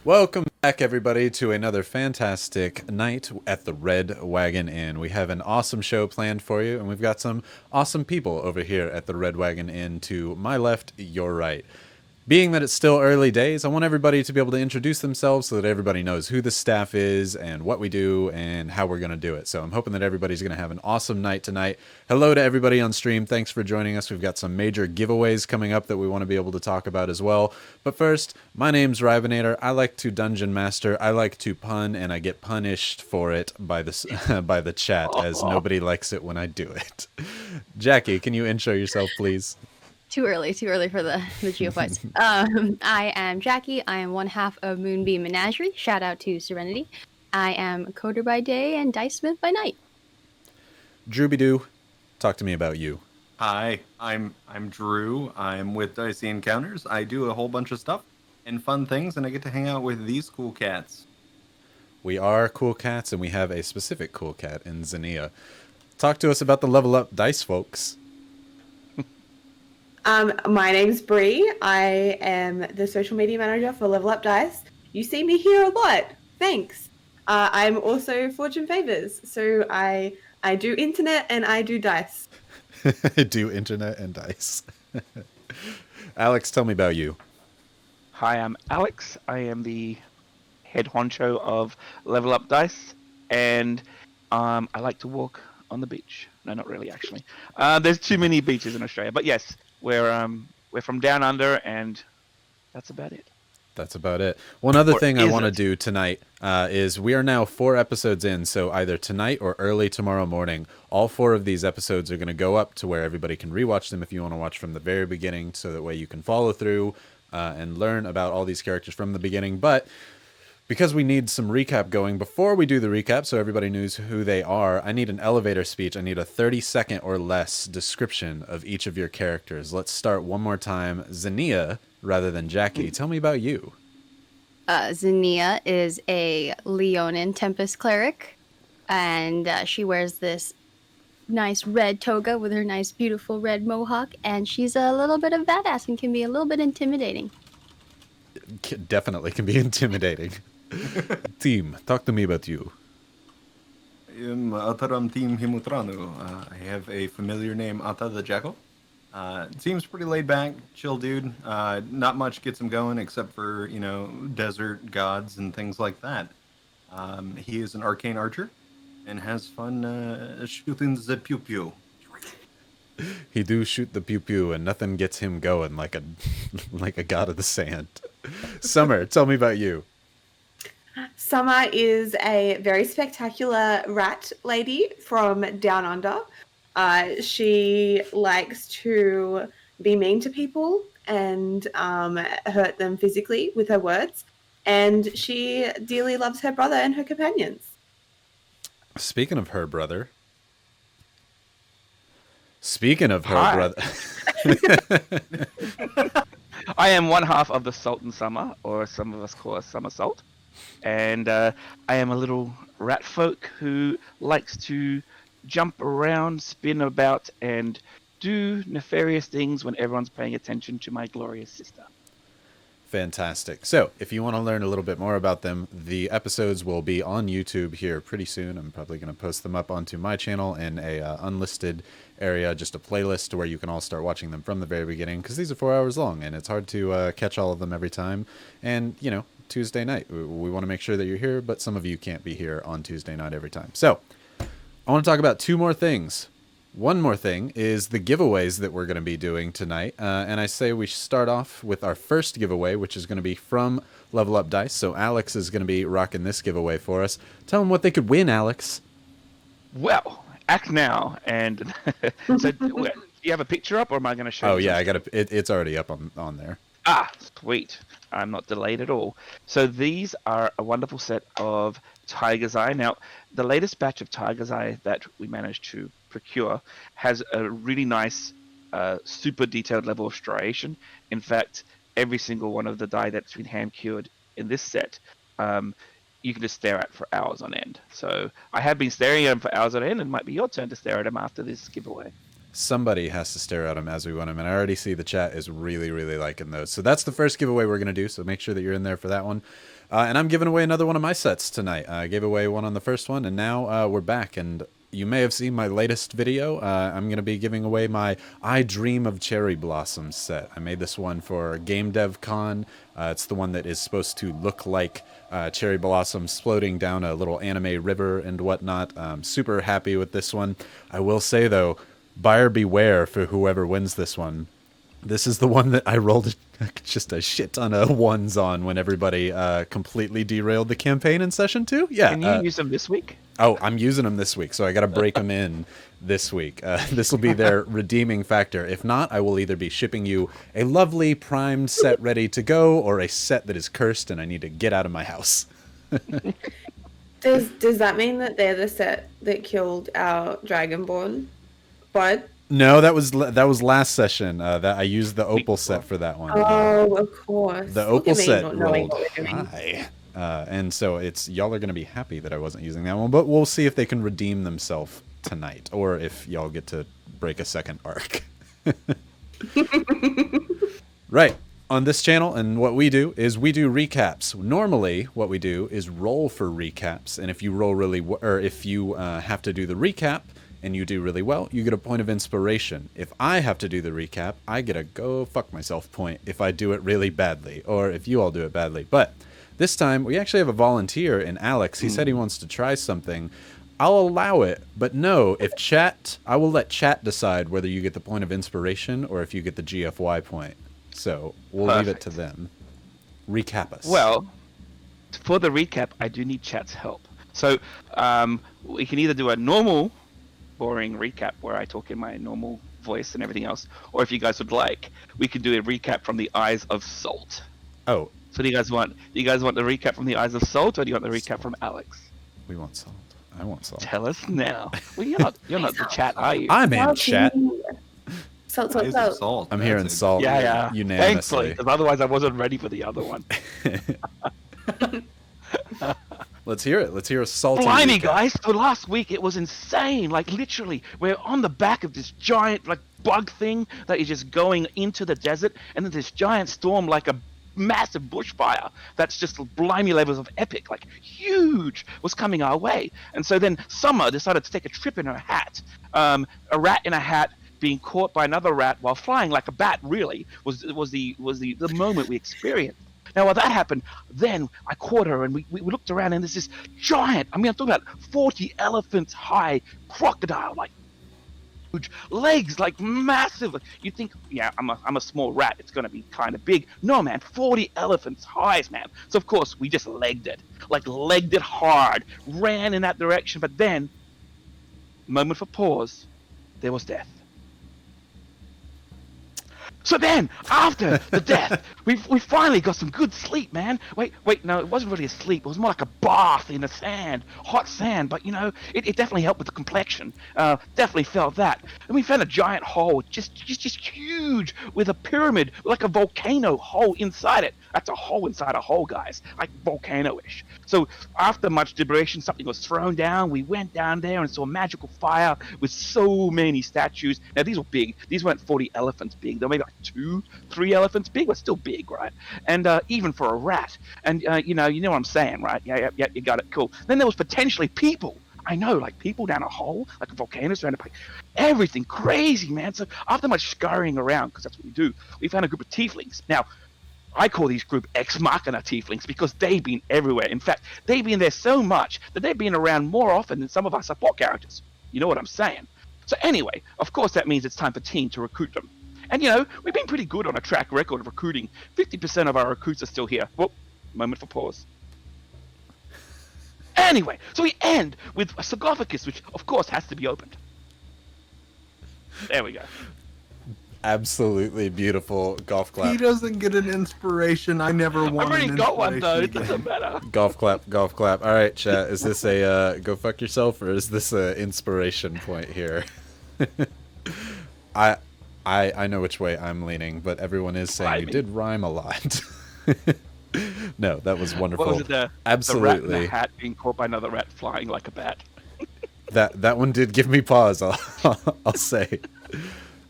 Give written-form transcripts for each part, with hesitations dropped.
Welcome back, everybody, to another fantastic night at the Red Wagon Inn. We have an awesome show planned for you, and we've got some awesome people over here at the Red Wagon Inn to my left, your right. Being that it's still early days, I want everybody to be able to introduce themselves so that everybody knows who the staff is and what we do and how we're going to do it. So I'm hoping that everybody's going to have an awesome night tonight. Hello to everybody on stream. Thanks for joining us. We've got some major giveaways coming up that we want to be able to talk about as well. But first, my name's Rybonator. I like to dungeon master. I like to pun, and I get punished for it by the by the chat, as nobody likes it when I do it. Jackie, can you intro yourself, please? Too early for the geophytes. I am Jackie. I am one half of Moonbeam Menagerie. Shout out to Serenity. I am a coder by day and dice smith by night. Drooby-doo, talk to me about you. Hi, I'm Drew. I'm with Dicey Encounters. I do a whole bunch of stuff and fun things, and I get to hang out with these cool cats. We are cool cats, and we have a specific cool cat in Xenia. Talk to us about the Level Up Dice, folks. My name's Bree. I am the social media manager for Level Up Dice. You see me here a lot. Thanks. I'm also Fortune Favors, so I do internet and I do dice. Do internet and dice. Alex, tell me about you. Hi, I'm Alex. I am the head honcho of Level Up Dice, and I like to walk on the beach. No, not really, actually. There's too many beaches in Australia, but yes, we're from down under, and that's about it. That's about it. One other thing I want to do tonight is we are now 4 episodes in, so either tonight or early tomorrow morning, all 4 of these episodes are going to go up to where everybody can rewatch them if you want to watch from the very beginning, so that way you can follow through and learn about all these characters from the beginning. But because we need some recap going before we do the recap so everybody knows who they are, I need an elevator speech. I need a 30-second or less description of each of your characters. Let's start one more time. Xenia, rather than Jackie, tell me about you. Xenia is a Leonin Tempest cleric, and she wears this nice red toga with her nice, beautiful red mohawk, and she's a little bit of badass and can be a little bit intimidating. Definitely can be intimidating. Team, talk to me about you. Ataram Team Himutranu. I have a familiar name, Ata the Jackal. Seems pretty laid back, chill dude. Not much gets him going except for, desert gods and things like that. He is an arcane archer and has fun shooting the pew pew. He do shoot the pew pew, and nothing gets him going like a god of the sand. Summer, tell me about you. Summer is a very spectacular rat lady from Down Under. She likes to be mean to people and hurt them physically with her words, and she dearly loves her brother and her companions. Speaking of her brother. I am one half of the Sultan Summer, or some of us call us Summer Salt. And I am a little rat folk who likes to jump around, spin about, and do nefarious things when everyone's paying attention to my glorious sister. Fantastic. So, if you want to learn a little bit more about them, the episodes will be on YouTube here pretty soon. I'm probably going to post them up onto my channel in a unlisted area, just a playlist where you can all start watching them from the very beginning, because these are 4 hours long, and it's hard to catch all of them every time. And, Tuesday night, we want to make sure that you're here, but some of you can't be here on Tuesday night every time. So, I want to talk about 2 more things. One more thing is the giveaways that we're going to be doing tonight. And I say we start off with our first giveaway, which is going to be from Level Up Dice. So Alex is going to be rocking this giveaway for us. Tell them what they could win, Alex. Well, act now. And so do you have a picture up, or am I going to show you? Oh, yeah, I got it's already up on there. Ah, sweet. I'm not delayed at all. So these are a wonderful set of Tiger's Eye. Now, the latest batch of Tiger's Eye that we managed to procure has a really nice, super detailed level of striation. In fact, every single one of the die that's been hand-cured in this set, you can just stare at for hours on end. So I have been staring at them for hours on end, and it might be your turn to stare at them after this giveaway. Somebody has to stare at them as we win them, and I already see the chat is really, really liking those. So that's the first giveaway we're going to do, so make sure that you're in there for that one. And I'm giving away another one of my sets tonight. I gave away one on the first one, and now we're back, and you may have seen my latest video. I'm going to be giving away my I Dream of Cherry Blossoms set. I made this one for Game Dev Con. It's the one that is supposed to look like cherry blossoms floating down a little anime river and whatnot. I'm super happy with this one. I will say, though, buyer beware for whoever wins this one. This is the one that I rolled just a shit ton of ones on when everybody completely derailed the campaign in session 2. Yeah. Can you use them this week? Oh, I'm using them this week, so I got to break them in this week. This will be their redeeming factor. If not, I will either be shipping you a lovely primed set ready to go, or a set that is cursed and I need to get out of my house. Does that mean that they're the set that killed our Dragonborn? But No, that was last session. That I used the opal set for that one. oh, of course. The Look opal at me set not knowing rolled what we're doing. high. And so y'all are going to be happy that I wasn't using that one, but we'll see if they can redeem themselves tonight, or if y'all get to break a second arc. Right. On this channel, and what we do is we do recaps. Normally, what we do is roll for recaps, and if you roll or if you have to do the recap and you do really well, you get a point of inspiration. If I have to do the recap, I get a go fuck myself point if I do it really badly, or if you all do it badly. But this time, we actually have a volunteer in Alex. He said he wants to try something. I'll allow it, but no, I will let chat decide whether you get the point of inspiration or if you get the GFY point. So we'll leave it to them. Recap us. Well, for the recap, I do need chat's help. So we can either do a normal, boring recap where I talk in my normal voice and everything else, or if you guys would like, we can do a recap from the eyes of Salt. Oh, So do you guys want? Do you guys want the recap from the eyes of Salt, or do you want the recap from Alex? we want salt. I want salt. Tell us now. Well, you're not the chat, are you? I'm in chat. Salt. Eyes of Salt. I'm That's hearing a- salt Yeah. unanimously. Thankfully, because otherwise I wasn't ready for the other one. Let's hear it. Let's hear a salty Blimey, recap. guys! So last week it was insane. Like literally, we're on the back of this giant like bug thing that is just going into the desert, and then this giant storm, like a massive bushfire that's just blimey levels of epic, like huge, was coming our way. And so then Summer decided to take a trip in her hat. A rat in a hat being caught by another rat while flying like a bat really was the moment we experienced. Now, while that happened, then I caught her and we looked around, and there's this giant, I mean, I'm talking about 40 elephants high crocodile, like huge legs, like massive. You think, yeah, I'm a small rat, it's going to be kind of big. No, man, 40 elephants high, man. So, of course, we just legged it hard, ran in that direction. But then, moment for pause, there was death. So then, after the death, we finally got some good sleep, man. Wait, no, it wasn't really a sleep. It was more like a bath in the sand, hot sand. But, you know, it definitely helped with the complexion. Definitely felt that. And we found a giant hole, just huge, with a pyramid, like a volcano hole inside it. That's a hole inside a hole, guys, like volcano-ish. So after much deliberation, something was thrown down. We went down there and saw a magical fire with so many statues. Now, these were big. These weren't 40 elephants big. They were maybe like 2-3 elephants big, but still big, right? And even for a rat. And you know what I'm saying, right? Yeah, you got it. Cool. Then there was potentially people. I know, like people down a hole, like a volcano surrounded by everything crazy, man. So after much scurrying around, because that's what we do, we found a group of tieflings. Now, I call these group Ex Machina tieflings because they've been everywhere. In fact, they've been there so much that they've been around more often than some of our support characters. You know what I'm saying? So anyway, of course that means it's time for team to recruit them. And you know, we've been pretty good on a track record of recruiting. 50% of our recruits are still here. Whoop, moment for pause. Anyway, so we end with a sarcophagus, which of course has to be opened. There we go. Absolutely beautiful golf clap. He doesn't get an inspiration. I never I've won. already an got one though, it inspiration doesn't matter. Golf clap, golf clap. All right, chat. Is this a go fuck yourself, or is this a inspiration point here? I know which way I'm leaning, but everyone is saying you did rhyme a lot. No, that was wonderful. What was it? The rat in Absolutely. a hat being caught by another rat flying like a bat. That one did give me pause. I'll say.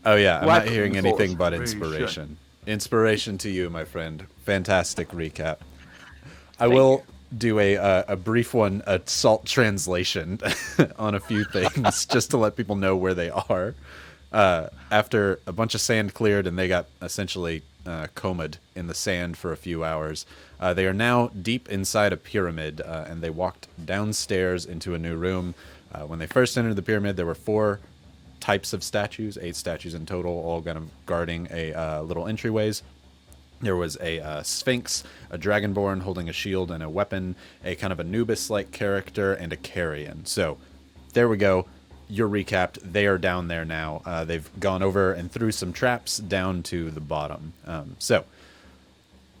Oh yeah, I'm not Wagon hearing thought. anything but Inspiration. inspiration. Inspiration to you, my friend. Fantastic recap. I Thank will do a brief one, a salt translation on a few things, just to let people know where they are. After a bunch of sand cleared and they got essentially combed in the sand for a few hours, they are now deep inside a pyramid, and they walked downstairs into a new room. When they first entered the pyramid, there were 4 types of statues, 8 statues in total, all kind of guarding a little entryways. There was a Sphinx, a Dragonborn holding a shield and a weapon, a kind of Anubis-like character, and a Carrion. So, there we go. You're recapped. They are down there now. They've gone over and through some traps down to the bottom. So,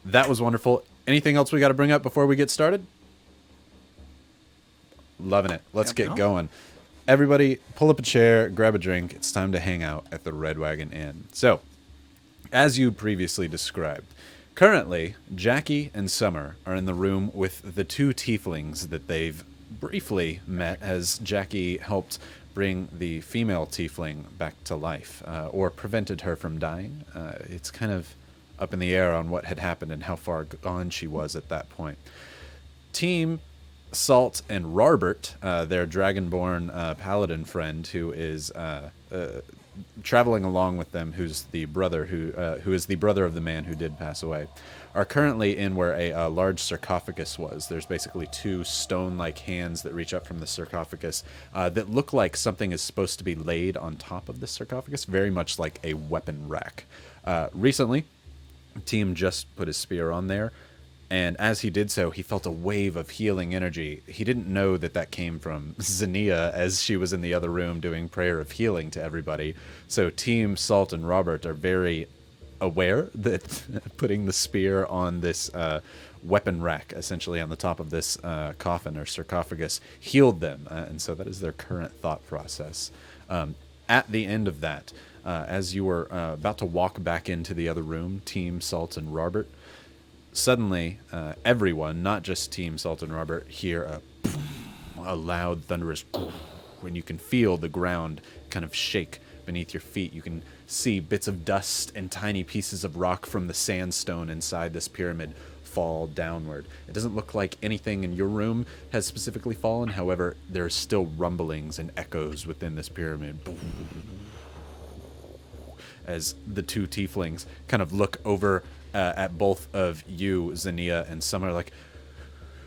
that was wonderful. Anything else we got to bring up before we get started? Loving it. Let's get going. Everybody, pull up a chair, grab a drink. It's time to hang out at the Red Wagon Inn. So, as you previously described, currently, Jackie and Summer are in the room with the 2 tieflings that they've briefly met as Jackie helped bring the female tiefling back to life, or prevented her from dying. It's kind of up in the air on what had happened and how far gone she was at that point. Team Salt and Robert, their Dragonborn paladin friend, who is traveling along with them, who is the brother of the man who did pass away, are currently in where a large sarcophagus was. There's basically 2 stone-like hands that reach up from the sarcophagus that look like something is supposed to be laid on top of the sarcophagus, very much like a weapon rack. Recently, Team just put his spear on there, and as he did so, he felt a wave of healing energy. He didn't know that that came from Xenia, as she was in the other room doing prayer of healing to everybody. So Team Salt and Robert are very aware that putting the spear on this weapon rack, essentially on the top of this coffin or sarcophagus, healed them. And so that is their current thought process. At the end of that, as you were about to walk back into the other room, Team Salt and Robert, suddenly, everyone, not just Team Salt and Robert, hear a loud, thunderous, when you can feel the ground kind of shake beneath your feet. You can see bits of dust and tiny pieces of rock from the sandstone inside this pyramid fall downward. It doesn't look like anything in your room has specifically fallen. However, there are still rumblings and echoes within this pyramid. As the 2 tieflings kind of look over at both of you, Xenia and Summer, like,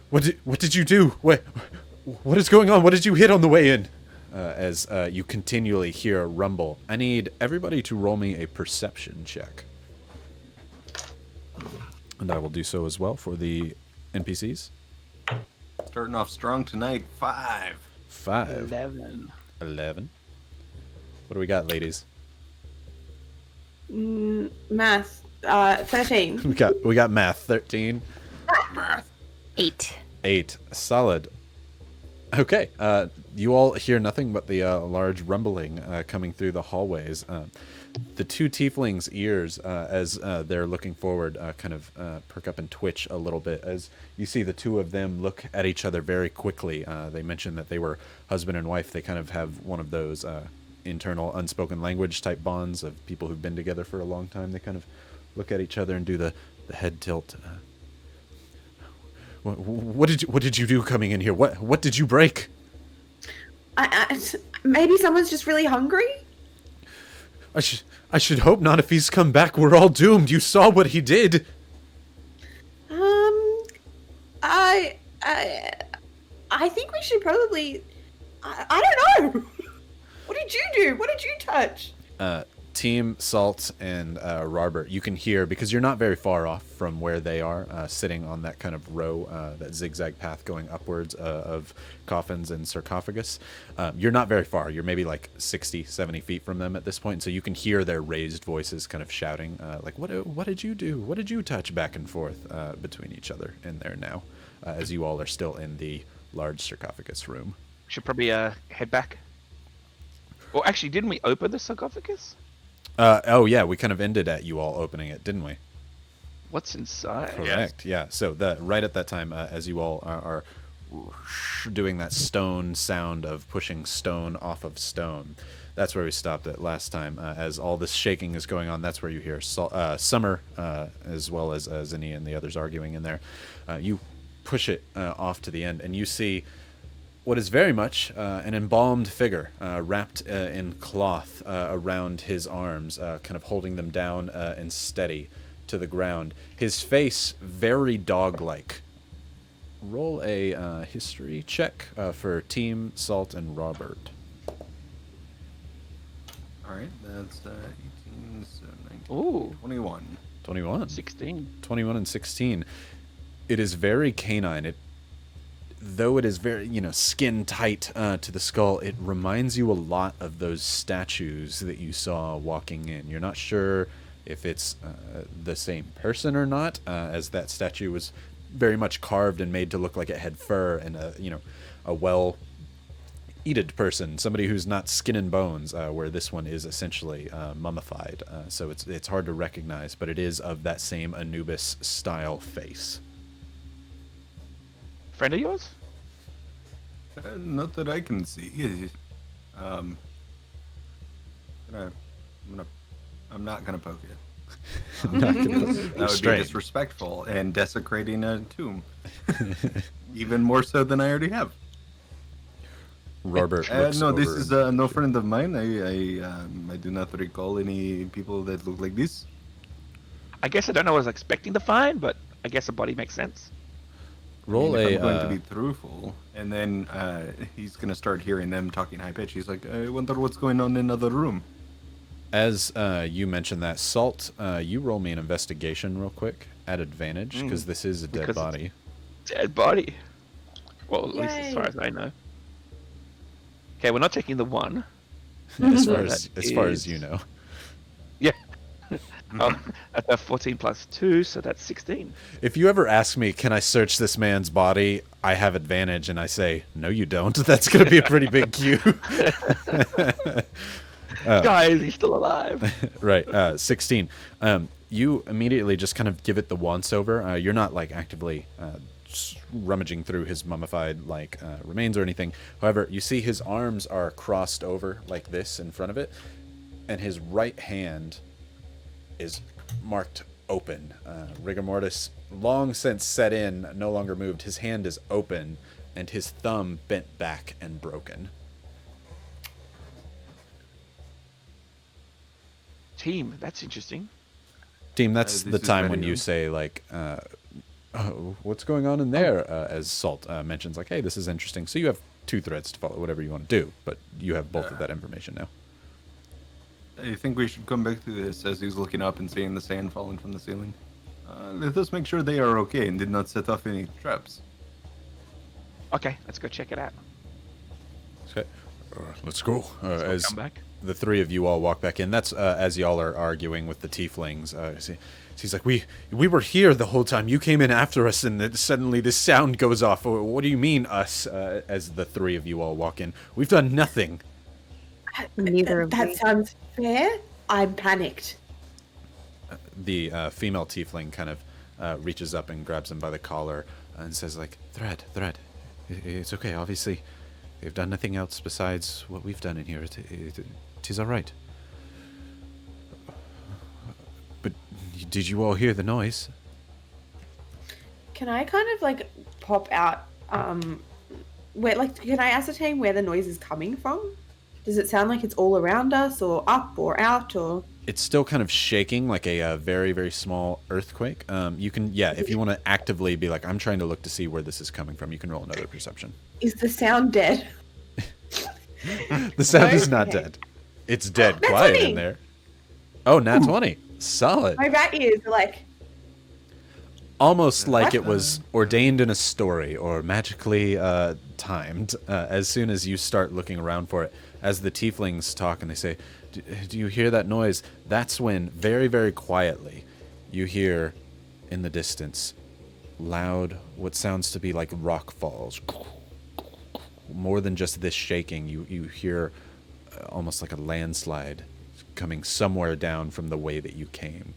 what did you do? What is going on? What did you hit on the way in? As you continually hear a rumble. I need everybody to roll me a perception check. And I will do so as well for the NPCs. Starting off strong tonight. 5. 5. 11. What do we got, ladies? Math. 13. We got math. 13. 8. 8. Solid. Okay. You all hear nothing but the large rumbling coming through the hallways. The 2 tieflings' ears, as they're looking forward, kind of perk up and twitch a little bit as you see the 2 of them look at each other very quickly. They mentioned that they were husband and wife. They kind of have one of those internal unspoken language type bonds of people who've been together for a long time. They kind of look at each other and do the head tilt. What did you do coming in here? What did you break? Maybe someone's just really hungry. I should hope not. If he's come back, we're all doomed. You saw what he did. I think we should probably. I don't know. What did you do? What did you touch? Team Salt and Robert, you can hear, because you're not very far off from where they are, sitting on that kind of row, that zigzag path going upwards of coffins and sarcophagus. You're not very far. You're maybe like 60, 70 feet from them at this point, so you can hear their raised voices kind of shouting, like, what did you do? What did you touch, back and forth between each other in there now, as you all are still in the large sarcophagus room. Should probably head back. Well, actually, didn't we open the sarcophagus? Oh yeah, we kind of ended at you all opening it, didn't we? What's inside? Correct. Yeah. So right at that time, as you all are doing that stone sound of pushing stone off of stone. That's where we stopped it last time. As all this shaking is going on, that's where you hear Summer, as well as Zinnia and the others arguing in there. You push it off to the end, and you see what is very much an embalmed figure wrapped in cloth around his arms, kind of holding them down and steady to the ground. His face very dog-like. Roll a history check for Team Salt and Robert. All right, that's 18, so 19, Ooh. 21. 21. 16. 21 and 16. It is very canine. Though it is very, skin tight to the skull, it reminds you a lot of those statues that you saw walking in. You're not sure if it's the same person or not, as that statue was very much carved and made to look like it had fur and a well-eated person, somebody who's not skin and bones, where this one is essentially mummified. So it's hard to recognize, but it is of that same Anubis style face. Friend of yours? Not that I can see. I'm not gonna poke it. Not gonna- That would be Restrain. disrespectful and desecrating a tomb. Even more so than I already have. Robert looks No, this over is and- no friend of mine. I do not recall any people that look like this. I guess I don't know what I was expecting to find, but I guess a body makes sense. roll I mean, if a I'm going to be truthful, and then he's gonna start hearing them talking high pitch. He's like, I wonder what's going on in another room. as you mentioned that, Salt, you roll me an investigation real quick at advantage, because this is a dead Because it's- body. Dead body. Well, at least as Yay. far as I know. Okay, we're not taking the 1. As So far as that as far as is- you know. Yeah. That's a 14 plus 2, so that's 16. If you ever ask me, can I search this man's body, I have advantage, and I say, no, you don't. That's going to be a pretty big cue. Guys, he's still alive. Right, 16. You immediately just kind of give it the once over. You're not like actively rummaging through his mummified remains or anything. However, you see his arms are crossed over like this in front of it, and his right hand is marked open. Rigor mortis, long since set in, no longer moved. His hand is open, and his thumb bent back and broken. Team, that's interesting. Team, that's This the is time very when you new. say, oh, what's going on in there? As Salt mentions, hey, this is interesting. So you have 2 threads to follow, whatever you want to do, but you have both of that information now. I think we should come back to this as he's looking up and seeing the sand falling from the ceiling. Let us make sure they are okay and did not set off any traps. Okay, let's go check it out. Okay, let's go. Let's go As come back. the 3 of you all walk back in, that's as y'all are arguing with the tieflings. He's like, we were here the whole time. You came in after us, and then suddenly this sound goes off. What do you mean, us? As the 3 of you all walk in, we've done nothing. Neither of That we. sounds fair. I'm panicked. The female tiefling kind of reaches up and grabs him by the collar and says, Thread, it's okay. Obviously, they've done nothing else besides what we've done in here. It is all right. But did you all hear the noise? Can I kind of pop out? Can I ascertain where the noise is coming from? Does it sound like it's all around us, or up, or out, or? It's still kind of shaking like a very, very small earthquake. You can, if you want to actively be like, I'm trying to look to see where this is coming from, you can roll another perception. Is the sound dead? The sound is not Okay. dead. It's dead Nat quiet 20. in there. Oh, nat 20. Solid. My rat ears are like, Almost like What? it was ordained in a story or magically timed. As soon as you start looking around for it, as the tieflings talk and they say, do you hear that noise? That's when, very, very quietly, you hear in the distance loud, what sounds to be like rock falls. More than just this shaking, you hear almost like a landslide coming somewhere down from the way that you came.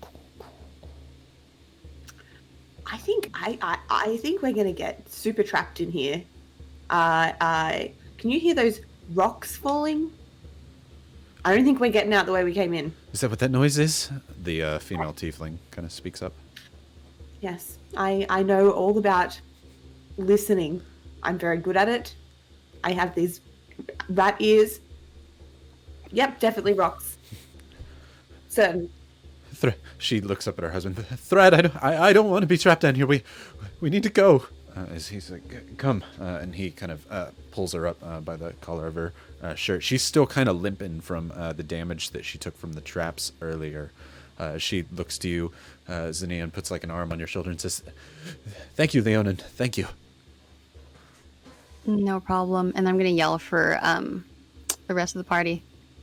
I think we're gonna get super trapped in here. Can you hear those rocks falling? I don't think we're getting out the way we came in. Is that what that noise is? The female tiefling kind of speaks up. Yes, I know all about listening. I'm very good at it. I have these rat ears. Yep, definitely rocks. Certain. She looks up at her husband. Thread, I don't want to be trapped down here. We need to go. As he's like, come, and he kind of pulls her up by the collar of her shirt. She's still kind of limping from the damage that she took from the traps earlier. She looks to you, Zinnia, and puts like an arm on your shoulder and says, "Thank you, Leonin. Thank you." No problem. And I'm gonna yell for the rest of the party.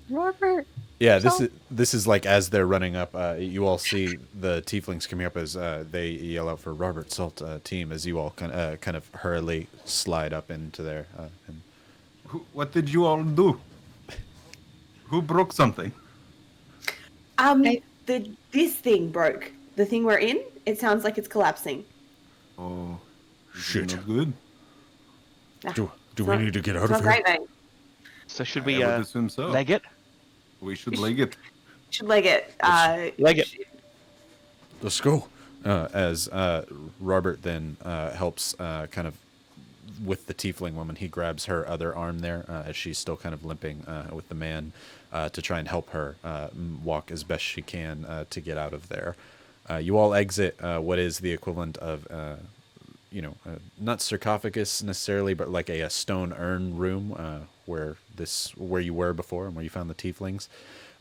Robert. Yeah, Salt. this is like as they're running up, you all see the tieflings coming up as they yell out for Robert, Salt, team, as you all kind of hurriedly slide up into there. And What did you all do? Who broke something? This thing broke. The thing we're in, it sounds like it's collapsing. Oh, Shit. not good. Do we need to get out It's of not here? great, mate. So should we I would assume so. leg it? We should leg it. Should leg it. Leg it. Let's go. As Robert then helps kind of with the tiefling woman, he grabs her other arm there as she's still kind of limping with the man to try and help her walk as best she can to get out of there. You all exit what is the equivalent of, not sarcophagus necessarily, but like a stone urn room where you were before and where you found the tieflings,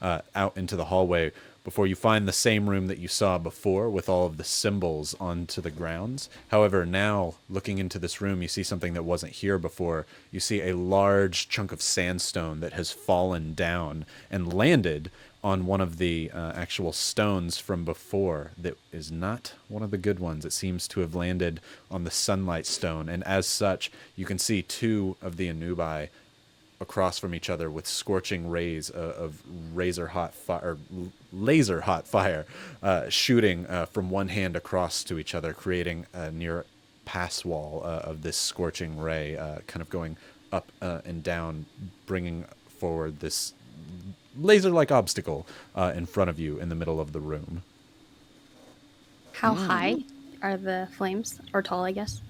out into the hallway before you find the same room that you saw before with all of the symbols onto the grounds. However, now looking into this room, you see something that wasn't here before. You see a large chunk of sandstone that has fallen down and landed on one of the actual stones from before that is not one of the good ones. It seems to have landed on the sunlight stone, and as such, you can see two of the Anubi across from each other with scorching rays of laser hot fire shooting from one hand across to each other, creating a near pass wall of this scorching ray, kind of going up and down, bringing forward this laser-like obstacle in front of you in the middle of the room. How high are the flames? Or tall, I guess.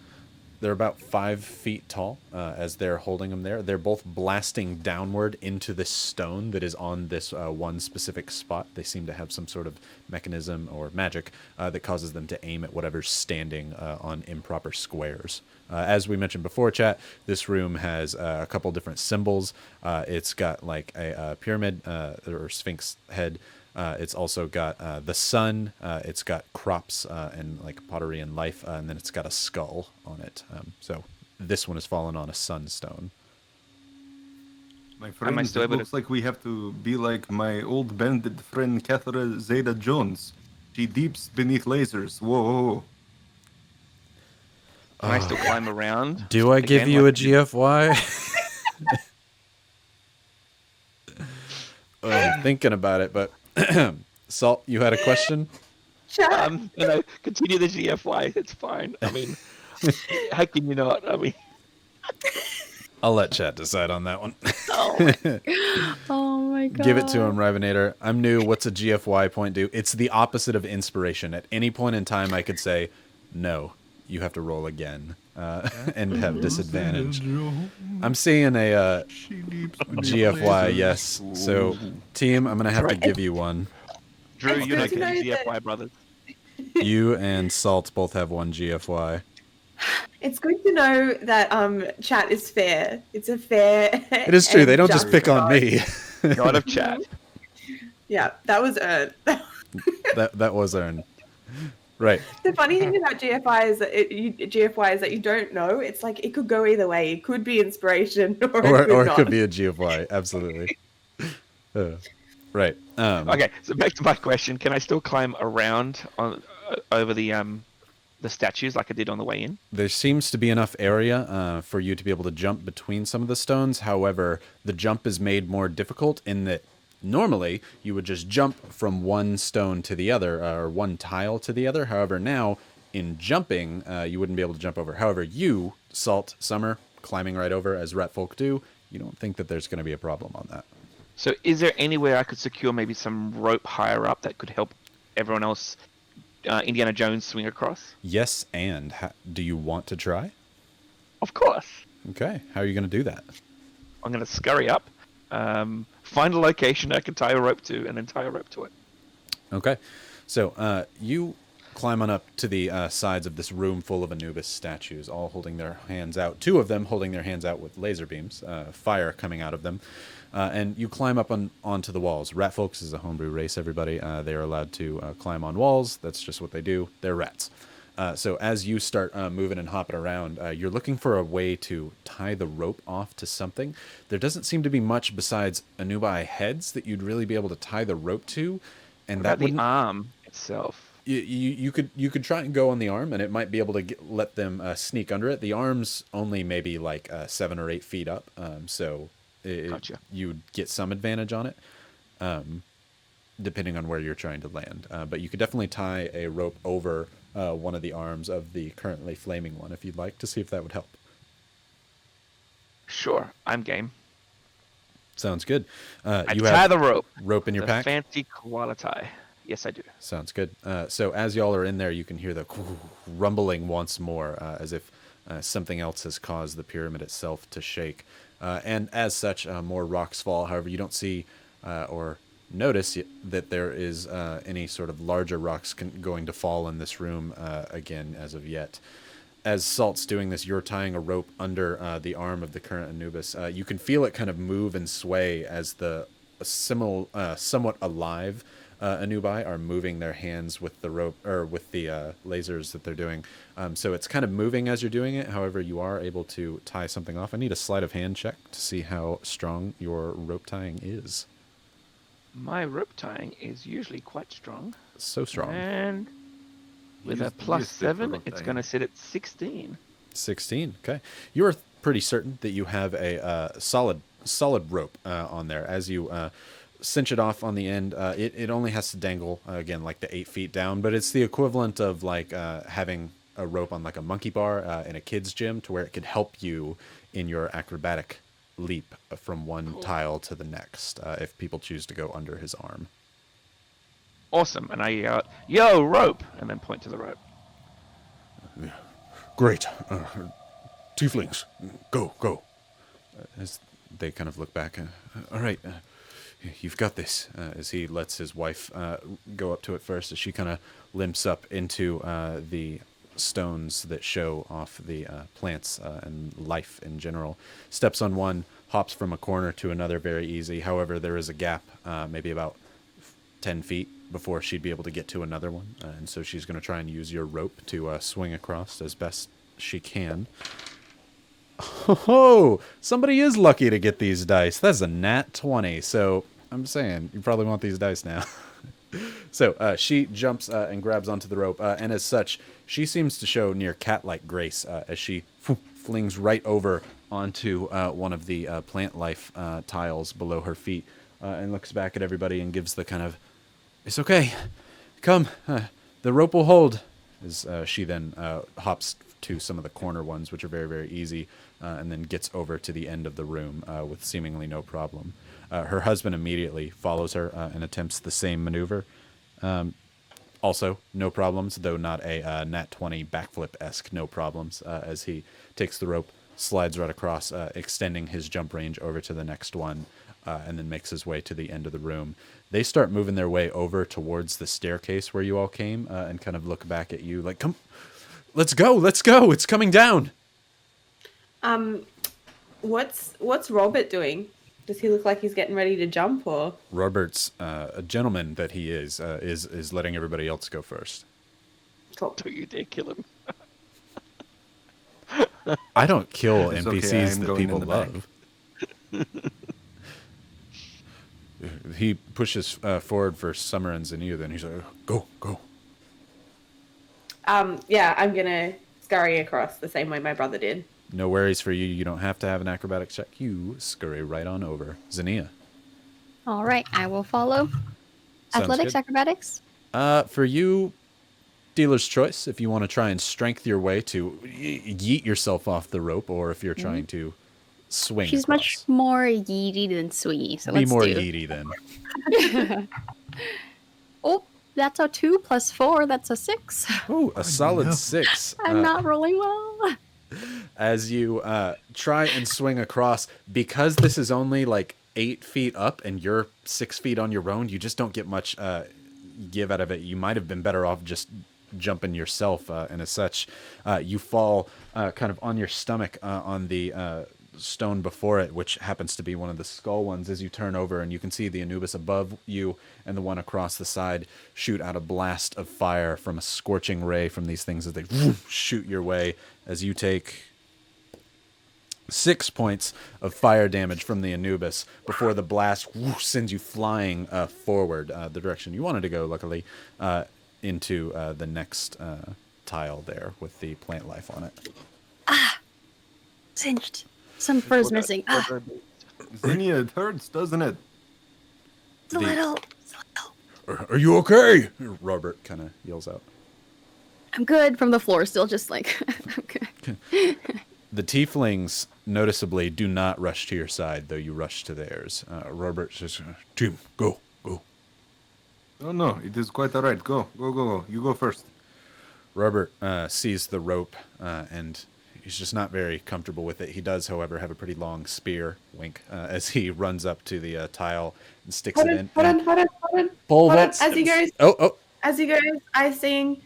They're about 5 feet tall as they're holding them there. They're both blasting downward into this stone that is on this one specific spot. They seem to have some sort of mechanism or magic that causes them to aim at whatever's standing on improper squares. As we mentioned before, chat, this room has a couple different symbols. It's got like a pyramid or sphinx head. It's also got the sun. It's got crops and like pottery and life, and then it's got a skull on it. So this one has fallen on a sunstone. My friend, still it able to- looks like we have to be like my old bandit friend, Catherine Zeta-Jones. She deeps beneath lasers. Whoa. Can I still climb around? Do I give Again, you a like- GFY? I'm thinking about it, but Salt, you had a question? Chat. Continue the GFY. It's fine. I mean, how can you not? I mean, I'll let chat decide on that one. Oh my god. Give it to him, Rybonator. I'm new. What's a GFY point do? It's the opposite of inspiration. At any point in time, I could say, no, you have to roll again and have disadvantage. I'm seeing a GFY, yes. So, team, I'm going to have to give you one. Drew, It's you're good not to know getting that- GFY, brothers. You and Salt both have one GFY. It's good to know that chat is fair. It's a fair. It is true. and They don't just pick on me. God of chat. Yeah, that was earned. that was earned. Right. The funny thing about GFI is that GFY is that you don't know. It's like it could go either way. It could be inspiration, or Or it it could could be a GFY. Absolutely. Right. Okay, so back to my question: can I still climb around over the statues like I did on the way in? There seems to be enough area for you to be able to jump between some of the stones. However, the jump is made more difficult in that normally you would just jump from one stone to the other or one tile to the other. However, now in jumping, you wouldn't be able to jump over. However, you, Salt, Summer, climbing right over as rat folk do, you don't think that there's going to be a problem on that. So is there any way I could secure maybe some rope higher up that could help everyone else, Indiana Jones, swing across? Yes, and do you want to try? Of course. Okay, how are you going to do that? I'm going to scurry up, find a location I can tie a rope to, and then tie a rope to it. Okay, so you climb on up to the sides of this room full of Anubis statues, all holding their hands out. 2 of them holding their hands out with laser beams, fire coming out of them. And you climb up onto the walls. Rat folks is a homebrew race, everybody. They are allowed to climb on walls. That's just what they do. They're rats. So as you start moving and hopping around, you're looking for a way to tie the rope off to something. There doesn't seem to be much besides Anubi heads that you'd really be able to tie the rope to. And What that about the arm itself? you could try and go on the arm, and it might be able to let them sneak under it. The arm's only maybe like 7 or 8 feet up, so Gotcha. you'd get some advantage on it, depending on where you're trying to land. But you could definitely tie a rope over one of the arms of the currently flaming one if you'd like, to see if that would help. Sure, I'm game. Sounds good. I You tie have the rope. rope in your The pack? fancy quality. Yes, I do. Sounds good. So as y'all are in there, you can hear the rumbling once more, as if something else has caused the pyramid itself to shake. And as such, more rocks fall. However, you don't see or notice that there is any sort of larger rocks going to fall in this room again as of yet. As Salt's doing this, you're tying a rope under the arm of the current Anubis. You can feel it kind of move and sway as the somewhat alive Anubi are moving their hands with the rope, or with the lasers that they're doing. So it's kind of moving as you're doing it. However, you are able to tie something off. I need a sleight of hand check to see how strong your rope tying is. My rope tying is usually quite strong. So strong. And with Use- a plus use stick for 7, rope it's tying. going to sit at 16. 16. Okay. You are pretty certain that you have a solid rope on there. As you cinch it off on the end, it only has to dangle, again, like the 8 feet down, but it's the equivalent of like having a rope on like a monkey bar in a kid's gym, to where it could help you in your acrobatic leap from one tile to the next, if people choose to go under his arm. Awesome. And I yell, yo, rope! And then point to the rope. Great. Tieflings, go. As they kind of look back, all right, you've got this. As he lets his wife go up to it first, as she kind of limps up into the stones that show off the plants and life in general. Steps on one, hops from a corner to another very easy. However, there is a gap, maybe about 10 feet before she'd be able to get to another one. And so she's going to try and use your rope to swing across as best she can. Oh, somebody is lucky to get these dice. That's a nat 20. So I'm saying you probably want these dice now. So she jumps and grabs onto the rope. And as such, she seems to show near cat-like grace as she flings right over onto one of the plant life tiles below her feet, and looks back at everybody and gives the kind of, "It's okay. Come. The rope will hold." As she then hops to some of the corner ones, which are very, very easy, and then gets over to the end of the room with seemingly no problem. Her husband immediately follows her and attempts the same maneuver. Also, no problems, though not a nat 20 backflip-esque no problems, as he takes the rope, slides right across, extending his jump range over to the next one, and then makes his way to the end of the room. They start moving their way over towards the staircase where you all came, and kind of look back at you like, "Come, let's go, it's coming down." What's Robert doing? Does he look like he's getting ready to jump, or? Robert's, a gentleman that he is letting everybody else go first. Cool. Don't you dare kill him. I don't kill It's okay, NPCs I'm that going people in the back. love. He pushes forward for Summer and Zania, then he's like, go. Yeah, I'm gonna scurry across the same way my brother did. No worries for you. You don't have to have an acrobatics check. You scurry right on over. Zania. All right, I will follow. Sounds Athletics, good. acrobatics. For you, dealer's choice if you want to try and strength your way to yeet yourself off the rope, or if you're trying to swing. She's across. much more yeety than swingy, so Be let's more do. yeety then. Oh, that's a 2 plus 4. That's a 6. Oh, a solid 6. I'm not rolling well. As you try and swing across, because this is only like 8 feet up and you're 6 feet on your own, you just don't get much give out of it. You might have been better off just jumping yourself, and as such, you fall kind of on your stomach on the stone before it, which happens to be one of the skull ones. As you turn over, and you can see the Anubis above you and the one across the side shoot out a blast of fire from a scorching ray from these things as they shoot your way, as you take 6 points of fire damage from the Anubis before the blast sends you flying forward the direction you wanted to go, luckily, into the next tile there with the plant life on it. Singed. Some fur's missing. Zinnia, it hurts, doesn't it? It's a little. Are you okay? Robert kind of yells out. I'm good from the floor, still just like. Okay. The tieflings noticeably do not rush to your side, though you rush to theirs. Robert says, "Team, go. Oh, no, it is quite all right. Go. You go first. Robert sees the rope, and he's just not very comfortable with it. He does, however, have a pretty long spear, wink, as he runs up to the tile and sticks it in. Hold on. Pole Hold on. vaults. As he goes, I sing,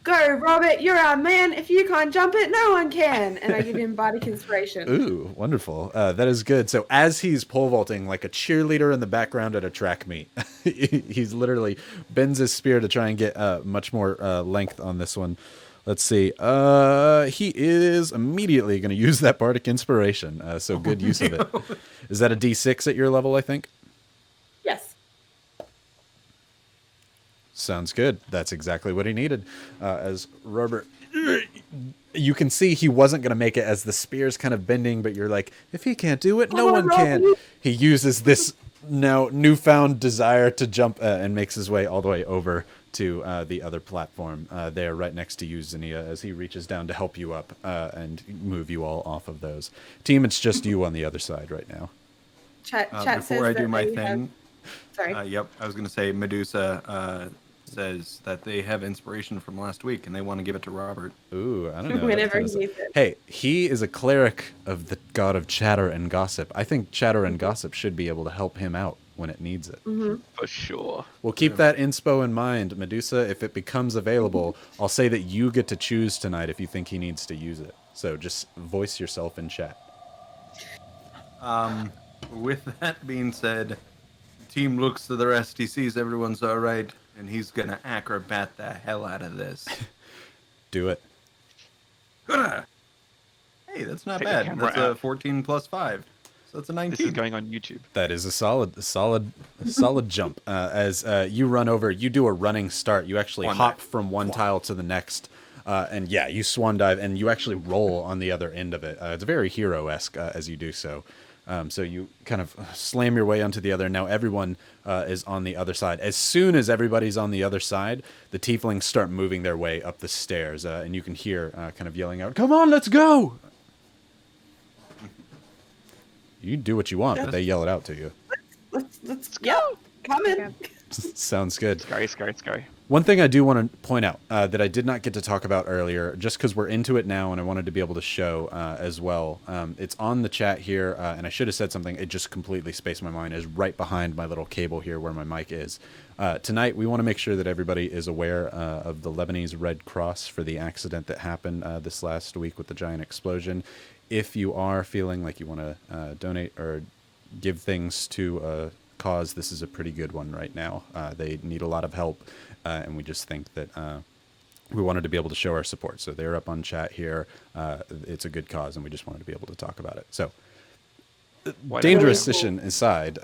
"Go, Robert, you're our man. If you can't jump it, no one can." And I give him bardic inspiration. Ooh, wonderful. That is good. So as he's pole vaulting like a cheerleader in the background at a track meet, he's literally bends his spear to try and get much more length on this one. Let's see. He is immediately going to use that bardic inspiration. So good use of it. Is that a D6 at your level, I think? Yes. Sounds good. That's exactly what he needed. As Robert, you can see he wasn't going to make it as the spear's kind of bending, but you're like, if he can't do it, no one can. He uses this now newfound desire to jump and makes his way all the way over to the other platform there right next to you, Zinnia, as he reaches down to help you up and move you all off of those. Team, it's just you on the other side right now. Chat says Before I do that my they thing, Sorry. yep, I was going to say Medusa says that they have inspiration from last week and they want to give it to Robert. Ooh, I don't know. Whenever he That's needs it. Hey, he is a cleric of the god of chatter and gossip. I think chatter and gossip should be able to help him out when it needs it. For sure. We'll keep that inspo in mind, Medusa. If it becomes available, I'll say that you get to choose tonight if you think he needs to use it. So just voice yourself in chat. With that being said, the team looks to the rest. He sees everyone's all right, and he's going to acrobat the hell out of this. Do it. Hey, that's not Take the bad. camera That's out. a 14 plus 5. So that's a 19. This is going on YouTube. That is a solid jump. As you run over, you do a running start. You actually hop from one tile to the next. And yeah, you swan dive, and you actually roll on the other end of it. It's very hero-esque as you do so. So you kind of slam your way onto the other. Now everyone is on the other side. As soon as everybody's on the other side, the tieflings start moving their way up the stairs, and you can hear kind of yelling out, "Come on, let's go!" You do what you want, but they yell it out to you. Let's go. Come in. Sounds good. Scary. One thing I do want to point out that I did not get to talk about earlier, just because we're into it now and I wanted to be able to show as well. It's on the chat here, and I should have said something. It just completely spaced my mind. It's right behind my little cable here where my mic is. Tonight, we want to make sure that everybody is aware of the Lebanese Red Cross for the accident that happened this last week with the giant explosion. If you are feeling like you want to donate or give things to a cause, this is a pretty good one right now. They need a lot of help, and we just think that we wanted to be able to show our support. So they're up on chat here. It's a good cause, and we just wanted to be able to talk about it. So dangerous decision aside,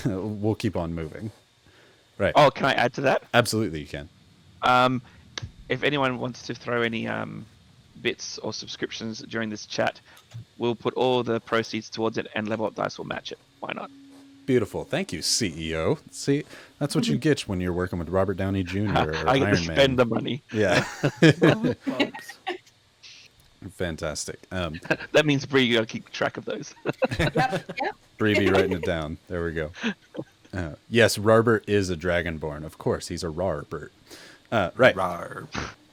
we'll keep on moving. Right. Oh, can I add to that? Absolutely, you can. If anyone wants to throw any bits or subscriptions during this chat, we'll put all the proceeds towards it, and Level Up Dice will match it. Why not? Beautiful. Thank you, CEO. See, that's what you get when you're working with Robert Downey Jr. or I get to Iron Man. spend the money. Yeah. Folks. Fantastic. That means Bree, you gotta keep track of those. Yep. Bree be writing it down. There we go. Yes, Rarbert is a dragonborn. Of course, he's a Rarbert. Right. Rar.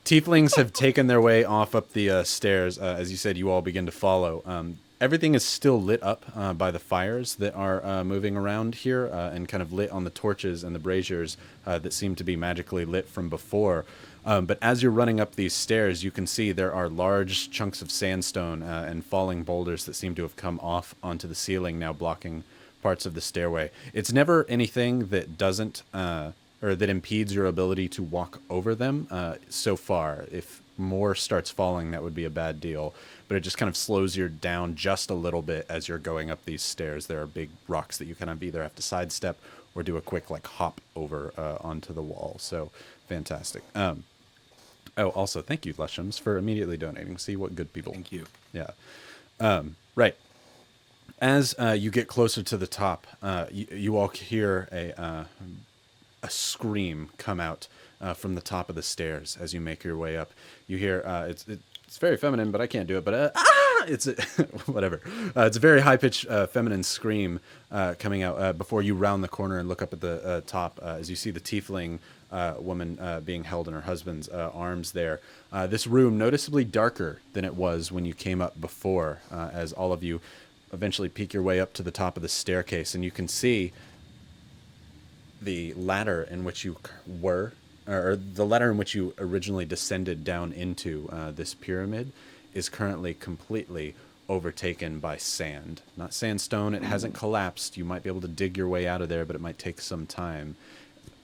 Tieflings have taken their way off up the stairs. As you said, you all begin to follow. Everything is still lit up by the fires that are moving around here and kind of lit on the torches and the braziers that seem to be magically lit from before. But as you're running up these stairs, you can see there are large chunks of sandstone and falling boulders that seem to have come off onto the ceiling, now blocking parts of the stairway. It's never anything that doesn't or that impedes your ability to walk over them so far. If more starts falling, that would be a bad deal. But it just kind of slows you down just a little bit as you're going up these stairs. There are big rocks that you kind of either have to sidestep or do a quick like hop over onto the wall. So fantastic. Oh, also, thank you, Lushams, for immediately donating. See what good people. Thank you. Yeah. Right. As you get closer to the top, you all hear a scream come out from the top of the stairs as you make your way up. You hear it's very feminine, but I can't do it. But it's whatever. It's a very high pitched feminine scream coming out before you round the corner and look up at the top as you see the tiefling woman being held in her husband's arms there. This room noticeably darker than it was when you came up before, as all of you eventually peek your way up to the top of the staircase, and you can see the ladder in which you were, or the ladder in which you originally descended down into this pyramid is currently completely overtaken by sand. Not sandstone, it hasn't collapsed. You might be able to dig your way out of there, but it might take some time.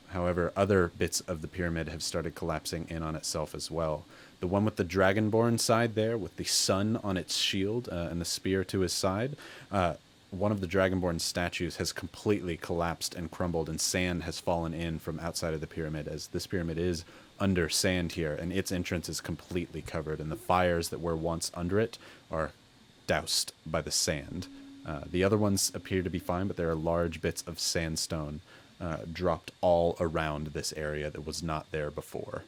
However, other bits of the pyramid have started collapsing in on itself as well. The one with the dragonborn side there, with the sun on its shield and the spear to his side, one of the dragonborn statues has completely collapsed and crumbled, and sand has fallen in from outside of the pyramid, as this pyramid is under sand here, and its entrance is completely covered, and the fires that were once under it are doused by the sand. The other ones appear to be fine, but there are large bits of sandstone dropped all around this area that was not there before.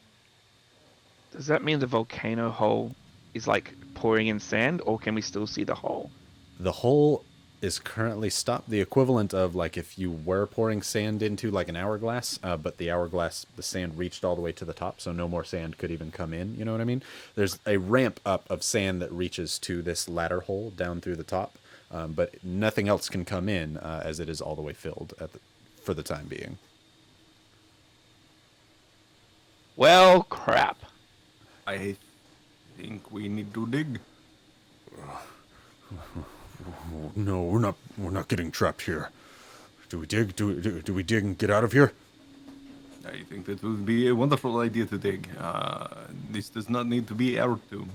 Does that mean the volcano hole is like pouring in sand, or can we still see the hole? The hole is currently stopped, the equivalent of like if you were pouring sand into like an hourglass, but the hourglass, the sand reached all the way to the top, so no more sand could even come in, you know what I mean? There's a ramp up of sand that reaches to this ladder hole down through the top, but nothing else can come in as it is all the way filled for the time being. Well, crap. I think we need to dig. No, we're not getting trapped here. Do we dig? Do we dig and get out of here? I think that would be a wonderful idea to dig. This does not need to be our tomb.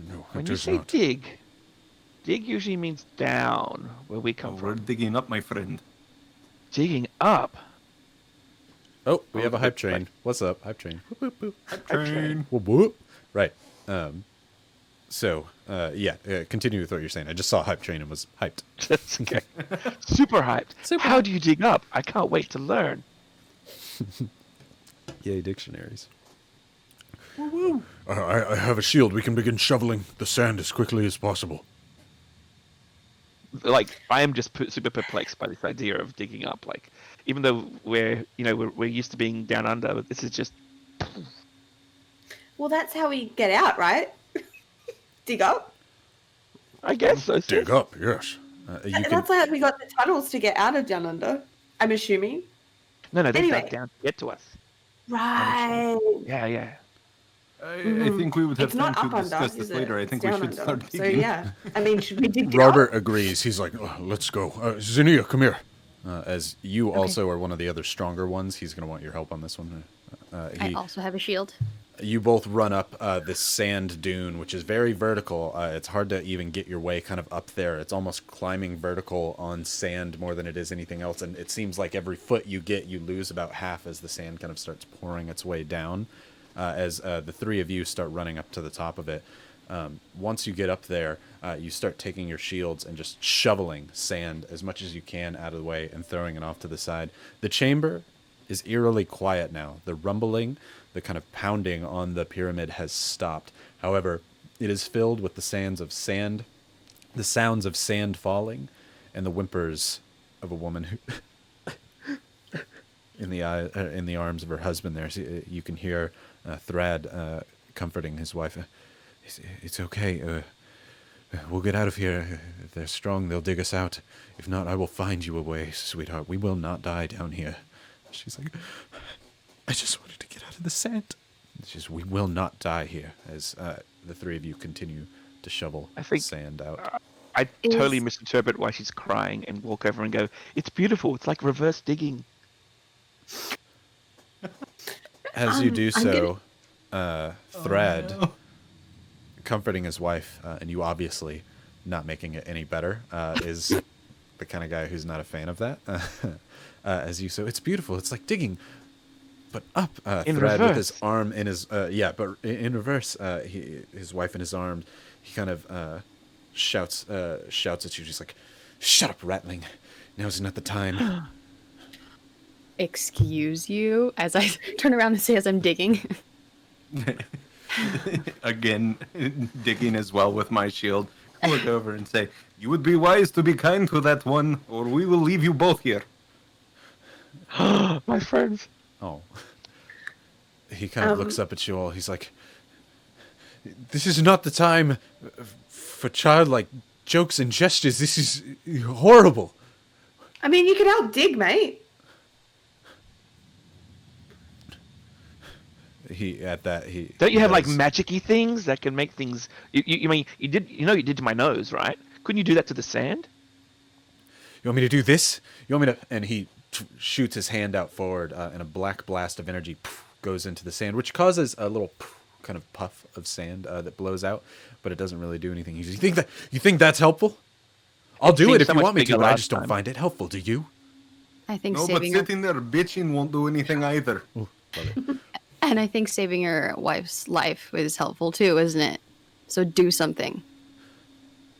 No, When it you does say not. dig usually means down, where we come We're from. digging up, my friend. Digging up. Oh, we have a hype train. What's up, hype train? Whoop, whoop, whoop. Train. Whoop, whoop. Right. Continue with what you're saying. I just saw hype train and was hyped. That's okay. Super hyped. How do you dig up? I can't wait to learn. Yay, dictionaries. I have a shield. We can begin shoveling the sand as quickly as possible. Like, I am just super perplexed by this idea of digging up. Like, even though we're used to being down under, but this is just. Well, that's how we get out, right? Dig up. I guess so. Dig up, yes. You And can, that's how we got the tunnels to get out of down under. I'm assuming. No, they Anyway. dug down to get to us. Right. Yeah. I think we would have It's not time up to under, discuss this is it? later. I It's think we down should under. start So digging. yeah, I mean, should we dig Robert up? agrees. He's like, let's go. Zinnia, come here. As you also are one of the other stronger ones, he's going to want your help on this one. I also have a shield. You both run up this sand dune, which is very vertical. It's hard to even get your way kind of up there. It's almost climbing vertical on sand more than it is anything else. And it seems like every foot you get, you lose about half as the sand kind of starts pouring its way down. As the three of you start running up to the top of it. Once you get up there, you start taking your shields and just shoveling sand as much as you can out of the way and throwing it off to the side. The chamber is eerily quiet now. The rumbling, the kind of pounding on the pyramid has stopped. However, it is filled with the sounds of sand falling, and the whimpers of a woman who, in the arms of her husband. There, so you can hear Thrad comforting his wife. It's okay. We'll get out of here. If they're strong, they'll dig us out. If not, I will find you a way, sweetheart. We will not die down here. She's like, I just wanted to get out of the sand. We will not die here, as the three of you continue to shovel sand out. I totally misinterpret why she's crying and walk over and go, it's beautiful. It's like reverse digging. As you do so, Thrad, comforting his wife, and you obviously not making it any better, is the kind of guy who's not a fan of that. As you so, it's beautiful. It's like digging, but up. In Thrad reverse. with his arm in his but in reverse. His wife in his arms. He kind of shouts at you. She's like, "Shut up, rattling. Now's not the time." Excuse you, as I turn around and say as I'm digging. Again, digging as well with my shield. Look over and say, "You would be wise to be kind to that one, or we will leave you both here." My friends. Oh. He kind of looks up at you all. He's like, "This is not the time for childlike jokes and gestures. This is horrible." I mean, you could help dig, mate. Don't you have like magic-y things that can make things? You mean you did to my nose, right? Couldn't you do that to the sand? You want me to do this? You want me to? And he shoots his hand out forward, and a black blast of energy goes into the sand, which causes a little kind of puff of sand that blows out, but it doesn't really do anything. He says, you think that's helpful? I'll do it if you want me to, but I just don't find it helpful. Do you? I think No, but saving her, sitting there bitching won't do anything either. Ooh, love it. and I think saving your wife's life is helpful too, isn't it? So do something.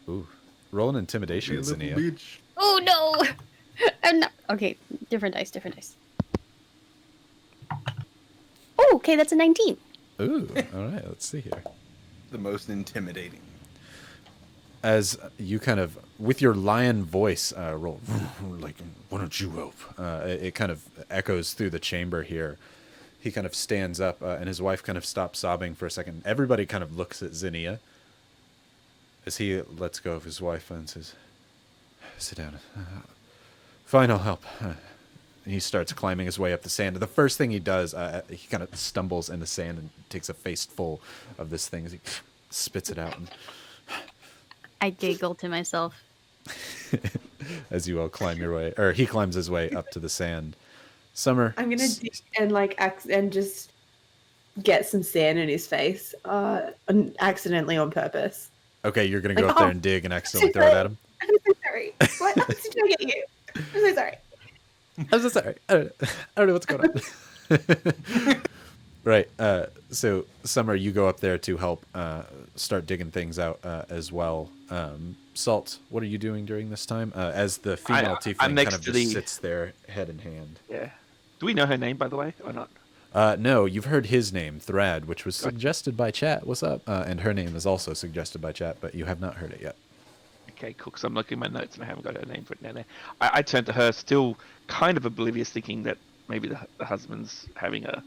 Ooh, roll an intimidation, You little Zinnia. bitch. Oh no! I'm not. Okay, different dice. Oh, okay, that's a 19. Ooh, all right. Let's see here. The most intimidating. As you kind of, with your lion voice, roll, like, why don't you help? It kind of echoes through the chamber here. He kind of stands up, and his wife kind of stops sobbing for a second. Everybody kind of looks at Zinnia as he lets go of his wife and says, "Sit down. Fine, I'll help." And he starts climbing his way up the sand. The first thing he does, he kind of stumbles in the sand and takes a faceful of this thing as he spits it out. And I giggle to myself. as you all climb your way, or he climbs his way up to the sand. Summer. I'm gonna dig and just get some sand in his face, accidentally on purpose. Okay, you're gonna go Like, up there oh, and dig and accidentally throw it at him. I'm so sorry. What else did I get you? I'm so sorry. I'm so sorry. I don't know what's going on. Right. So Summer, you go up there to help start digging things out as well. Salt, what are you doing during this time? As the female tiefling I'm kind next of to just the- sits there, head in hand. Yeah. Do we know her name, by the way, or not? No, you've heard his name, Thrad, which was suggested by chat. What's up? And her name is also suggested by chat, but you have not heard it yet. Okay, cool. Because I'm looking at my notes and I haven't got her name written down there. I turn to her, still kind of oblivious, thinking that maybe the husband's having a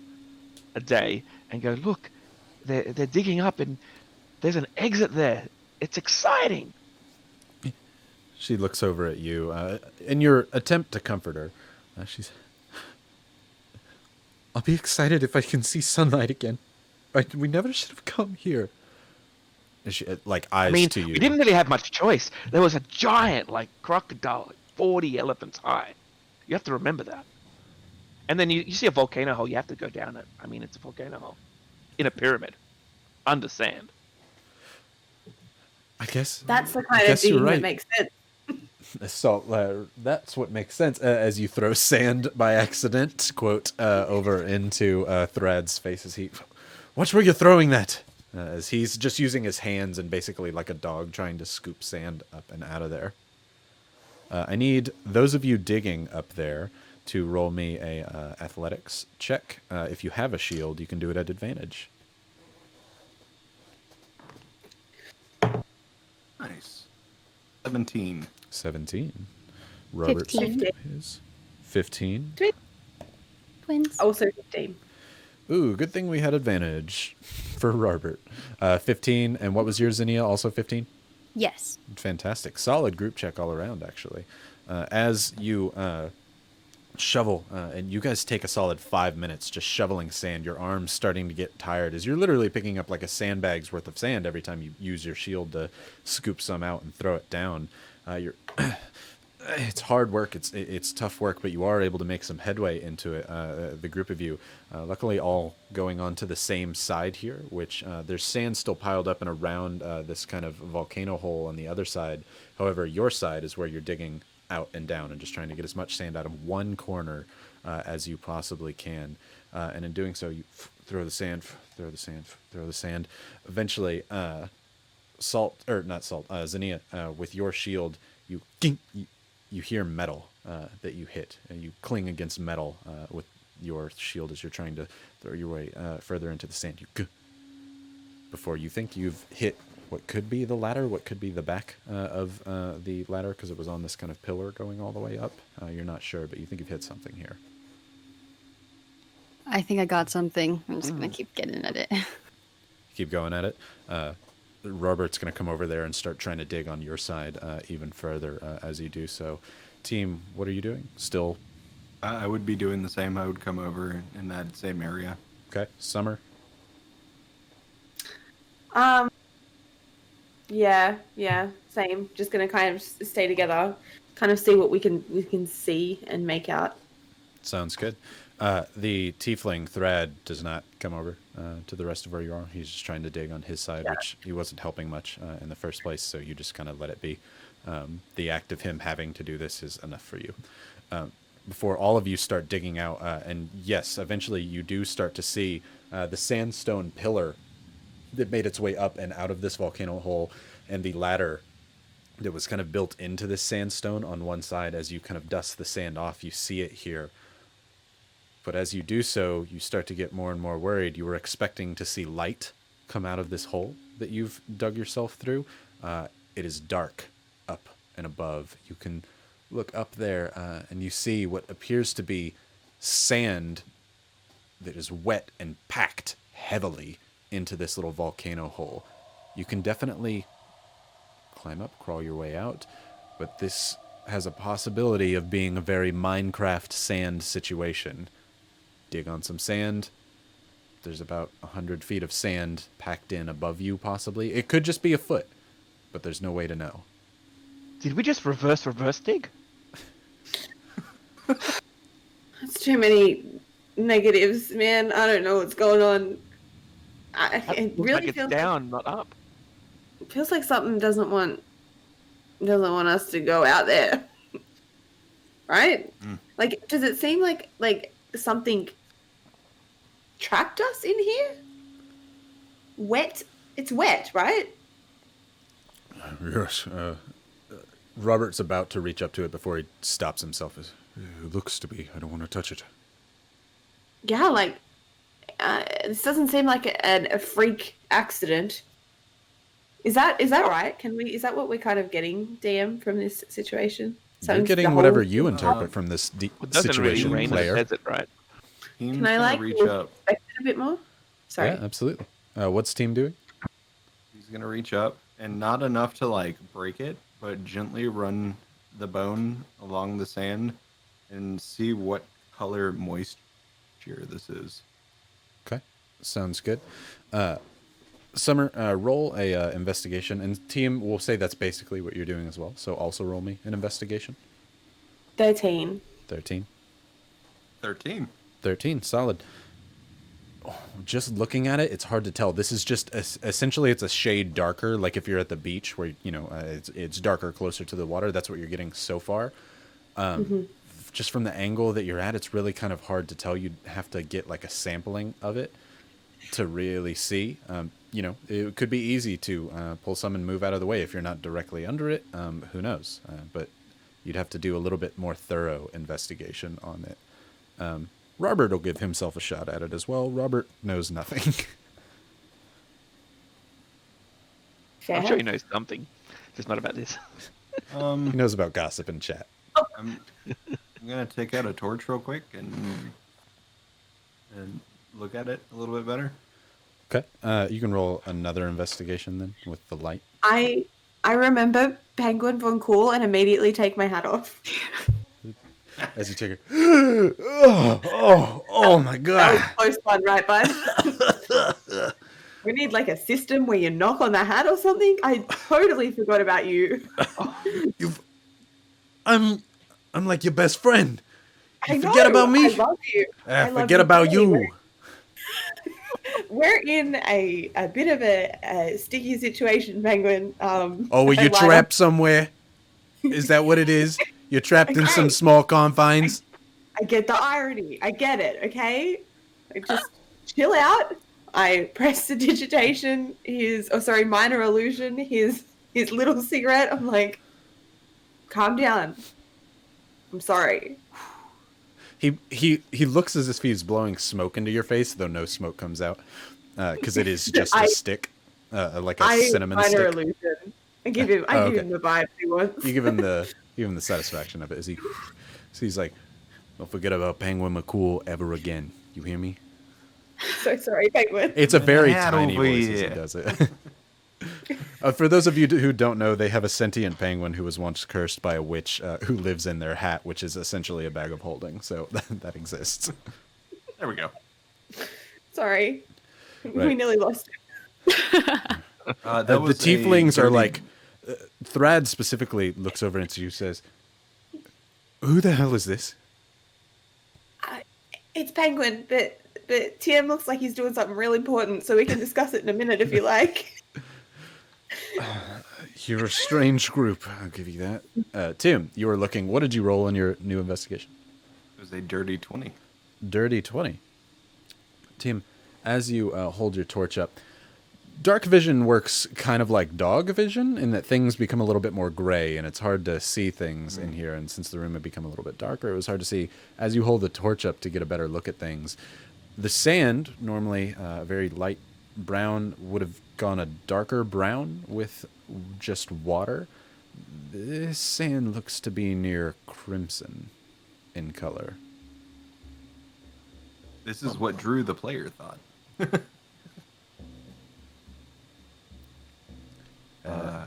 day, and go, "Look, they're digging up, and there's an exit there. It's exciting." She looks over at you. In your attempt to comfort her, she's, "I'll be excited if I can see sunlight again. We never should have come here." And she, eyes I mean, to you. we didn't really have much choice. There was a giant, crocodile, 40 elephants high. You have to remember that. And then you see a volcano hole, you have to go down it. I mean, it's a volcano hole. In a pyramid. Under sand. I guess That's the kind of guess you're thing right. that makes sense. So that's what makes sense as you throw sand by accident, quote, over into Thrad's face as he, "Watch where you're throwing that." as he's just using his hands and basically like a dog trying to scoop sand up and out of there. I need those of you digging up there to roll me a athletics check. If you have a shield, you can do it at advantage. Nice. 17. 17. Robert 15. is 15. Twins. Also 15. Ooh, good thing we had advantage for Robert. 15. And what was yours, Zinnia? Also 15? Yes. Fantastic. Solid group check all around, actually. As you shovel, and you guys take a solid 5 minutes just shoveling sand, your arms starting to get tired as you're literally picking up like a sandbag's worth of sand every time you use your shield to scoop some out and throw it down. You're it's hard work, it's tough work, but you are able to make some headway into it. The group of you, luckily all going on to the same side here, which there's sand still piled up and around this kind of volcano hole on the other side. However, your side is where you're digging out and down and just trying to get as much sand out of one corner as you possibly can. And in doing so, you throw the sand, throw the sand, throw the sand. Eventually, Zinnia, with your shield, you hear metal that you hit, and you cling against metal with your shield as you're trying to throw your way further into the sand. Before you think you've hit what could be the ladder, what could be the back of the ladder, because it was on this kind of pillar going all the way up. You're not sure, but you think you've hit something here. I think I got something. I'm just gonna keep getting at it. Keep going at it. Robert's going to come over there and start trying to dig on your side even further as you do so. Team, what are you doing? Still? I would be doing the same. I would come over in that same area. Okay. Summer? Yeah, same. Just gonna kind of stay together, kind of see what we can see and make out. Sounds good. The tiefling Thrad does not come over to the rest of where you are. He's just trying to dig on his side, which he wasn't helping much in the first place, so you just kind of let it be. The act of him having to do this is enough for you. Before all of you start digging out, and yes, eventually you do start to see the sandstone pillar that made its way up and out of this volcano hole, and the ladder that was kind of built into this sandstone on one side. As you kind of dust the sand off, you see it here. But as you do so, you start to get more and more worried. You were expecting to see light come out of this hole that you've dug yourself through. It is dark up and above. You can look up there and you see what appears to be sand that is wet and packed heavily into this little volcano hole. You can definitely climb up, crawl your way out, but this has a possibility of being a very Minecraft sand situation. Dig on some sand. There's about 100 feet of sand packed in above you, possibly. It could just be a foot, but there's no way to know. Did we just reverse dig? That's too many negatives, man. I don't know what's going on. It Looks really like it's feels down, not up. It feels like something doesn't want us to go out there, right? Like, does it seem like something trapped us in here? Wet. It's wet, right? Yes. Robert's about to reach up to it before he stops himself. It looks to be. I don't want to touch it. Yeah, like this doesn't seem like a freak accident. Is that right? Is that what we're kind of getting, DM, from this situation? You're Something's getting the whatever whole- you interpret from this It doesn't situation, really rain in the player. desert, right? Team's Can I gonna like reach up. respect it a bit more? Sorry. Yeah, absolutely. What's team doing? He's gonna reach up and not enough to like break it, but gently run the bone along the sand and see what color moisture this is. Okay, sounds good. Summer, roll a investigation, and team will say that's basically what you're doing as well. So also roll me an investigation. 13. 13. 13. 13, solid. Oh, just looking at it, it's hard to tell. This is just essentially it's a shade darker. Like if you're at the beach, where it's darker closer to the water. That's what you're getting so far. Just from the angle that you're at, it's really kind of hard to tell. You'd have to get like a sampling of it to really see. it could be easy to pull some and move out of the way if you're not directly under it. Who knows? But you'd have to do a little bit more thorough investigation on it. Robert will give himself a shot at it as well. Robert knows nothing. Fair. I'm sure he knows something, just not about this. He knows about gossip and chat. I'm gonna take out a torch real quick and look at it a little bit better. Okay. You can roll another investigation then with the light. I remember Penguin von Cool and immediately take my hat off. As you take it. Oh my That god. was close one, right, bud? We need like a system where you knock on the hat or something. I totally forgot about you. I'm like your best friend. I You forget about me? I love you. I love Forget about dearly. you. We're in a bit of a sticky situation, Penguin. Oh, were I you lied. trapped somewhere? Is that what it is? You're trapped in some Okay. small confines? I get the irony. I get it, okay? Just chill out. I press the digitation, minor illusion, his little cigarette. I'm like, calm down. I'm sorry. He looks as if he's blowing smoke into your face, though no smoke comes out. Because it is just a stick. Like a cinnamon minor stick. illusion. I give him the vibe he wants. You give him the satisfaction of it. So he's like, don't forget about Penguin McCool ever again. You hear me? So sorry, Penguin. It's a very Hat tiny over voice as he here. does it. For those of you who don't know, they have a sentient penguin who was once cursed by a witch who lives in their hat, which is essentially a bag of holding. So that exists. There we go. Sorry. We Right. nearly lost it. The tieflings are like, Thrad specifically looks over into you and says, who the hell is this? It's Penguin, but TM looks like he's doing something real important, so we can discuss it in a minute if you like. You're a strange group. I'll give you that. Tim, you were looking. What did you roll in your new investigation? It was a dirty 20. Dirty 20. Tim, as you hold your torch up, dark vision works kind of like dog vision in that things become a little bit more gray and it's hard to see things in here. And since the room had become a little bit darker, it was hard to see as you hold the torch up to get a better look at things. The sand, normally very light brown, would have gone a darker brown with just water. This sand looks to be near crimson in color. This is what Drew the player thought.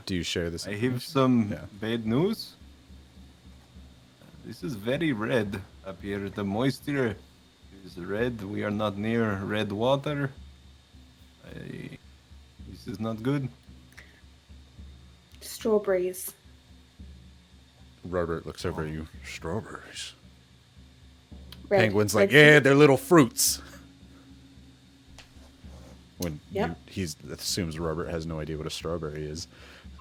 Do you share this? I have some Yeah. bad news. This is very red up here. The moisture is red. We are not near red water. This is not good. Strawberries. Robert looks over at you. Strawberries. Red, Penguin's red like, yeah, they're little fruits. When Yep. he assumes Robert has no idea what a strawberry is.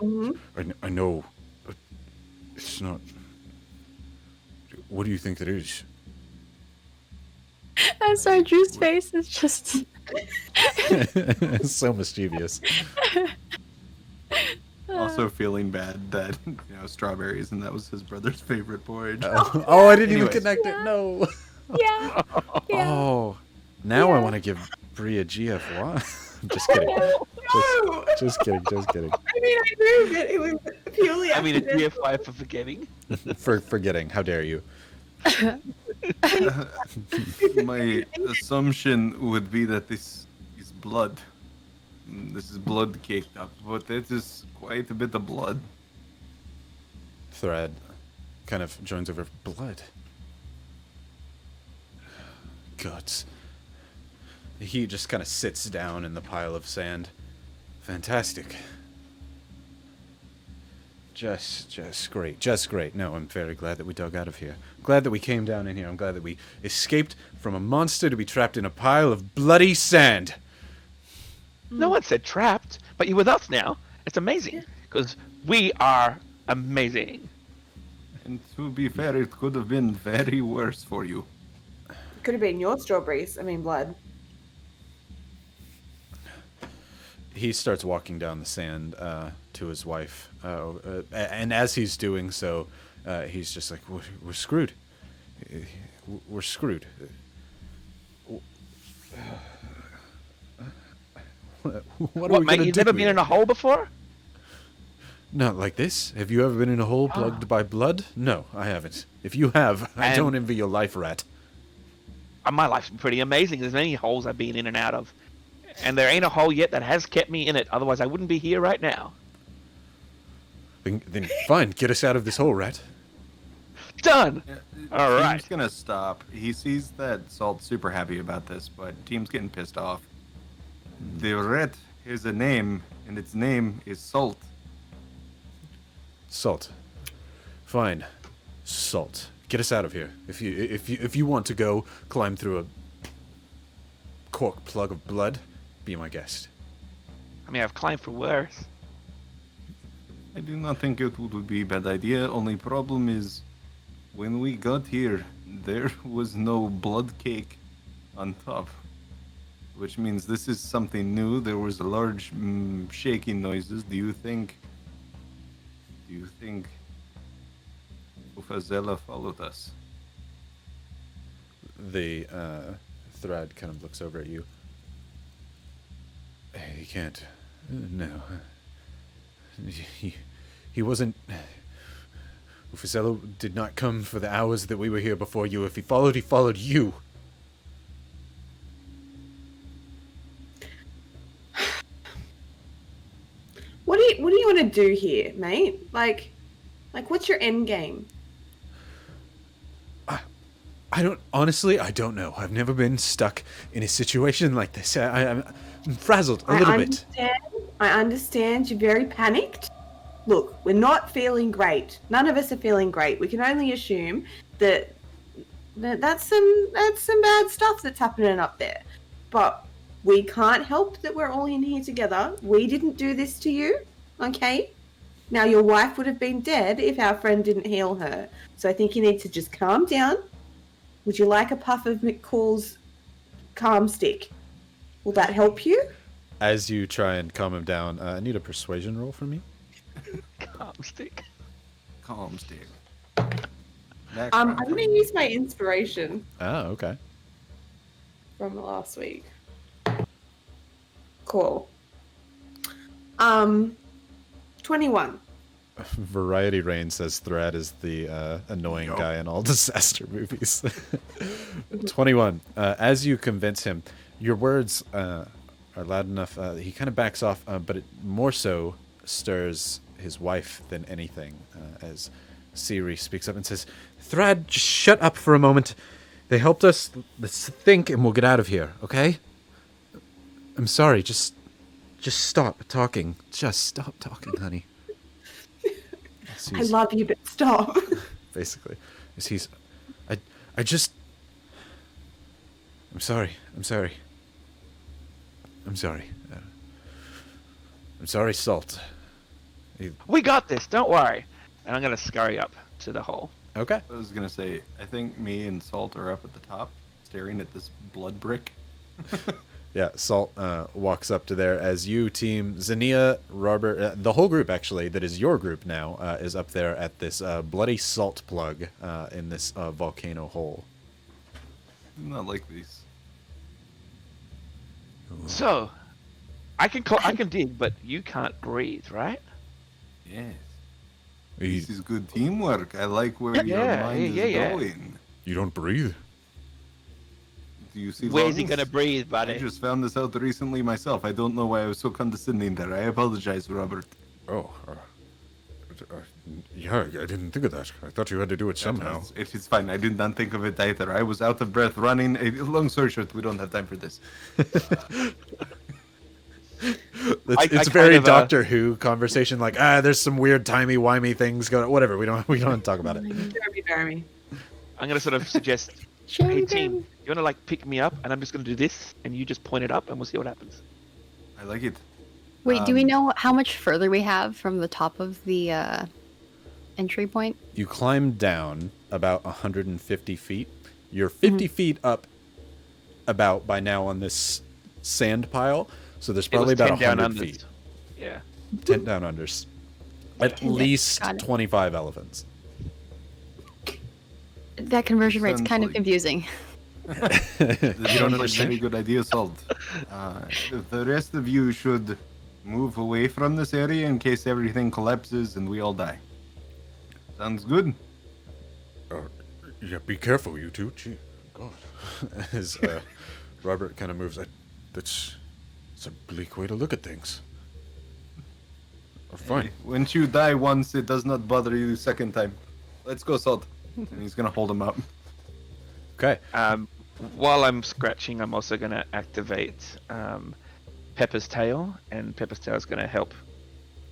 Mm-hmm. I know, but it's not. What do you think that is? I'm sorry, Drew's face is just. So mischievous. Also feeling bad that strawberries, and that was his brother's favorite porridge. Oh, I didn't even Anyways. connect it. No. Yeah. Yeah. Oh, now I want to give Brie a GF1. Just kidding. No! Just kidding. Just kidding. I mean, I knew, but it was purely I mean, a accidental. GF5 for forgetting. For forgetting. How dare you? My assumption would be that this is blood. This is blood caked up, but it is quite a bit of blood. Thread kind of joins over. Blood. Guts. He just kind of sits down in the pile of sand. Fantastic. Just great. Just great. No, I'm very glad that we dug out of here. Glad that we came down in here. I'm glad that we escaped from a monster to be trapped in a pile of bloody sand. No one said trapped, but you're with us now. It's amazing because we are amazing. And to be fair, it could have been very worse for you. Could have been your strawberries. I mean, blood. he starts walking down the sand to his wife, and as he's doing so, he's just like, "We're screwed. We're screwed." What are we mate? gonna You've do never been here? in a hole before? Not like this. Have you ever been in a hole plugged by blood? No, I haven't. If you have, I And- don't envy your life, rat. My life's been pretty amazing. There's many holes I've been in and out of. And there ain't a hole yet that has kept me in it. Otherwise, I wouldn't be here right now. Then fine, get us out of this hole, rat. Done! All right. Team's gonna stop. He sees that Salt's super happy about this, but Team's getting pissed off. The rat has a name, and its name is Salt. Salt. Fine. Salt. Get us out of here. If you want to go climb through a cork plug of blood, be my guest. I mean, I've climbed for worse. I do not think it would be a bad idea. Only problem is, when we got here, there was no blood cake on top. Which means this is something new. There was a large shaking noises. Do you think Ufazela followed us? The Thrad kind of looks over at you. He can't. No. He wasn't. Ufazela did not come for the hours that we were here before you. If he followed you. What do you want to do here, mate? Like what's your end game? I don't know. I've never been stuck in a situation like this. I'm frazzled a little bit. I understand you're very panicked. Look, we're not feeling great. None of us are feeling great. We can only assume that that's some bad stuff that's happening up there. But we can't help that we're all in here together. We didn't do this to you, okay? Now, your wife would have been dead if our friend didn't heal her. So I think you need to just calm down. Would you like a puff of McCall's calm stick? Will that help you? As you try and calm him down, I need a persuasion roll from me. Calm stick. Calm stick. I'm going to use my inspiration Oh, okay. from last week. Cool. 21. Variety Rain says Thrad is the annoying guy in all disaster movies. 21. As you convince him, your words are loud enough. He kind of backs off, but it more so stirs his wife than anything. As Siri speaks up and says, "Thrad, just shut up for a moment. They helped us. Let's think, and we'll get out of here. Okay? I'm sorry. Just stop talking. Just stop talking, honey." I love you, but stop. Basically, is he's, I'm sorry. I'm sorry, Salt. We got this. Don't worry. And I'm gonna scurry up to the hole. Okay. I was gonna say, I think me and Salt are up at the top, staring at this blood brick. Yeah, Salt walks up to there as you, team Xenia, Robert, the whole group actually, that is your group now, is up there at this bloody salt plug in this volcano hole. Not like these. So, I can dig, but you can't breathe, right? Yes. You, This is good teamwork. I like where your Yeah, mind yeah, is yeah. going. you don't breathe? Do you see Where's he lungs? gonna breathe, I buddy? just found this out recently myself. I don't know why I was so condescending there. I apologize, Robert. Oh, yeah, I didn't think of that. I thought you had to do it somehow. It is fine. I did not think of it either. I was out of breath running. Long story short, we don't have time for this. It's kind very of, Doctor Who conversation. Like, there's some weird timey-wimey things going. Whatever. We don't talk about it. Jeremy. I'm gonna sort of suggest, hey team, you wanna like pick me up, and I'm just gonna do this, and you just point it up, and we'll see what happens. I like it. Wait, do we know how much further we have from the top of the entry point? You climb down about 150 feet. You're 50 feet up about by now on this sand pile. So there's It probably was about 10 down 100 unders. feet. Yeah. 10 down unders. At 10 down. least Got it. 25 elephants. That conversion rate's Sounds kind of like- confusing. This You don't sounds like a understand? very good idea, Salt. The rest of you should move away from this area in case everything collapses and we all die. Sounds good? Yeah, be careful, you two. Gee, God. As Robert kind of moves, It's a bleak way to look at things. Fine. Once you die once, it does not bother you the second time. Let's go, Salt. And he's gonna hold him up. okay. While I'm scratching, I'm also going to activate Pepper's Tail, and Pepper's Tail is going to help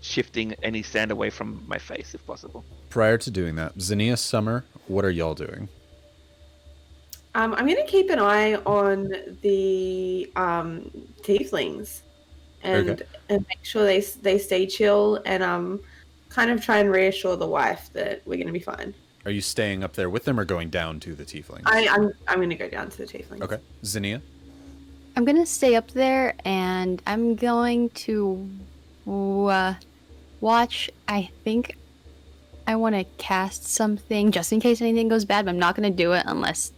shifting any sand away from my face if possible. Prior to doing that, Zinnia, Summer, what are y'all doing? I'm going to keep an eye on the tieflings and Okay. and make sure they stay chill and kind of try and reassure the wife that we're going to be fine. Are you staying up there with them or going down to the tieflings? I'm going to go down to the tieflings. Okay. Zinnia? I'm gonna stay up there and I'm going to watch. I think I want to cast something just in case anything goes bad, but I'm not gonna do it unless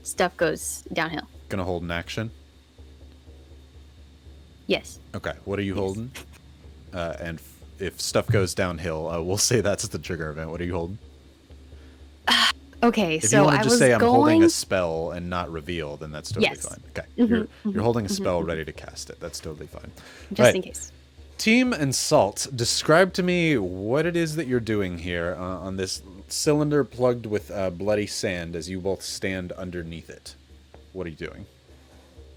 stuff goes downhill. Gonna hold an action? Yes. Okay. What are you holding? And if stuff goes downhill, we'll say that's the trigger event. What are you holding? Okay, If so you want I to just was say I'm holding going. a spell and not reveal, then that's totally Yes. fine. Okay. Mhm, You're holding a spell ready to cast it. That's totally fine. Just Right. in case. Team and Salt, describe to me what it is that you're doing here on this cylinder plugged with bloody sand as you both stand underneath it. What are you doing?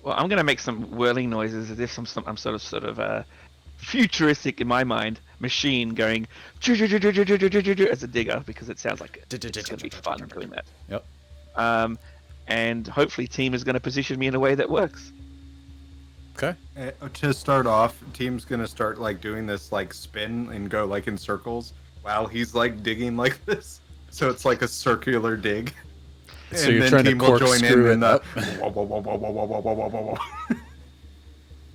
Well, I'm going to make some whirling noises as if I'm sort of futuristic in my mind machine going as a digger because it sounds like it's going to be fun doing that. Yep. And hopefully Team is going to position me in a way that works. Okay. To start off, Team's gonna start like doing this like spin and go like in circles while he's like digging like this. So it's like a circular dig. So you're trying to corkscrew it up. Whoa, whoa, whoa, whoa, whoa, whoa, whoa, whoa, whoa,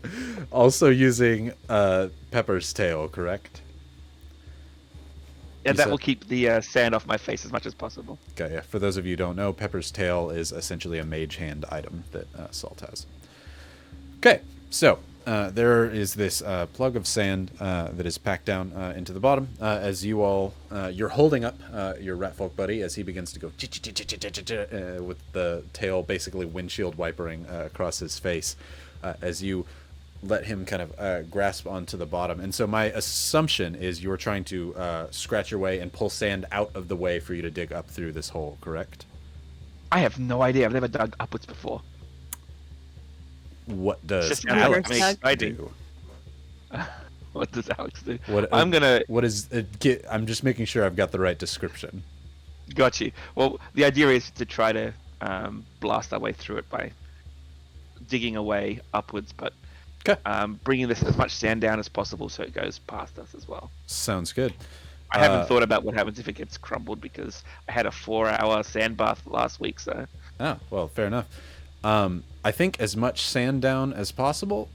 whoa. Also using Pepper's tail, correct? Yeah, You that said- will keep the sand off my face as much as possible. Okay, yeah. For those of you who don't know, Pepper's tail is essentially a mage hand item that Salt has. Okay, so there is this plug of sand that is packed down into the bottom. As you all, you're holding up your ratfolk buddy as he begins to go with the tail basically windshield wipering across his face as you let him kind of grasp onto the bottom. And so my assumption is you're trying to scratch your way and pull sand out of the way for you to dig up through this hole, correct? I have no idea. I've never dug upwards before. What does Just Alex Alex exciting. do? What does Alex do? What I'm gonna What is I'm just making sure I've got the right description. got you. Well, the idea is to try to blast our way through it by digging away upwards, but Okay. bringing this as much sand down as possible so it goes past us as well. Sounds good. I haven't thought about what happens if it gets crumbled because I had a 4-hour sand bath last week, so Oh, well, fair enough. I think as much sand down as possible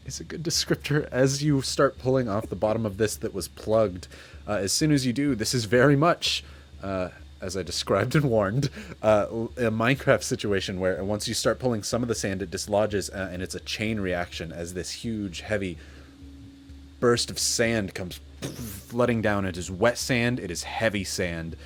is a good descriptor as you start pulling off the bottom of this that was plugged. As soon as you do, this is very much, as I described and warned, a Minecraft situation where once you start pulling some of the sand, it dislodges, and it's a chain reaction as this huge, heavy burst of sand comes flooding down. It is wet sand, it is heavy sand.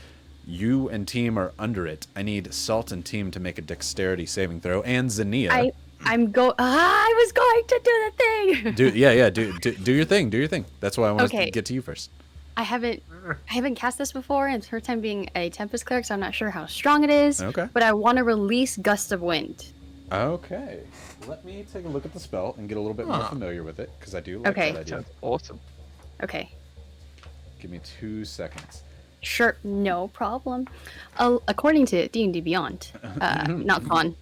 You and Team are under it. I need Salt and Team to make a dexterity saving throw, and Zinnia. I was going to do the thing. Do your thing. Do your thing. That's why I want to Okay. get to you first. I haven't cast this before, and it's her time being a Tempest cleric, so I'm not sure how strong it is. Okay. But I want to release Gust of Wind. Okay. Let me take a look at the spell and get a little bit more familiar with it, because I do like Okay. that idea. sounds awesome. Okay. Give me 2 seconds. Sure, no problem. According to D&D Beyond, not Con,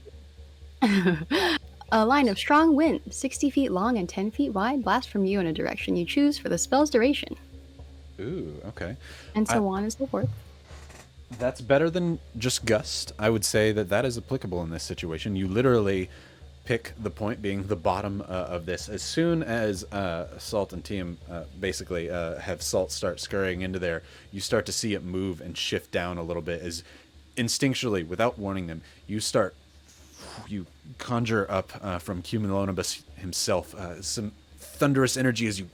a line of strong wind, 60 feet long and 10 feet wide, blasts from you in a direction you choose for the spell's duration, Ooh, okay. and so on and so forth. That's better than just gust. I would say that that is applicable in this situation. You literally pick the point being the bottom of this. As soon as Salt and team basically have Salt start scurrying into there, you start to see it move and shift down a little bit as instinctually, without warning them, you conjure up from Cumulonimbus himself some thunderous energy as you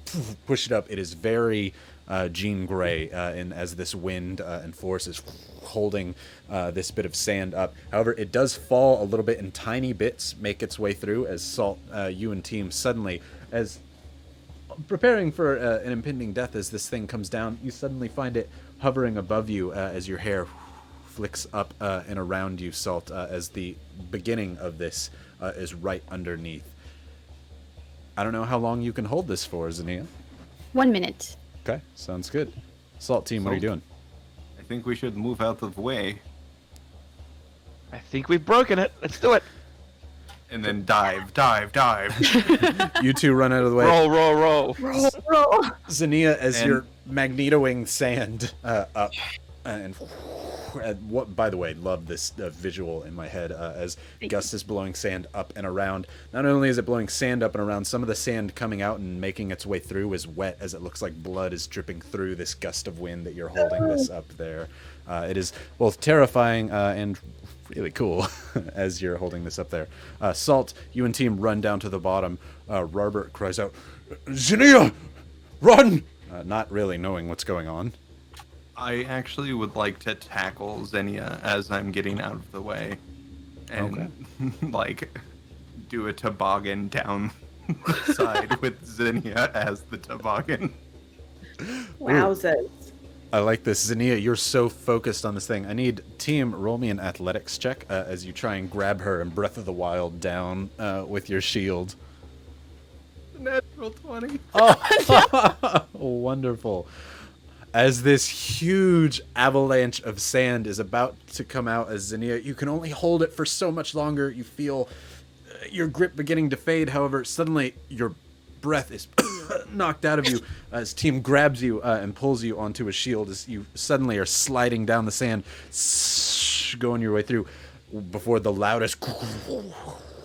push it up. It is very Jean Grey, and as this wind and force is holding this bit of sand up. However, it does fall a little bit in tiny bits, make its way through as Salt, you and team suddenly, as preparing for an impending death as this thing comes down, you suddenly find it hovering above you as your hair flicks up and around you, Salt, as the beginning of this is right underneath. I don't know how long you can hold this for, Zania. 1 minute. Okay, sounds good. Salt team, what are you doing? I think we should move out of the way I think we've broken it. Let's do it. and then dive. You two run out of the way. Roll, roll, roll. Roll. Zania, as And- you're magnetoing sand up, and what? By the way, love this visual in my head as Gus is blowing sand up and around. Not only is it blowing sand up and around, some of the sand coming out and making its way through is wet, as it looks like blood is dripping through this gust of wind that you're holding this up there. It is both terrifying and really cool as you're holding this up there. Salt, you and team run down to the bottom. Robert cries out, "Zania, run!" Not really knowing what's going on. I actually would like to tackle Xenia as I'm getting out of the way, and like do a toboggan down the side with Xenia as the toboggan. Wowzers. I like this. Zania, you're so focused on this thing. I need team roll me an athletics check as you try and grab her and Breath of the Wild down with your shield. Natural 20. Oh, wonderful. As this huge avalanche of sand is about to come out as Zania, you can only hold it for so much longer. You feel your grip beginning to fade. However, suddenly your breath is knocked out of you as team grabs you and pulls you onto a shield as you suddenly are sliding down the sand, going your way through before the loudest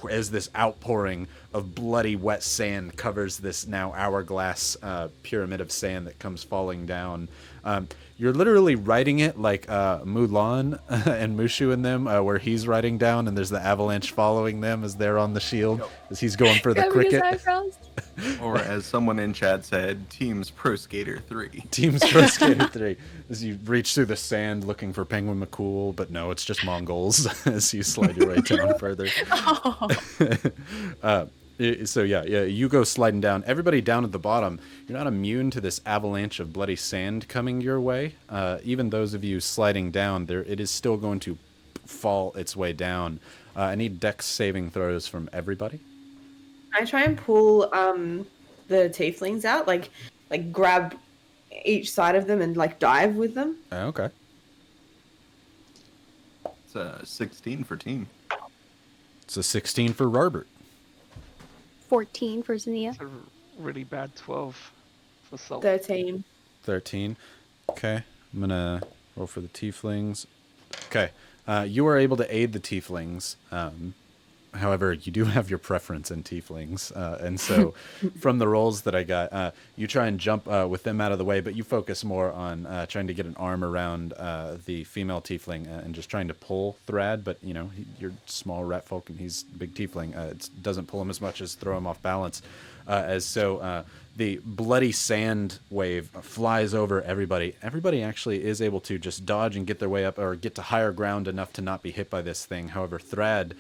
as this outpouring of bloody wet sand covers this now hourglass pyramid of sand that comes falling down. You're literally riding it like Mulan and Mushu and them, where he's riding down and there's the avalanche following them as they're on the shield, as he's going for the Grabbing his cricket. eyebrows. Or as someone in chat said, Teams Pro Skater 3. Team's Pro Skater 3. As you reach through the sand looking for Penguin McCool, but no, it's just Mongols as you slide your way down further. So yeah, you go sliding down. Everybody down at the bottom, you're not immune to this avalanche of bloody sand coming your way. Even those of you sliding down, it is still going to fall its way down. I need dex saving throws from everybody. I try and pull the tieflings out, like grab each side of them and like dive with them. Okay. It's a 16 for team. It's a 16 for Robert. 14 for Zania. It's a really bad 12 for Salt. 13. 13. Okay. I'm going to roll for the tieflings. Okay. You are able to aid the tieflings. However, you do have your preference in tieflings. And so from the rolls that I got, you try and jump with them out of the way, but you focus more on trying to get an arm around the female tiefling and just trying to pull Thrad. But, you know, you're small rat folk and he's big tiefling. It doesn't pull him as much as throw him off balance. The bloody sand wave flies over everybody. Everybody actually is able to just dodge and get their way up or get to higher ground enough to not be hit by this thing. However, Thrad,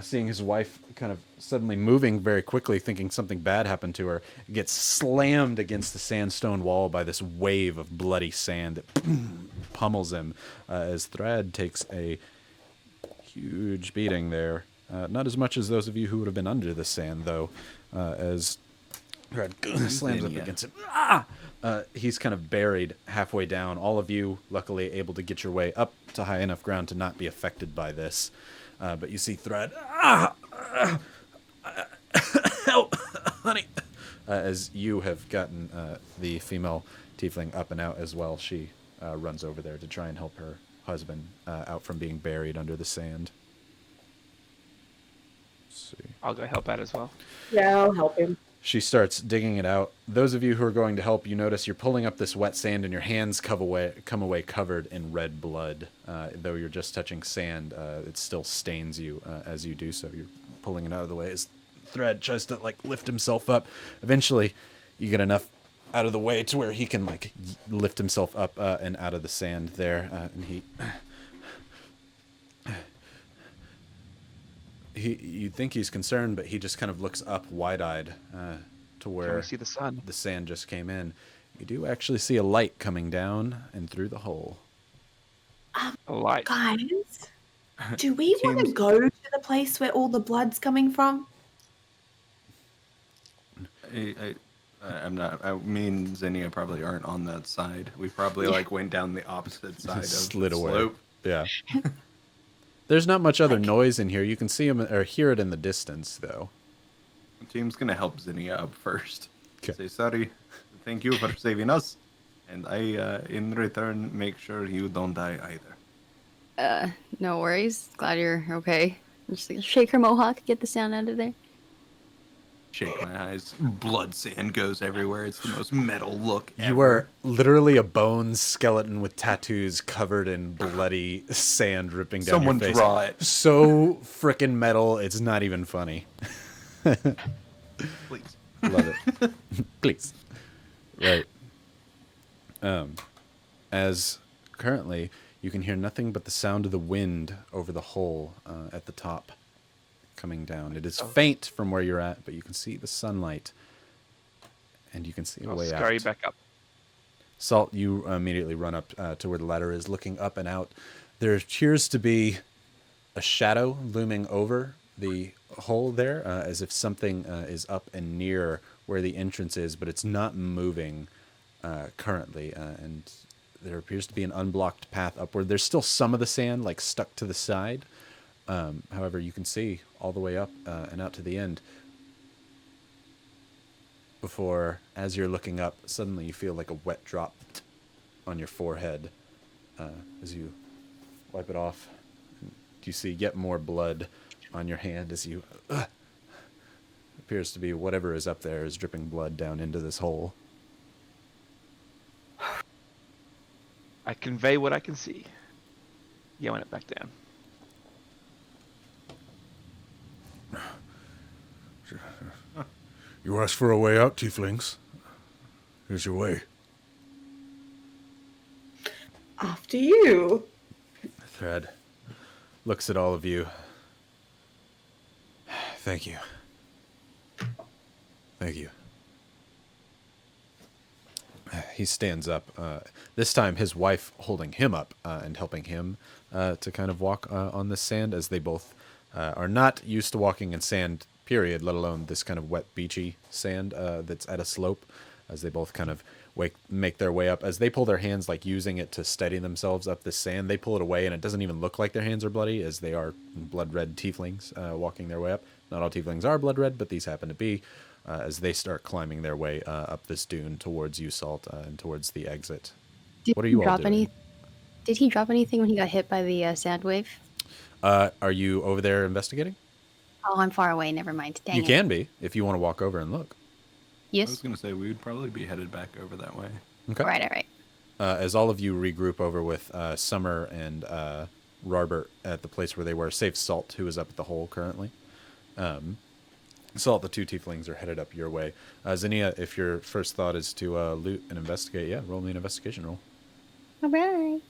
seeing his wife kind of suddenly moving very quickly, thinking something bad happened to her, gets slammed against the sandstone wall by this wave of bloody sand that pummels him as Thrad takes a huge beating there. Not as much as those of you who would have been under the sand, though, as Thrad slams up against him. He's kind of buried halfway down. All of you, luckily, able to get your way up to high enough ground to not be affected by this. But you see Thrad, help, honey, as you have gotten the female tiefling up and out as well. She runs over there to try and help her husband out from being buried under the sand. see. I'll go help out as well. Yeah, I'll help him. She starts digging it out. Those of you who are going to help, you notice you're pulling up this wet sand and your hands come away covered in red blood. Though you're just touching sand, it still stains you as you do so. You're pulling it out of the way as Thread tries to like lift himself up. Eventually, you get enough out of the way to where he can like lift himself up and out of the sand there, and you think he's concerned, but he just kind of looks up wide-eyed to where Can we see the sun? the sand just came in. You do actually see a light coming down and through the hole. A light. Guys, do we want to Seems- go to the place where all the blood's coming from? I'm not. Me and Zinnia probably aren't on that side. We probably like went down the opposite side of Slid the away. slope. Yeah. There's not much other noise in here. You can see him or hear it in the distance, though. The team's gonna help Zinnia up first. 'Kay. Say sorry. Thank you for saving us, and I, in return, make sure you don't die either. No worries. Glad you're okay. Just like, shake her mohawk, get the sound out of there. Shake my eyes. Blood sand goes everywhere. It's the most metal look ever. You are literally a bone skeleton with tattoos covered in bloody sand dripping down Someone your face. draw it, So frickin' metal, it's not even funny. please. Love it. Please. Right. As currently, you can hear nothing but the sound of the wind over the hole at the top coming down. It is faint from where you're at, but you can see the sunlight. And you can see a I'll way scurry out. back up. Salt, you immediately run up to where the ladder is, looking up and out. There appears to be a shadow looming over the hole there, as if something is up and near where the entrance is, but it's not moving currently. And there appears to be an unblocked path upward. There's still some of the sand like stuck to the side. However, you can see all the way up and out to the end. Before, as you're looking up, suddenly you feel like a wet drop on your forehead as you wipe it off. You see yet more blood on your hand as you... appears to be whatever is up there is dripping blood down into this hole. I convey what I can see. Yelling it back down. You asked for a way out, tieflings. Here's your way. After you. Thread looks at all of you. Thank you. Thank you. He stands up. This time, his wife holding him up and helping him to kind of walk on this sand, as they both are not used to walking in sand, period, let alone this kind of wet, beachy sand that's at a slope, as they both kind of make their way up. As they pull their hands, like using it to steady themselves up this sand, they pull it away, and it doesn't even look like their hands are bloody, as they are blood-red tieflings walking their way up. Not all tieflings are blood-red, but these happen to be. As they start climbing their way up this dune towards you, Salt, and towards the exit. Did What are he you all drop doing? Did he drop anything when he got hit by the sand wave? Are you over there investigating? Oh, I'm far away. Never mind. Dang You it. can be, if you want to walk over and look. I was Yes. gonna say we would probably be headed back over that way. Okay. All right. As all of you regroup over with Summer and Rarbert at the place where they were, save Salt, who is up at the hole currently. Salt, the two tieflings are headed up your way. Zinnia, if your first thought is to loot and investigate, yeah, roll me an investigation roll. All right.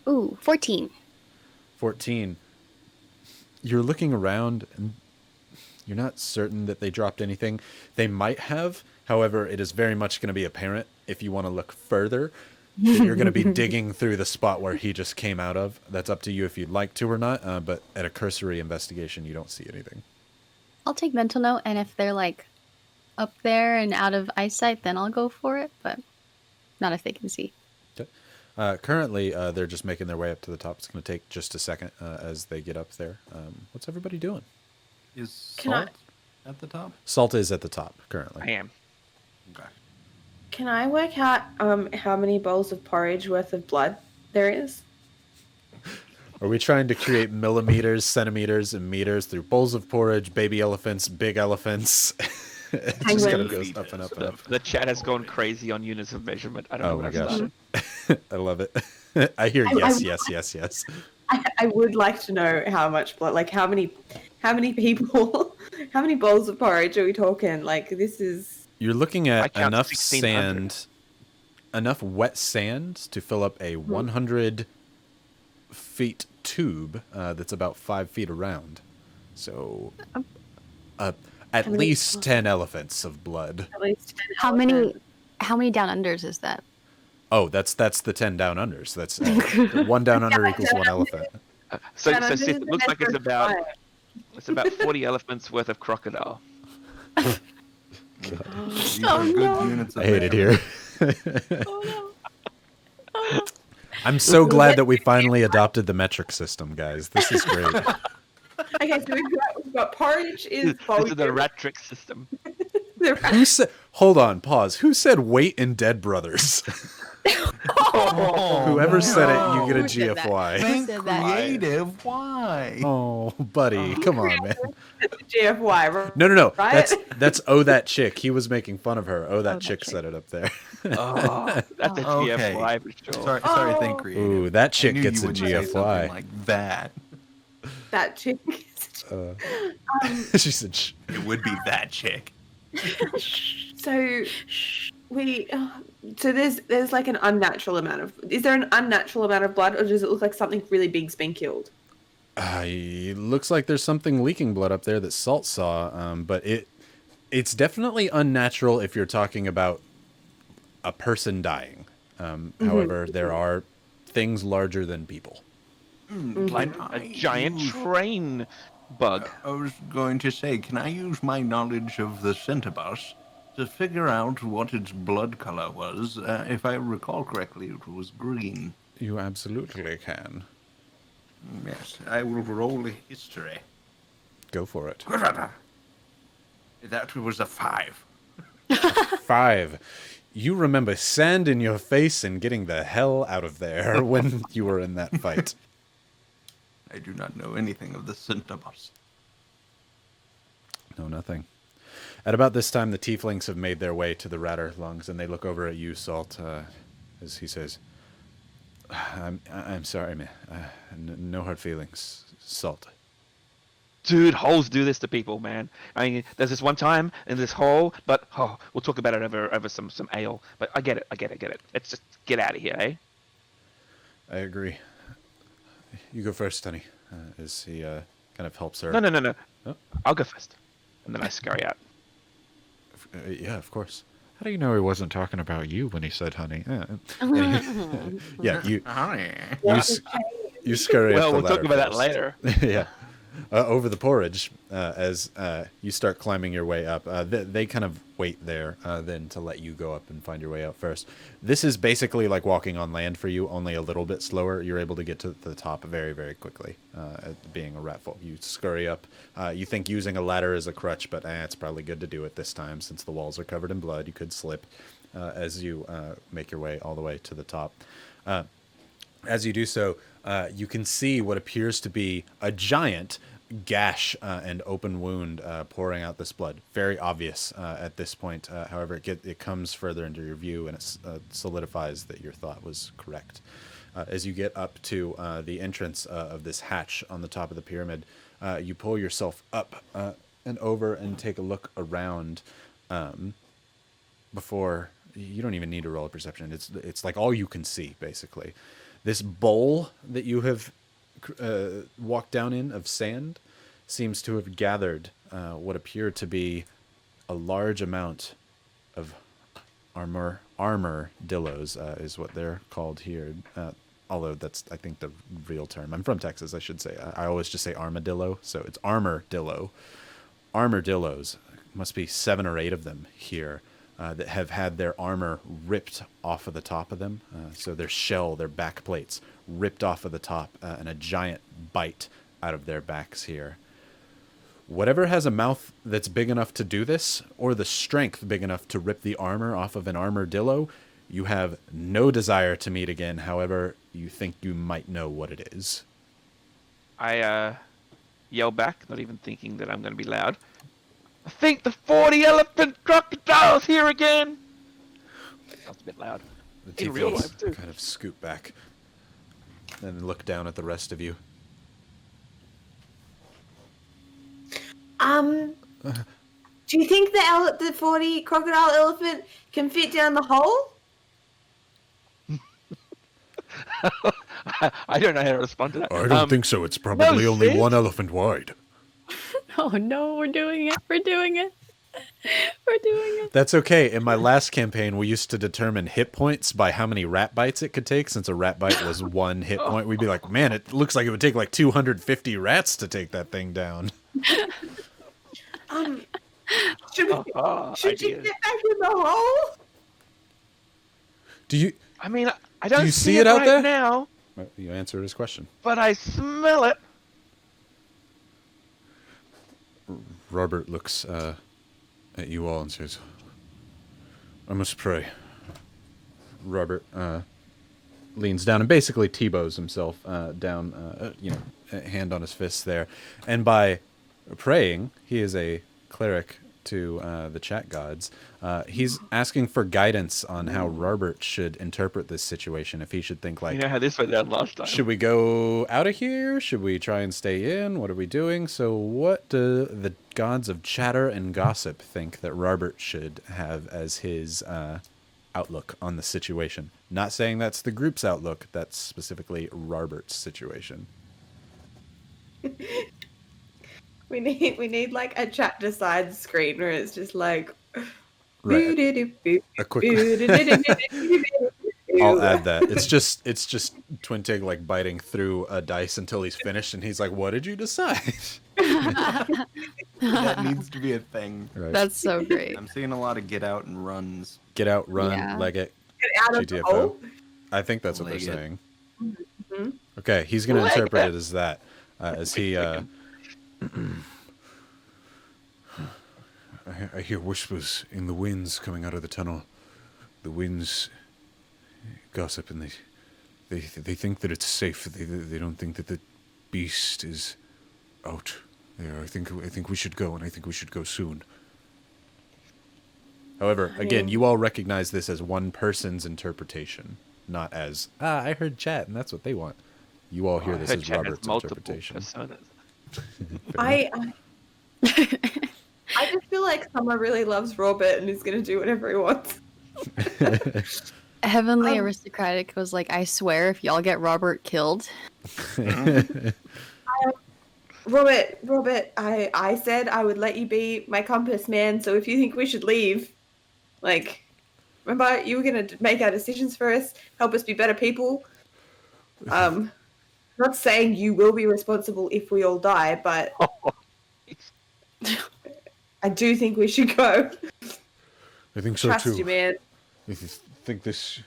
Ooh, 14. 14. You're looking around, and you're not certain that they dropped anything. They might have. However, it is very much going to be apparent if you want to look further that you're going to be digging through the spot where he just came out of. That's up to you if you'd like to or not. But at a cursory investigation, you don't see anything. I'll take mental note, and if they're like up there and out of eyesight, then I'll go for it. But not if they can see. Okay. Currently, they're just making their way up to the top. It's going to take just a second as they get up there. What's everybody doing? Is Can I- Salt at the top? Salt is at the top currently. I am. Okay. Can I work out how many bowls of porridge worth of blood there is? Are we trying to create millimeters, centimeters, and meters through bowls of porridge, baby elephants, big elephants? It just kind of goes up and up and up. The chat has gone crazy on units of measurement. I don't know Oh what my I've gosh. started. I love it. I hear yes, yes, yes, yes. I would like to know how much blood, like how many people, how many bowls of porridge are we talking? Like this is. You're looking I at count enough 1,600. sand, enough wet sand to fill up a 100 feet tube that's about 5 feet around. So, at many- least 10 elephants of blood. At least 10 How many elephants. down unders is that? Oh, that's the 10 down unders. That's one down under equals one elephant. So Down under Seth, is it looks like the it's about 40 elephants worth of crocodile. These are good units of I hate it measurement. here. I'm so glad that we finally adopted the metric system, guys. This is great. Okay, so we've got porridge is This is the volume. rat trick system. The Who said? Hold on, pause. Who said "wait" in Dead Brothers? Whoever said it, you get a Who said that? GFY. Who said that? Creative. Why? Oh, buddy, come on, man. GFY, right? No. Right? That's oh that chick. He was making fun of her. Oh that that chick chick. said it up there. Oh, that's a Okay. GFY for sure. Sorry, Oh. think creative. Ooh, that I chick knew gets you a would say GFY. something like that. That chick. She said, Shh. It would be that chick. So we, so there's like an unnatural amount of. Is there an unnatural amount of blood, or does it look like something really big's been killed? It looks like there's something leaking blood up there that Salt saw, but it's definitely unnatural if you're talking about a person dying. However, there are things larger than people. Like a giant train bug. I was going to say, can I use my knowledge of the centibus to figure out what its blood color was? If I recall correctly, it was green. You absolutely can. Yes, I will roll history. Go for it. That was a 5. 5. You remember sand in your face and getting the hell out of there when you were in that fight. I do not know anything of the centibus. No, nothing. At about this time, the tieflings have made their way to the ratter lungs, and they look over at you, Salt, as he says, I'm sorry, man. No hard feelings, Salt. Dude, holes do this to people, man. I mean, there's this one time in this hole, but we'll talk about it over some ale. But I get it. Let's just get out of here, eh? I agree. You go first, honey, as he kind of helps her. No. Oh. I'll go first, and then I scurry out. Yeah, of course. How do you know he wasn't talking about you when he said honey? Yeah, you scurry up Well, the we'll talk ladder about that first. later. Yeah. Over the porridge, as you start climbing your way up. They kind of wait there then to let you go up and find your way out first. This is basically like walking on land for you, only a little bit slower. You're able to get to the top very, very quickly, being a ratful. You scurry up. You think using a ladder is a crutch, but it's probably good to do it this time since the walls are covered in blood. You could slip as you make your way all the way to the top. As you do so, you can see what appears to be a giant gash and open wound pouring out this blood. Very obvious at this point. However, it comes further into your view, and it solidifies that your thought was correct. As you get up to the entrance of this hatch on the top of the pyramid, you pull yourself up and over and take a look around before... You don't even need to roll a perception. It's like all you can see, basically. This bowl that you have walked down in of sand seems to have gathered what appear to be a large amount of armadillos, is what they're called here. Although that's, I think, the real term. I'm from Texas, I should say. I always just say armadillo, so it's armadillo. Armadillos, must be 7 or 8 of them here. That have had their armor ripped off of the top of them. So their shell, their back plates, ripped off of the top, and a giant bite out of their backs here. Whatever has a mouth that's big enough to do this, or the strength big enough to rip the armor off of an armadillo, you have no desire to meet again. However, you think you might know what it is. I yell back, not even thinking that I'm going to be loud. I think the 40 elephant crocodile's here again. That's a bit loud. The In real tieflings life, too. kind of scoot back and look down at the rest of you. Do you think the 40 crocodile elephant can fit down the hole? I don't know how to respond to that. I don't think so. It's probably only Sid? one elephant wide. Oh no, we're doing it. We're doing it. We're doing it. That's okay. In my last campaign, we used to determine hit points by how many rat bites it could take. Since a rat bite was 1 hit point, we'd be like, man, it looks like it would take like 250 rats to take that thing down. Should you Ideas. get back in the hole? Do you? I mean, I don't you see see it it out right there? now, You answered his question. but I smell it. Robert looks at you all and says, I must pray. Robert leans down and basically T-bows himself down, hand on his fist there. And by praying, he is a cleric to the chat gods. He's asking for guidance on how Robert should interpret this situation. If he should think like, You know how this went down last time. should we go out of here? Should we try and stay in? What are we doing? So what do the gods of chatter and gossip think that Robert should have as his outlook on the situation? Not saying that's the group's outlook. That's specifically Robert's situation. We need like a chat decides screen where it's just like Right. A quick. I'll add that. It's just Twintig like biting through a dice until he's finished, and he's like, "What did you decide?" That needs to be a thing. Right. That's so great. I'm seeing a lot of get out and runs. Get out, run, Yeah. leg it, Get out of the GTFO. hole. I think that's what they're Leg it. saying. Mhm. Okay, he's going to Leg interpret it. it as that. As he, I hear whispers in the winds coming out of the tunnel. The winds gossip, and they think that it's safe. They don't think that the beast is out there. I think we should go, and I think we should go soon. However, again, you all recognize this as one person's interpretation, not as I heard chat, and that's what they want. You all hear this Her as chat has Robert's multiple interpretation. personas. I just feel like Summer really loves Robert and is gonna do whatever he wants. Heavenly Aristocratic was like, I swear if y'all get Robert killed. Robert, I said I would let you be my compass man, so if you think we should leave, like, remember, you were going to make our decisions for us, help us be better people. Not saying you will be responsible if we all die, but I do think we should go. I think so Trust too. you, man. If you think this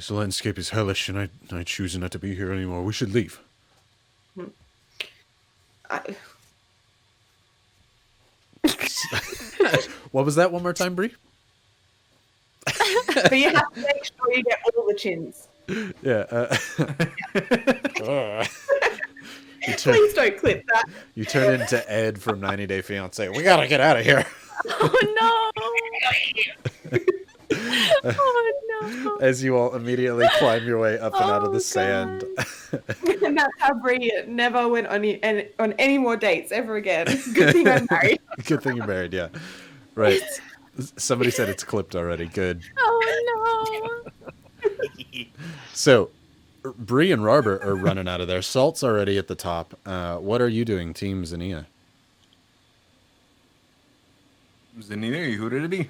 landscape is hellish and I choose not to be here anymore, we should leave. What was that? One more time, Bree? But you have to make sure you get all the chins. Yeah. Please don't clip that. You turn into Ed from 90 Day Fiancé. We gotta get out of here. Oh no! Oh no! As you all immediately climb your way up and out of the Oh, sand. And that's how Brie never went on any more dates ever again. Good thing I'm married. Good thing you're married, yeah. Right. Somebody said it's clipped already. Good. Oh no! So, Bree and Robert are running out of there. Salt's already at the top. What are you doing, Team Zania? Zanina, who did it be?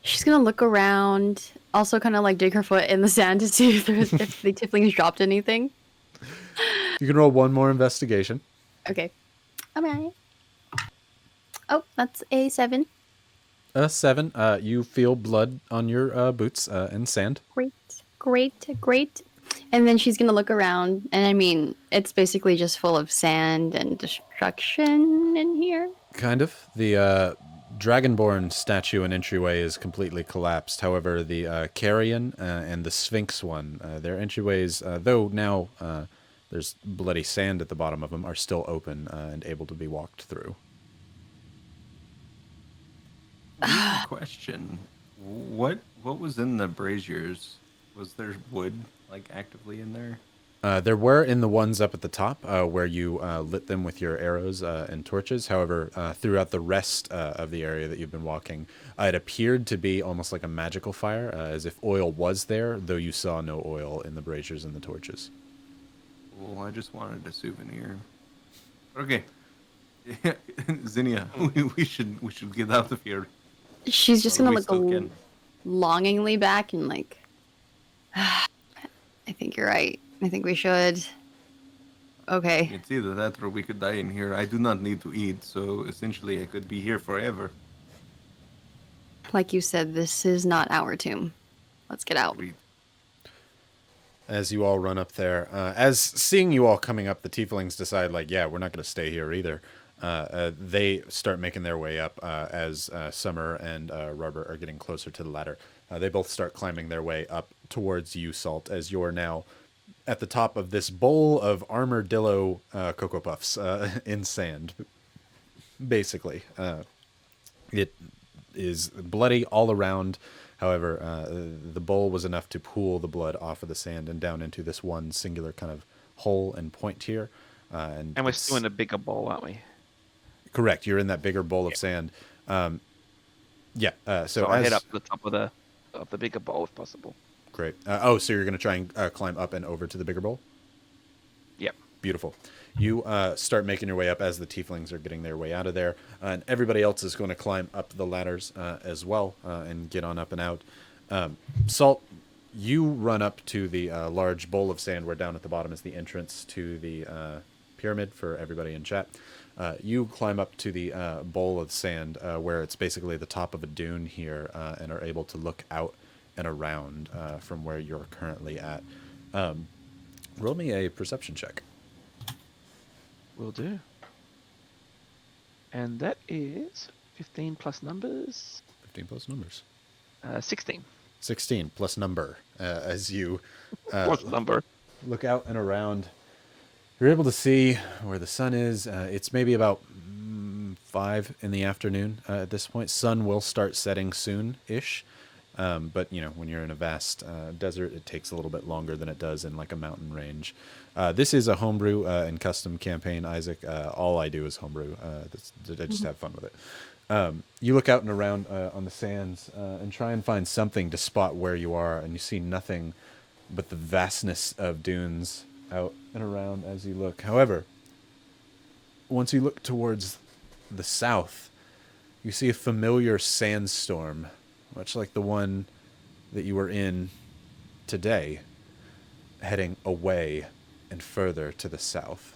She's gonna look around, also kind of like dig her foot in the sand to see if the tieflings dropped anything. You can roll one more investigation. Okay. Alright. Oh, that's a 7. 7. You feel blood on your boots and sand. Great. And then she's gonna look around, and I mean, it's basically just full of sand and destruction in here. Kind of. The Dragonborn statue and entryway is completely collapsed. However, the Carrion and the Sphinx one, their entryways, though now there's bloody sand at the bottom of them, are still open and able to be walked through. Weird question. What was in the braziers? Was there wood like actively in there? There were in the ones up at the top where you lit them with your arrows and torches. However, throughout the rest of the area that you've been walking, it appeared to be almost like a magical fire, as if oil was there, though you saw no oil in the braziers and the torches. Well, I just wanted a souvenir. Okay, Zinnia, we should get out of here. She's just While gonna we look still can. longingly back and like, I think you're right. I think we should. Okay. It's either that or we could die in here. I do not need to eat, so essentially I could be here forever. Like you said, this is not our tomb. Let's get out. We- As you all run up there, as seeing you all coming up, the tieflings decide, like, yeah, we're not going to stay here either. They start making their way up as Summer and Robert are getting closer to the ladder. They both start climbing their way up towards you, Salt, as you're now at the top of this bowl of armadillo Cocoa Puffs in sand, basically. It is bloody all around. However, the bowl was enough to pool the blood off of the sand and down into this one singular kind of hole and point here. And we're still in a bigger bowl, aren't we? Correct. You're in that bigger bowl of sand. Yeah. So I'll head up to the top of the bigger bowl if possible. Great. So you're going to try and climb up and over to the bigger bowl? Yep. Beautiful. You start making your way up as the tieflings are getting their way out of there, and everybody else is going to climb up the ladders as well and get on up and out. Salt, you run up to the large bowl of sand where down at the bottom is the entrance to the pyramid for everybody in chat. You climb up to the bowl of sand where it's basically the top of a dune here and are able to look out and around from where you're currently at. Roll me a perception check. Will do. And that is 15 plus numbers. 15 plus numbers. 16. 16 plus number. As you Plus number. look out and around, you're able to see where the sun is. It's maybe about 5 in the afternoon at this point. Sun will start setting soon-ish. But, you know, when you're in a vast desert, it takes a little bit longer than it does in, like, a mountain range. This is a homebrew and custom campaign, Isaac. All I do is homebrew. I just have fun with it. You look out and around on the sands and try and find something to spot where you are, and you see nothing but the vastness of dunes out and around as you look. However, once you look towards the south, you see a familiar sandstorm, much like the one that you were in today, heading away and further to the south.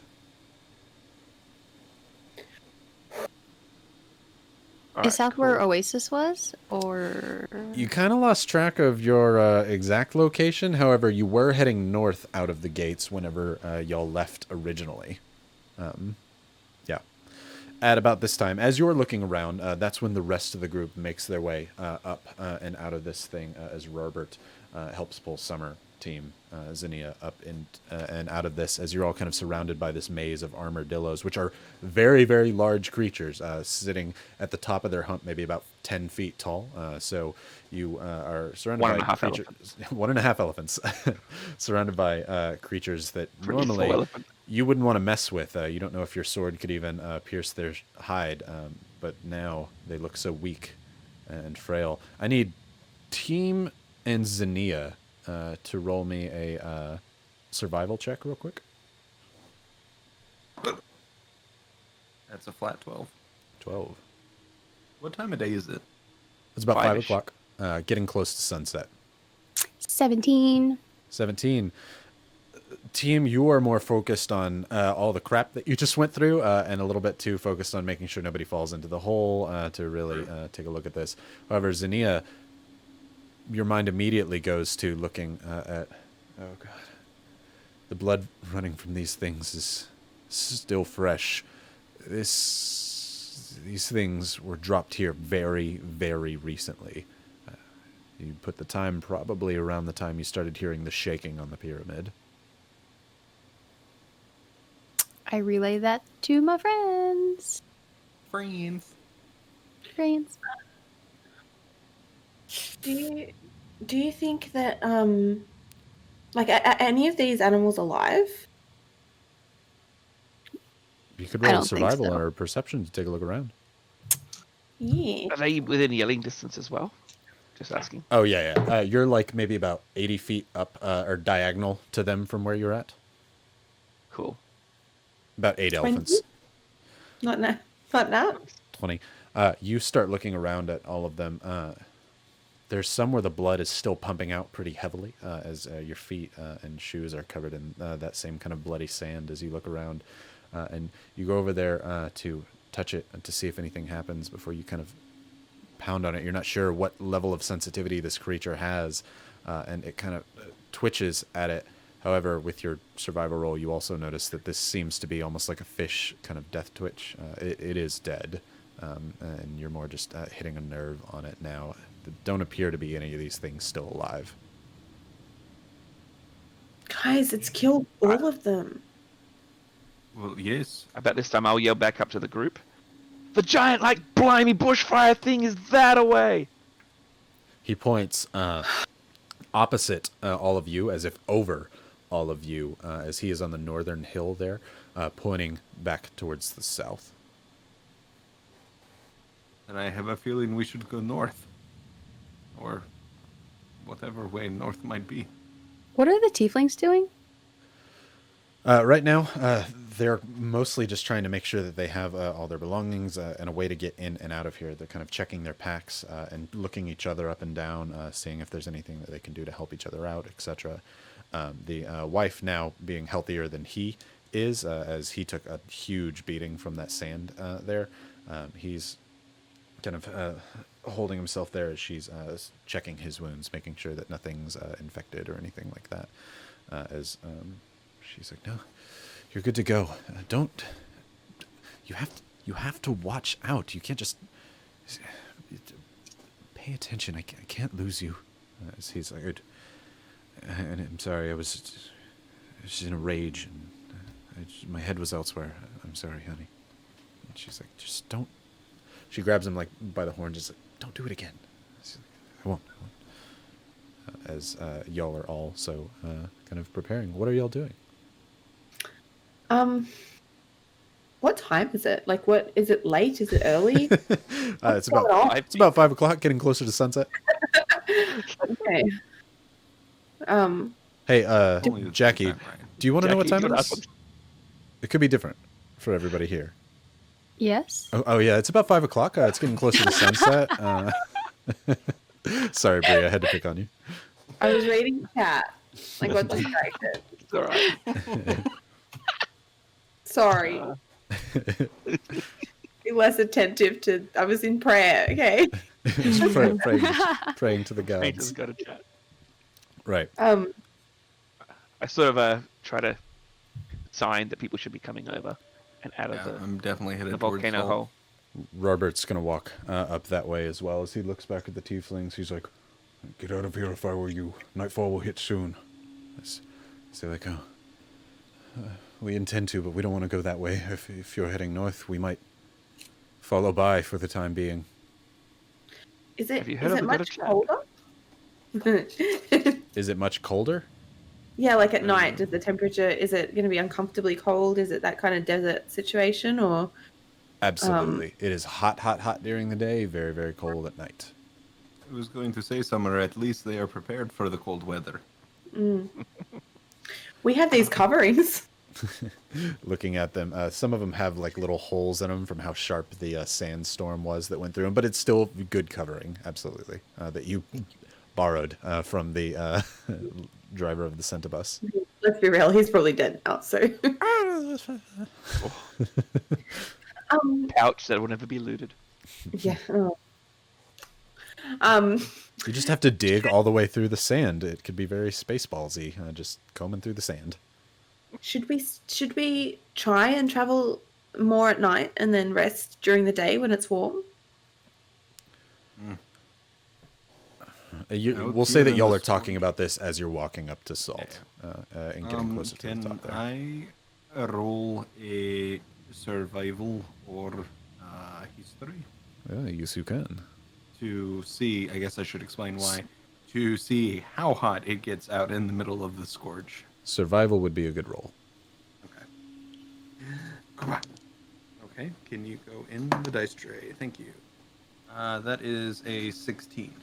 Is that where Oasis was? Or. You kind of lost track of your exact location. However, you were heading north out of the gates whenever y'all left originally. Yeah. At about this time, as you're looking around, that's when the rest of the group makes their way up and out of this thing as Robert helps pull Summer team, Zinnia, up and out of this as you're all kind of surrounded by this maze of armadillos, which are very, very large creatures sitting at the top of their hump, maybe about 10 feet tall. So you are surrounded by creatures, 1.5 elephants, surrounded by creatures that normally you wouldn't want to mess with. You don't know if your sword could even pierce their hide, but now they look so weak and frail. I need Team and Zinnia to roll me a survival check real quick. That's a flat 12. 12. What time of day is it? It's about 5 5-ish. o'clock, getting close to sunset. 17. 17. Team, you are more focused on all the crap that you just went through and a little bit too focused on making sure nobody falls into the hole to really take a look at this. However, Zinnia, your mind immediately goes to looking at, oh god, the blood running from these things is still fresh. These things were dropped here very, very recently. You put the time probably around the time you started hearing the shaking on the pyramid. I relay that to my friends. Friends. Friends. Do you think that like are any of these animals alive? You could I roll a don't think survival so. or a perception to take a look around. Yeah. Are they within yelling distance as well? Just asking. Oh, yeah, yeah. You're like maybe about 80 feet up or diagonal to them from where you're at. Cool. About 8 20? elephants. Not now. Not now. 20. You start looking around at all of them. There's some where the blood is still pumping out pretty heavily as your feet and shoes are covered in that same kind of bloody sand as you look around. And you go over there to touch it and to see if anything happens before you kind of pound on it. You're not sure what level of sensitivity this creature has, and it kind of twitches at it. However, with your survival roll, you also notice that this seems to be almost like a fish kind of death twitch. It is dead, and you're more just hitting a nerve on it now. There don't appear to be any of these things still alive. Guys, it's killed all of them. Well, yes. About this time, I'll yell back up to the group. The giant, like, blimey bushfire thing is that away! He points opposite all of you, as if over all of you, as he is on the northern hill there, pointing back towards the south. And I have a feeling we should go north. Or whatever way north might be. What are the tieflings doing? Right now, they're mostly just trying to make sure that they have all their belongings and a way to get in and out of here. They're kind of checking their packs and looking each other up and down, seeing if there's anything that they can do to help each other out, etc. The wife now being healthier than he is, as he took a huge beating from that sand there. He's kind of holding himself there as she's checking his wounds, making sure that nothing's infected or anything like that. She's like, no, you're good to go. Don't. You have to watch out. You can't just pay attention. I can't lose you. As he's like, and I'm sorry. I was just in a rage, and my head was elsewhere. I'm sorry, honey. And she's like, just don't. She grabs him like by the horn, just like, don't do it again. She's like, I won't. As y'all are all so kind of preparing. What are y'all doing? What time is it? Like, what is it? Late? Is it early? It's going on? about 5 o'clock, getting closer to sunset. Okay. Hey, Only the Jackie, time, right? do you want to know what Jackie, time it you is? It could be different for everybody here. Yes. Oh yeah, it's about 5 o'clock. It's getting closer to sunset. Sorry, Bria, I had to pick on you. I was reading chat. I got distracted. It's alright. Sorry. Be less attentive to. I was in prayer. Okay. Just praying to the Nathan's gods. got a chat. Right. I sort of try to sign that people should be coming over and out Yeah, of I'm definitely the headed towards volcano Seoul. hole. Robert's gonna walk up that way as well. As he looks back at the tieflings, he's like, "Get out of here if I were you. Nightfall will hit soon." They're like, "Oh, we intend to, but we don't want to go that way. If you're heading north, we might follow by for the time being." Is Have you it heard of the much Better Chat? colder? Is it much colder? Yeah, like at night, does the temperature, is it going to be uncomfortably cold? Is it that kind of desert situation, or? Absolutely. It is hot, hot, hot during the day. Very, very cold at night. I was going to say, Summer, at least they are prepared for the cold weather. We have these coverings. Looking at them, some of them have like little holes in them from how sharp the sandstorm was that went through them, but it's still good covering. Absolutely, that you borrowed from the driver of the Centibus. Let's be real, he's probably dead now, so. Pouch that will never be looted. Yeah. Oh. You just have to dig all the way through the sand. It could be very Spaceballsy, just combing through the sand. Should we try and travel more at night and then rest during the day when it's warm? We'll say that y'all are talking about this as you're walking up to Salt and getting closer to the top there. I roll a survival or history Yeah, yes, you can. to see. I guess I should explain why. To see how hot it gets out in the middle of the scorch. Survival would be a good roll. Okay. Come on. Okay. Can you go in the dice tray? Thank you. That is a 16.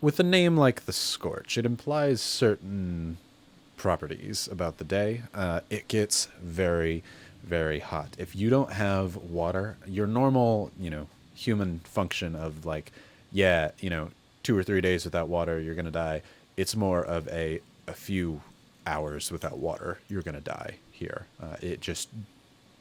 With a name like the Scorch, it implies certain properties about the day. It gets very, very hot. If you don't have water, your normal, human function of like, yeah, 2 or 3 days without water, you're gonna die. It's more of a few hours without water, you're gonna die here. It just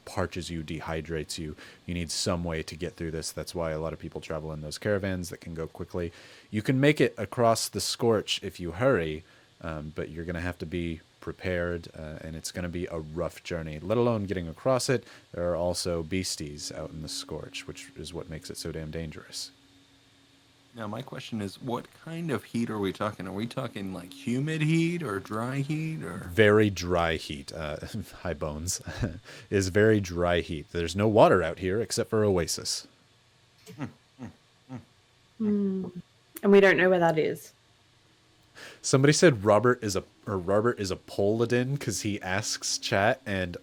parches you, dehydrates you. You need some way to get through this. That's why a lot of people travel in those caravans that can go quickly. You can make it across the Scorch if you hurry, but you're going to have to be prepared, and it's going to be a rough journey, let alone getting across it. There are also beasties out in the Scorch, which is what makes it so damn dangerous. Now, my question is, what kind of heat are we talking? Are we talking like humid heat or dry heat or? Very dry heat. High Bones is very dry heat. There's no water out here except for Oasis. And we don't know where that is. Somebody said Robert is a Poladin because he asks chat, and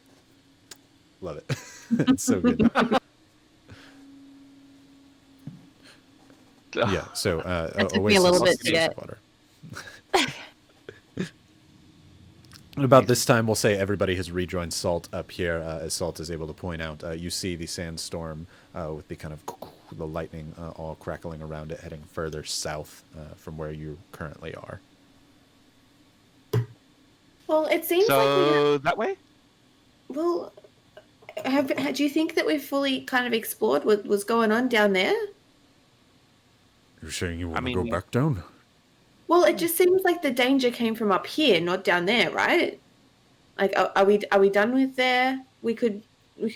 love it. It's so good. Yeah, so It took me a little bit to get. Water. About this time, we'll say everybody has rejoined Salt up here, as Salt is able to point out. You see the sandstorm with the kind of the lightning all crackling around it, heading further south from where you currently are. Well, it seems So that way? Well, do you think that we've fully kind of explored what was going on down there? You're saying you want to mean, go yeah. back down? Well, it just seems like the danger came from up here, not down there, right? Like, are we done with there? We could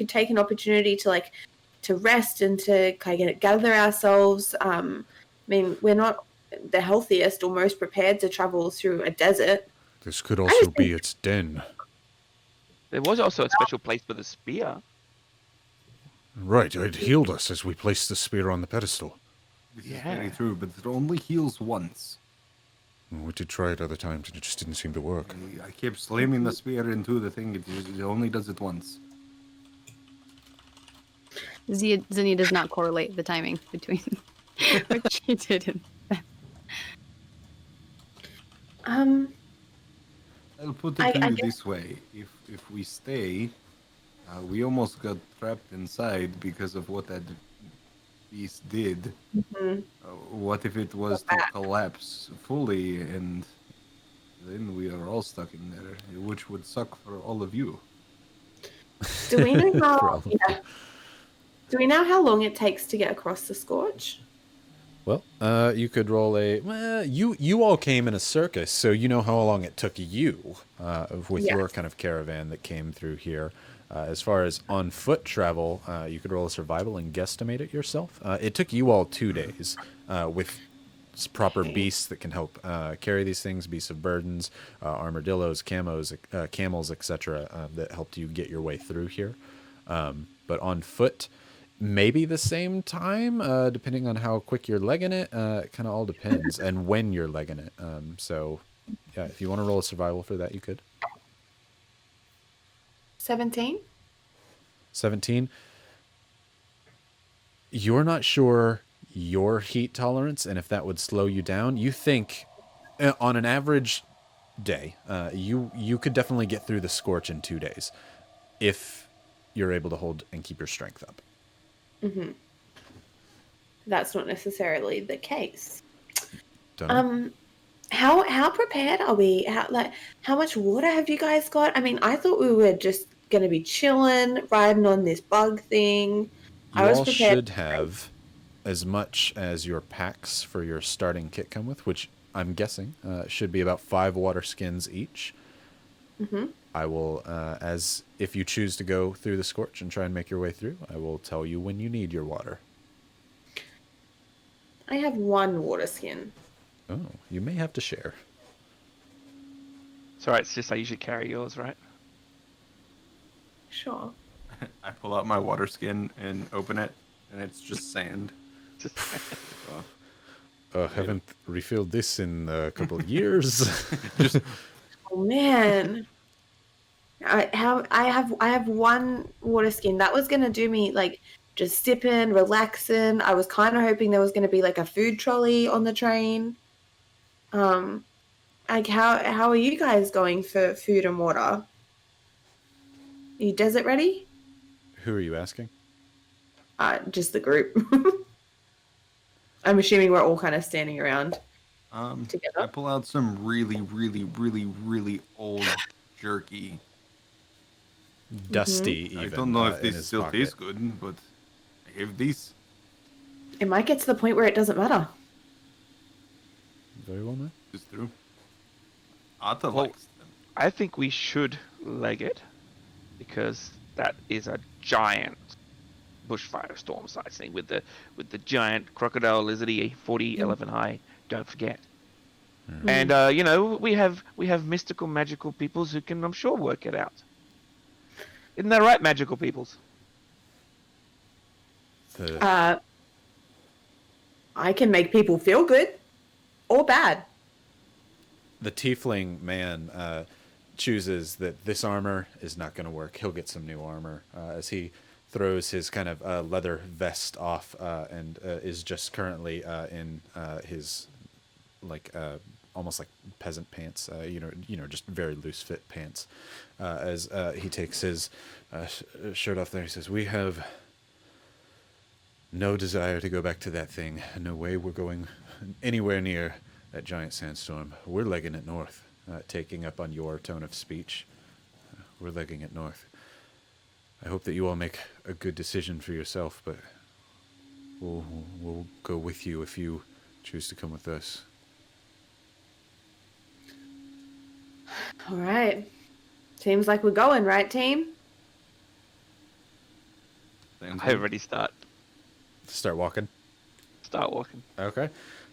take an opportunity to rest and to kind of gather ourselves. I mean, we're not the healthiest or most prepared to travel through a desert. This could also be its den. There was also a special place for the spear. Right, it healed us as we placed the spear on the pedestal. This is very true, but it only heals once. We did try it other times and it just didn't seem to work. I kept slamming the spear into the thing. It only does it once. Zinnia does not correlate the timing between what she did and I'll put it to you this way: if we stay, we almost got trapped inside because of what that beast did. Mm-hmm. What if it was to collapse fully, and then we are all stuck in there, which would suck for all of you. Do we know how? Do we know how long it takes to get across the Scorch? Well, you could roll a. Well, you all came in a circus, so you know how long it took you with your kind of caravan that came through here. As far as on foot travel, you could roll a survival and guesstimate it yourself. It took you all 2 days with proper beasts that can help carry these things, beasts of burdens, armadillos, camels, etc. That helped you get your way through here. But on foot, maybe the same time, depending on how quick you're legging it. It kind of all depends, and when you're legging it. So, yeah, if you want to roll a survival for that, you could. 17. 17. You're not sure your heat tolerance and if that would slow you down. You think on an average day, you could definitely get through the Scorch in 2 days if you're able to hold and keep your strength up. Mm-hmm. That's not necessarily the case. Don't know. How prepared are we? How much water have you guys got? I mean, I thought we were just going to be chilling, riding on this bug thing. You all should have as much as your packs for your starting kit come with, which I'm guessing should be about 5 water skins each. Mm-hmm. I will, as if you choose to go through the Scorch and try and make your way through, I will tell you when you need your water. I have 1 water skin. Oh, you may have to share. It's alright, it's just I usually carry yours, right? sure. I pull out my water skin and open it, and it's just sand. Just Haven't refilled this in a couple of years. Just Oh man. I have one water skin that was gonna do me like just sipping, relaxing. I was kind of hoping there was gonna be like a food trolley on the train. Like how are you guys going for food and water? Are you desert ready? Who are you asking? Just the group. I'm assuming we're all kind of standing around I together. pull out some really, really, really, really old jerky. Dusty, even. I don't know if in this his still pocket. tastes good, but I have these. It might get to the point where it doesn't matter. Very well, man. It's true. Atta Well, likes them. I think we should leg it because that is a giant bushfire storm sightseeing with the giant crocodile lizardy 40 elephant high. Don't forget. And you know, we have mystical magical peoples who can, I'm sure, work it out. Isn't that right, magical peoples? The, I can make people feel good or bad. the tiefling man chooses that this armor is not going to work. He'll get some new armor as he throws his kind of leather vest off and is just currently in his like almost like peasant pants, you know, just very loose fit pants. As he takes his shirt off there, he says, "We have no desire to go back to that thing. No way we're going anywhere near that giant sandstorm. We're legging it north." Taking up on your tone of speech, we're legging it north. I hope that you all make a good decision for yourself, but we'll go with you if you choose to come with us. All right. Seems like we're going, right, team? Sounds I good. already start Start walking. walking. Okay.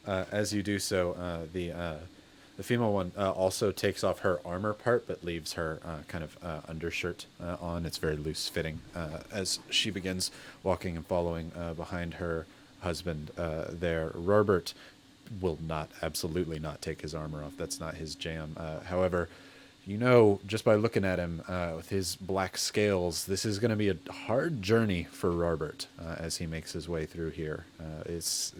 As you do so, the female one also takes off her armor part, but leaves her kind of undershirt on. It's very loose fitting. As she begins walking and following behind her husband there, Robert will absolutely not take his armor off. That's not his jam. However, you know, just by looking at him with his black scales, this is going to be a hard journey for Robert as he makes his way through here. It's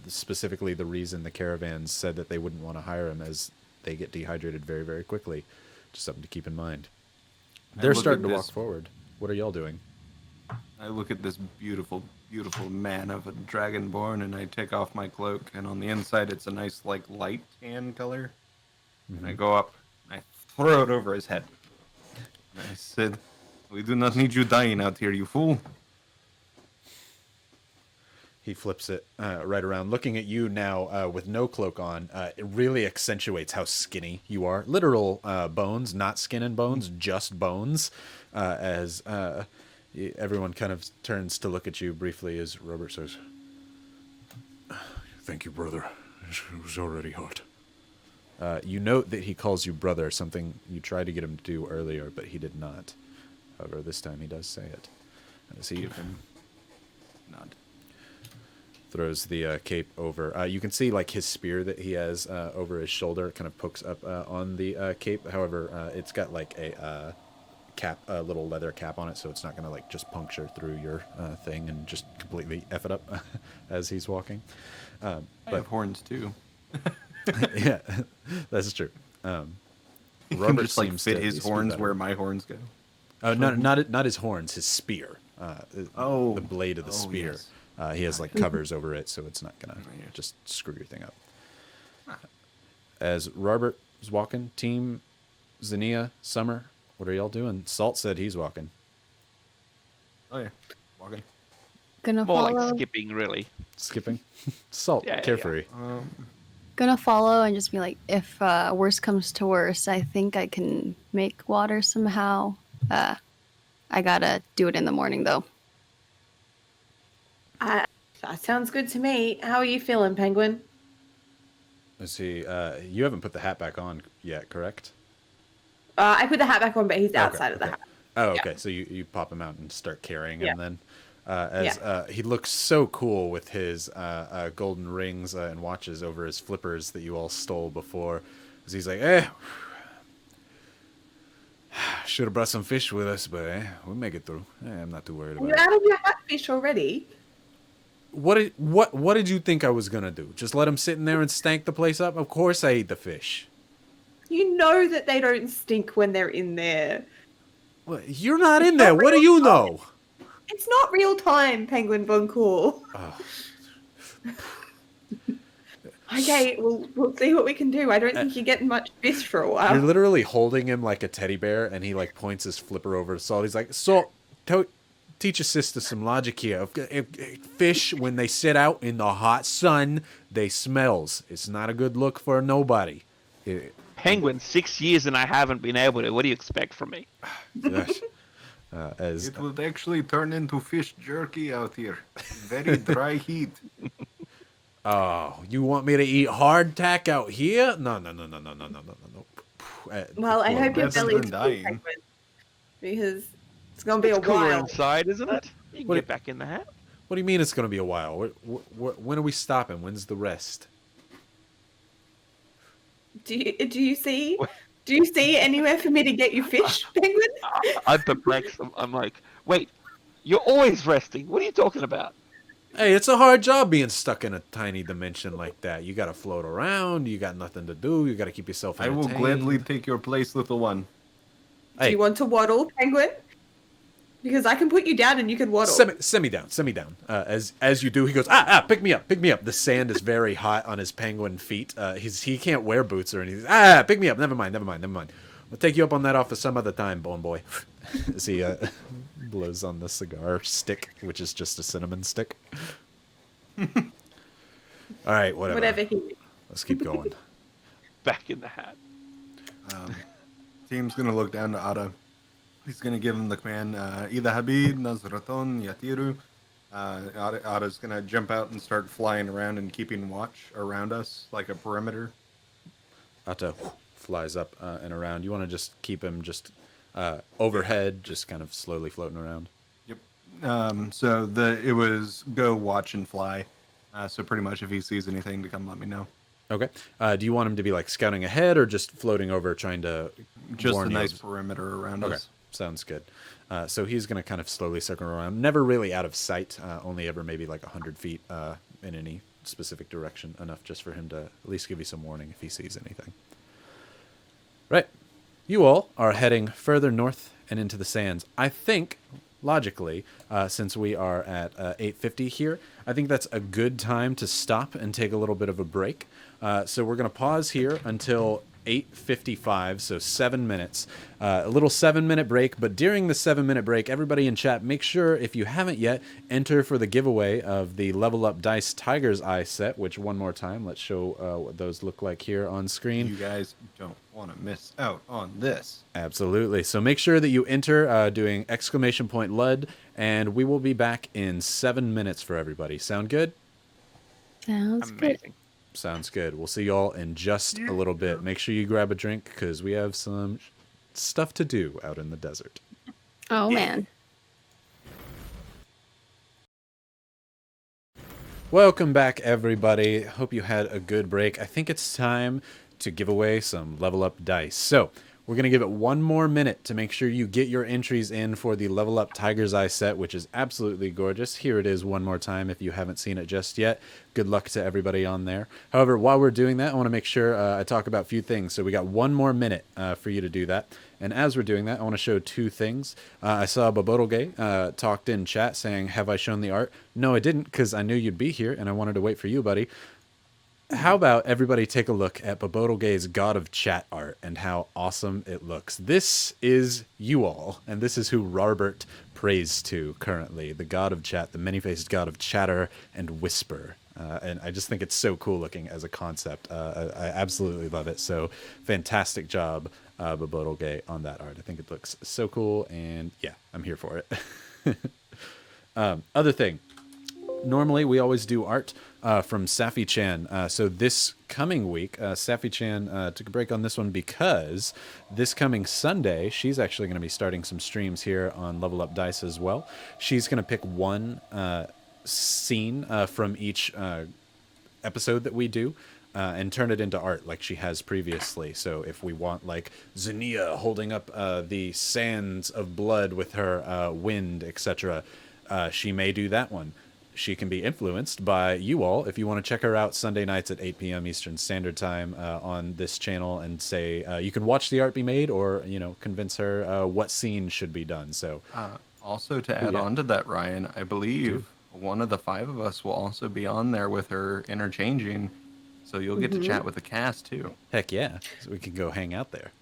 specifically the reason the caravans said that they wouldn't want to hire him, as they get dehydrated very, very quickly. Just something to keep in mind. They're look starting at to walk this. forward. What are y'all doing? I look at this beautiful, beautiful man of a dragonborn, and I take off my cloak, and on the inside it's a nice, like, light tan color. And I go up, and I throw it over his head. And I said, "We do not need you dying out here, you fool." He flips it right around, looking at you now with no cloak on. It really accentuates how skinny you are. Literal bones, not skin and bones, just bones. As everyone kind of turns to look at you briefly as Robert says, Thank you, brother. It was already hot. you note that he calls you brother, something you tried to get him to do earlier, but he did not. However, this time he does say it. As he Give him nod. throws the cape over. You can see like his spear that he has over his shoulder. It kind of pokes up on the cape. However, it's got like a cap, a little leather cap on it, so it's not gonna like just puncture through your thing and just completely f it up as he's walking. I have horns too. Yeah, that's true. Robert Robert just like seems fit to his be horns better. where my horns go. No, not his horns, his spear. Oh. The blade of the Oh, spear. yes. He has like covers over it, so it's not gonna yeah. just screw your thing up. As Robert is walking, team Xenia, Summer, what are y'all doing? Salt said he's walking. Oh yeah, walking. Gonna More follow. like skipping, really. Skipping. Salt, Yeah, yeah, carefree. Gonna follow and just be like, if worst comes to worst, I think I can make water somehow. I gotta do it in the morning though. That sounds good to me. How are you feeling, Penguin? Let's see. You haven't put the hat back on yet, correct? I put the hat back on, but he's outside of the okay. hat. Oh, okay. So you pop him out and start carrying him Yeah. then. He looks so cool with his golden rings and watches over his flippers that you all stole before. As he's like, should have brought some fish with us, but we'll make it through. I'm not too worried Are you about it. out of your catfish already? What did you think I was gonna do? Just let him sit in there and stank the place up? Of course I ate the fish. You know that they don't stink when they're in there. Well, you're not in there. What do you know? It's not real time, Penguin Von Cool. Okay, we'll see what we can do. I don't think you're getting much fish for a You're while. literally holding him like a teddy bear, and he like points his flipper over to Salt. He's like, Salt, teach your sister some logic here. If fish, when they sit out in the hot sun, they smells. It's not a good look for nobody. Penguin, 6 years and I haven't been able to. What do you expect from me? As It would actually turn into fish jerky out here. Very dry heat. oh, you want me to eat hardtack out here? No. Well, I hope your better belly's than full, dying. Penguin. Because it's going to be It's a cooler while. inside, isn't it? You can What get do- back in the hat. What do you mean it's going to be a while? When are we stopping? When's the rest? Do you see? Do you see anywhere for me to get you fish, Penguin? I'm perplexed. I'm like, wait, you're always resting. What are you talking about? Hey, it's a hard job being stuck in a tiny dimension like that. You got to float around. You got nothing to do. You got to keep yourself I entertained. will gladly take your place, little one. Do Hey, you want to waddle, Penguin? Because I can put you down and you can waddle. send me down. As you do, he goes, pick me up. The sand is very hot on his penguin feet. He can't wear boots or anything. Pick me up. Never mind. I'll take you up on that offer some other time, bone boy. As he blows on the cigar stick, which is just a cinnamon stick. All right, whatever. Whatever he. Let's keep going. Back in the hat. Team's gonna look down to Ada. He's gonna give him the command, Ida Habib, Nazraton, Yatiru. Ada's gonna jump out and start flying around and keeping watch around us, like a perimeter. Atta flies up and around. You want to just keep him just overhead, just kind of slowly floating around. Yep. So it was go, watch, and fly. So pretty much if he sees anything to come let me know. Okay. Do you want him to be like scouting ahead or just floating over trying to Just a warn you nice of- perimeter around Okay, us. sounds good. So he's going to kind of slowly circle around, never really out of sight, only ever maybe like 100 feet in any specific direction, enough just for him to at least give you some warning if he sees anything. Right. You all are heading further north and into the sands. I think, logically, since we are at 8:50 here, I think that's a good time to stop and take a little bit of a break. So we're going to pause here until 8:55, so 7 minutes. A little 7-minute break, but during the 7-minute break, everybody in chat, make sure, if you haven't yet, enter for the giveaway of the Level Up Dice Tiger's Eye set, which one more time, let's show what those look like here on screen. You guys don't want to miss out on this. Absolutely. So make sure that you enter doing !LUD, and we will be back in 7 minutes for everybody. Sound good? Sounds good. Amazing. Sounds good. We'll see y'all in just a little bit. Make sure you grab a drink because we have some stuff to do out in the desert. Oh man. Welcome back, everybody. Hope you had a good break. I think it's time to give away some Level Up dice. So we're going to give it one more minute to make sure you get your entries in for the Level Up Tiger's Eye set, which is absolutely gorgeous. Here it is one more time if you haven't seen it just yet. Good luck to everybody on there. However, while we're doing that, I want to make sure I talk about a few things. So we got one more minute for you to do that. And as we're doing that, I want to show two things. I saw Babotogay talked in chat saying, have I shown the art? No, I didn't, because I knew you'd be here and I wanted to wait for you, buddy. How about everybody take a look at Babotogay's God of Chat art and how awesome it looks. This is you all, and this is who Robert prays to currently, the God of Chat, the many-faced God of Chatter and Whisper. And I just think it's so cool looking as a concept. I absolutely love it. So fantastic job, Babotogay, on that art. I think it looks so cool, and yeah, I'm here for it. Other thing. normally we always do art from Safi Chan. So this coming week, Safi Chan took a break on this one because this coming Sunday, she's actually going to be starting some streams here on Level Up Dice as well. She's going to pick one scene from each episode that we do. And turn it into art like she has previously. So if we want like Xenia holding up the sands of blood with her wind, etc., she may do that one. She can be influenced by you all. If you want to check her out Sunday nights at 8 p.m. Eastern Standard Time on this channel and say you can watch the art be made, or convince her what scene should be done. So also to add on to that, Ryan, I believe one of the 5 of us will also be on there with her interchanging. So you'll get to chat with the cast too. Heck yeah, so we can go hang out there.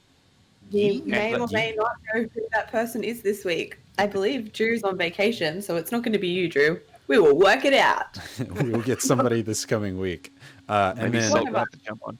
You may or may not know who that person is this week. I believe Drew's on vacation, so it's not going to be you, Drew. We will work it out. We will get somebody this coming week. And Maybe then Salt will have to jump on.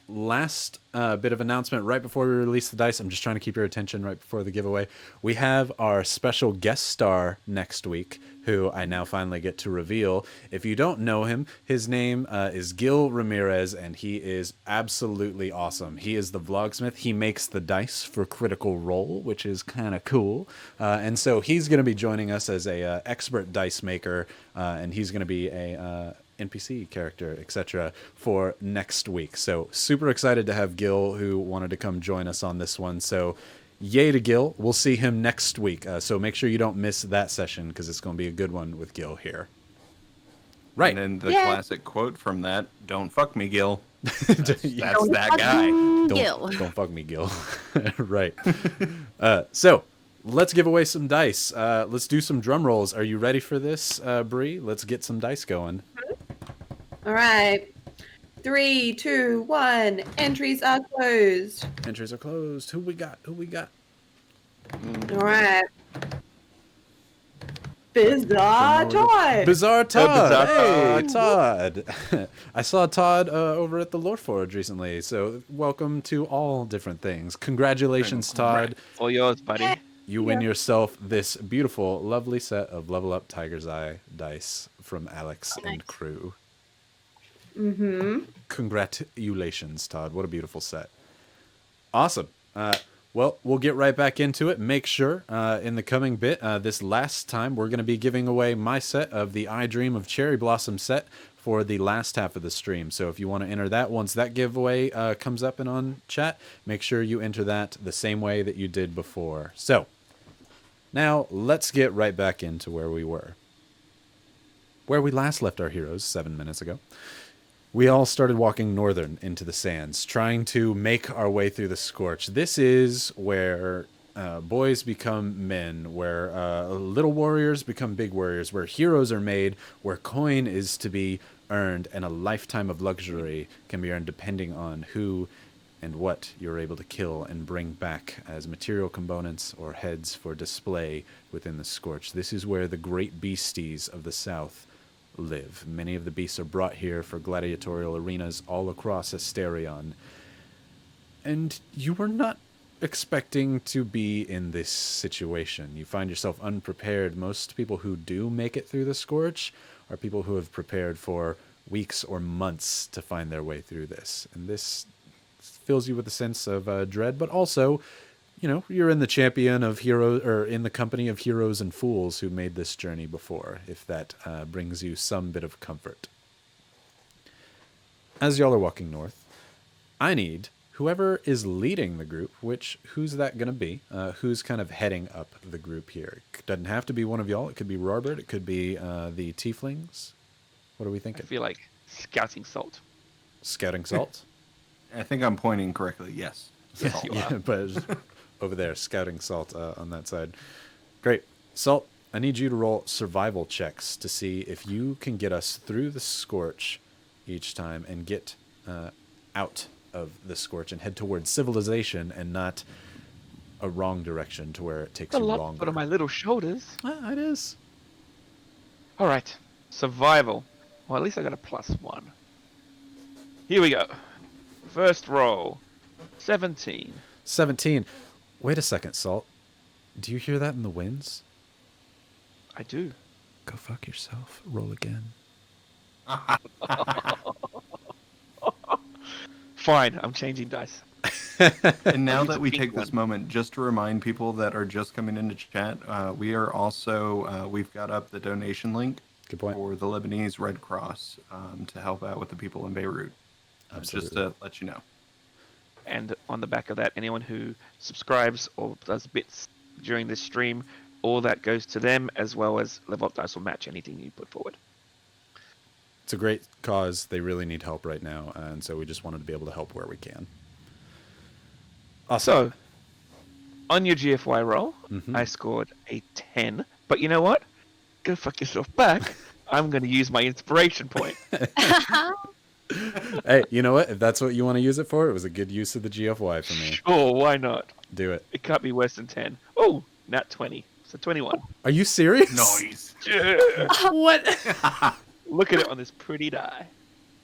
last bit of announcement right before we release the dice. I'm just trying to keep your attention right before the giveaway. We have our special guest star next week, who I now finally get to reveal. If you don't know him, his name is Gil Ramirez, and he is absolutely awesome. He is the vlogsmith. He makes the dice for Critical Role, which is kind of cool. And so he's going to be joining us as a expert dice maker, and he's going to be a NPC character, etc. for next week. So super excited to have Gil, who wanted to come join us on this one. So yay to Gil. We'll see him next week. So make sure you don't miss that session, because it's going to be a good one with Gil here. Right. And then the classic quote from that, "Don't fuck me, Gil." That's that guy. Don't fuck me, Gil. Right. So let's give away some dice. Let's do some drum rolls. Are you ready for this, Bree? Let's get some dice going. All right. 3, 2, 1. Entries are closed. Entries are closed. Who we got? All right. Bizarre Todd. Bizarre Todd. Bizarre Hey, Todd. I saw Todd over at the Lore Forge recently, so welcome to all different things. Congratulations, Todd. All yours, buddy. You win yourself this beautiful, lovely set of Level Up Tiger's Eye dice from Alex and crew. Congratulations, Todd. What a beautiful set. Awesome. Well, we'll get right back into it. Make sure in the coming bit, this last time, we're going to be giving away my set of the I Dream of Cherry Blossom set for the last half of the stream. So if you want to enter that, once that giveaway comes up and on chat, make sure you enter that the same way that you did before. So now let's get right back into where we were. Where we last left our heroes 7 minutes ago. We all started walking northern into the sands, trying to make our way through the scorch. This is where boys become men, where little warriors become big warriors, where heroes are made, where coin is to be earned, and a lifetime of luxury can be earned depending on who and what you're able to kill and bring back as material components or heads for display within the scorch. This is where the great beasties of the south live. Many of the beasts are brought here for gladiatorial arenas all across Asterion. And you were not expecting to be in this situation. You find yourself unprepared. Most people who do make it through the Scorch are people who have prepared for weeks or months to find their way through this. And this fills you with a sense of dread, but also, you know, you're in the champion of heroes, or in the company of heroes and fools who made this journey before, if that brings you some bit of comfort. As y'all are walking north, I need whoever is leading the group, who's that going to be? Who's kind of heading up the group here? It doesn't have to be one of y'all. It could be Robert. It could be the Tieflings. What are we I thinking? feel like scouting salt. Scouting Salt? I think I'm pointing correctly. Yes. Salt. Yeah, but over there, Scouting Salt on that side. Great. Salt, I need you to roll survival checks to see if you can get us through the Scorch each time and get out of the Scorch and head towards civilization and not a wrong direction to where it takes A you lot longer. put on my little shoulders. It is. All right, survival. Well, at least I got a +1. Here we go. First roll, 17. 17. Wait a second, Salt. Do you hear that in the winds? I do. Go fuck yourself. Roll again. Fine, I'm changing dice. And now Use that a we pink take this one. moment, just to remind people that are just coming into chat, we are also, we've got up the donation link Good point. for the Lebanese Red Cross to help out with the people in Beirut. Just Absolutely. to let you know. And on the back of that, anyone who subscribes or does bits during this stream, all that goes to them, as well as Level Up Dice will match anything you put forward. It's a great cause. They really need help right now, and so we just wanted to be able to help where we can. Awesome. So, on your GFY roll, I scored a 10. But you know what? Go fuck yourself back. I'm going to use my inspiration point. Hey, you know what? If that's what you want to use it for, it was a good use of the GFY for me. Sure, why not? Do it. It can't be worse than 10. Oh, nat 20. So 21. Are you serious? Noise. Yeah. What? Look at it on this pretty die.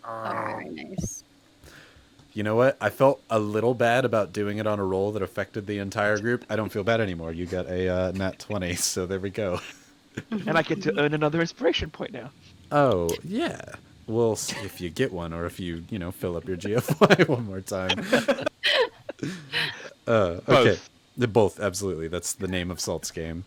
Oh, very nice. You know what? I felt a little bad about doing it on a roll that affected the entire group. I don't feel bad anymore. You got a nat 20, so there we go. And I get to earn another inspiration point now. Oh, yeah. We'll see if you get one or if you, fill up your GFY one more time. Okay. Both, absolutely. That's the name of Salt's game.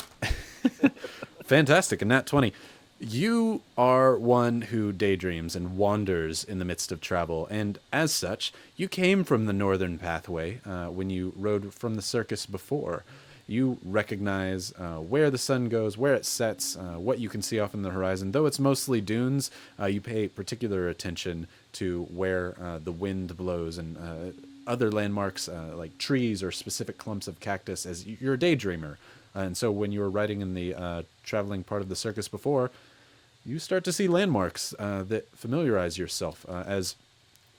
Fantastic. A nat 20. You are one who daydreams and wanders in the midst of travel, and as such, you came from the northern pathway when you rode from the circus before. You recognize where the sun goes, where it sets, what you can see off in the horizon. Though it's mostly dunes, you pay particular attention to where the wind blows and other landmarks like trees or specific clumps of cactus, as you're a daydreamer. And so when you were riding in the traveling part of the circus before, you start to see landmarks that familiarize yourself as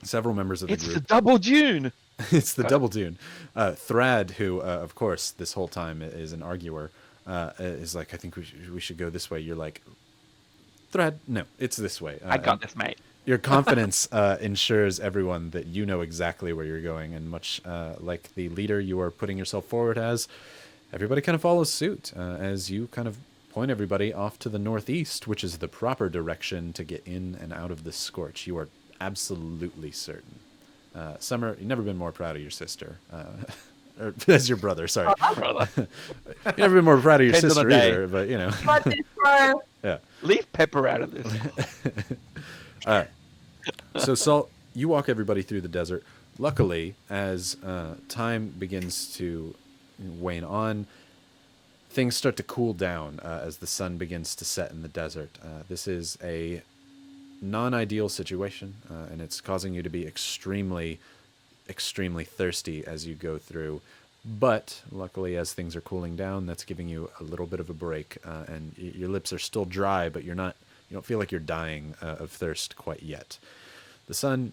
several members of the It's group. the double dune. It's the double dune. Thrad, who, of course, this whole time is an arguer, is like, I think we should go this way. You're like, Thrad, no, it's this way. I got this, mate. Your confidence ensures everyone that you know exactly where you're going, and much like the leader you are putting yourself forward as, everybody kind of follows suit as you kind of point everybody off to the northeast, which is the proper direction to get in and out of the scorch. You are absolutely certain. Summer, you've never been more proud of your sister. Or as your brother, sorry. Brother. You've never been more proud of your Depends on sister the day. either, but Got this, bro. yeah. Leave Pepper out of this. So, Salt, you walk everybody through the desert. Luckily, as time begins to wane on, things start to cool down as the sun begins to set in the desert. This is a non-ideal situation, and it's causing you to be extremely, extremely thirsty as you go through. But luckily, as things are cooling down, that's giving you a little bit of a break, and your lips are still dry, but you don't feel like you're dying of thirst quite yet. The sun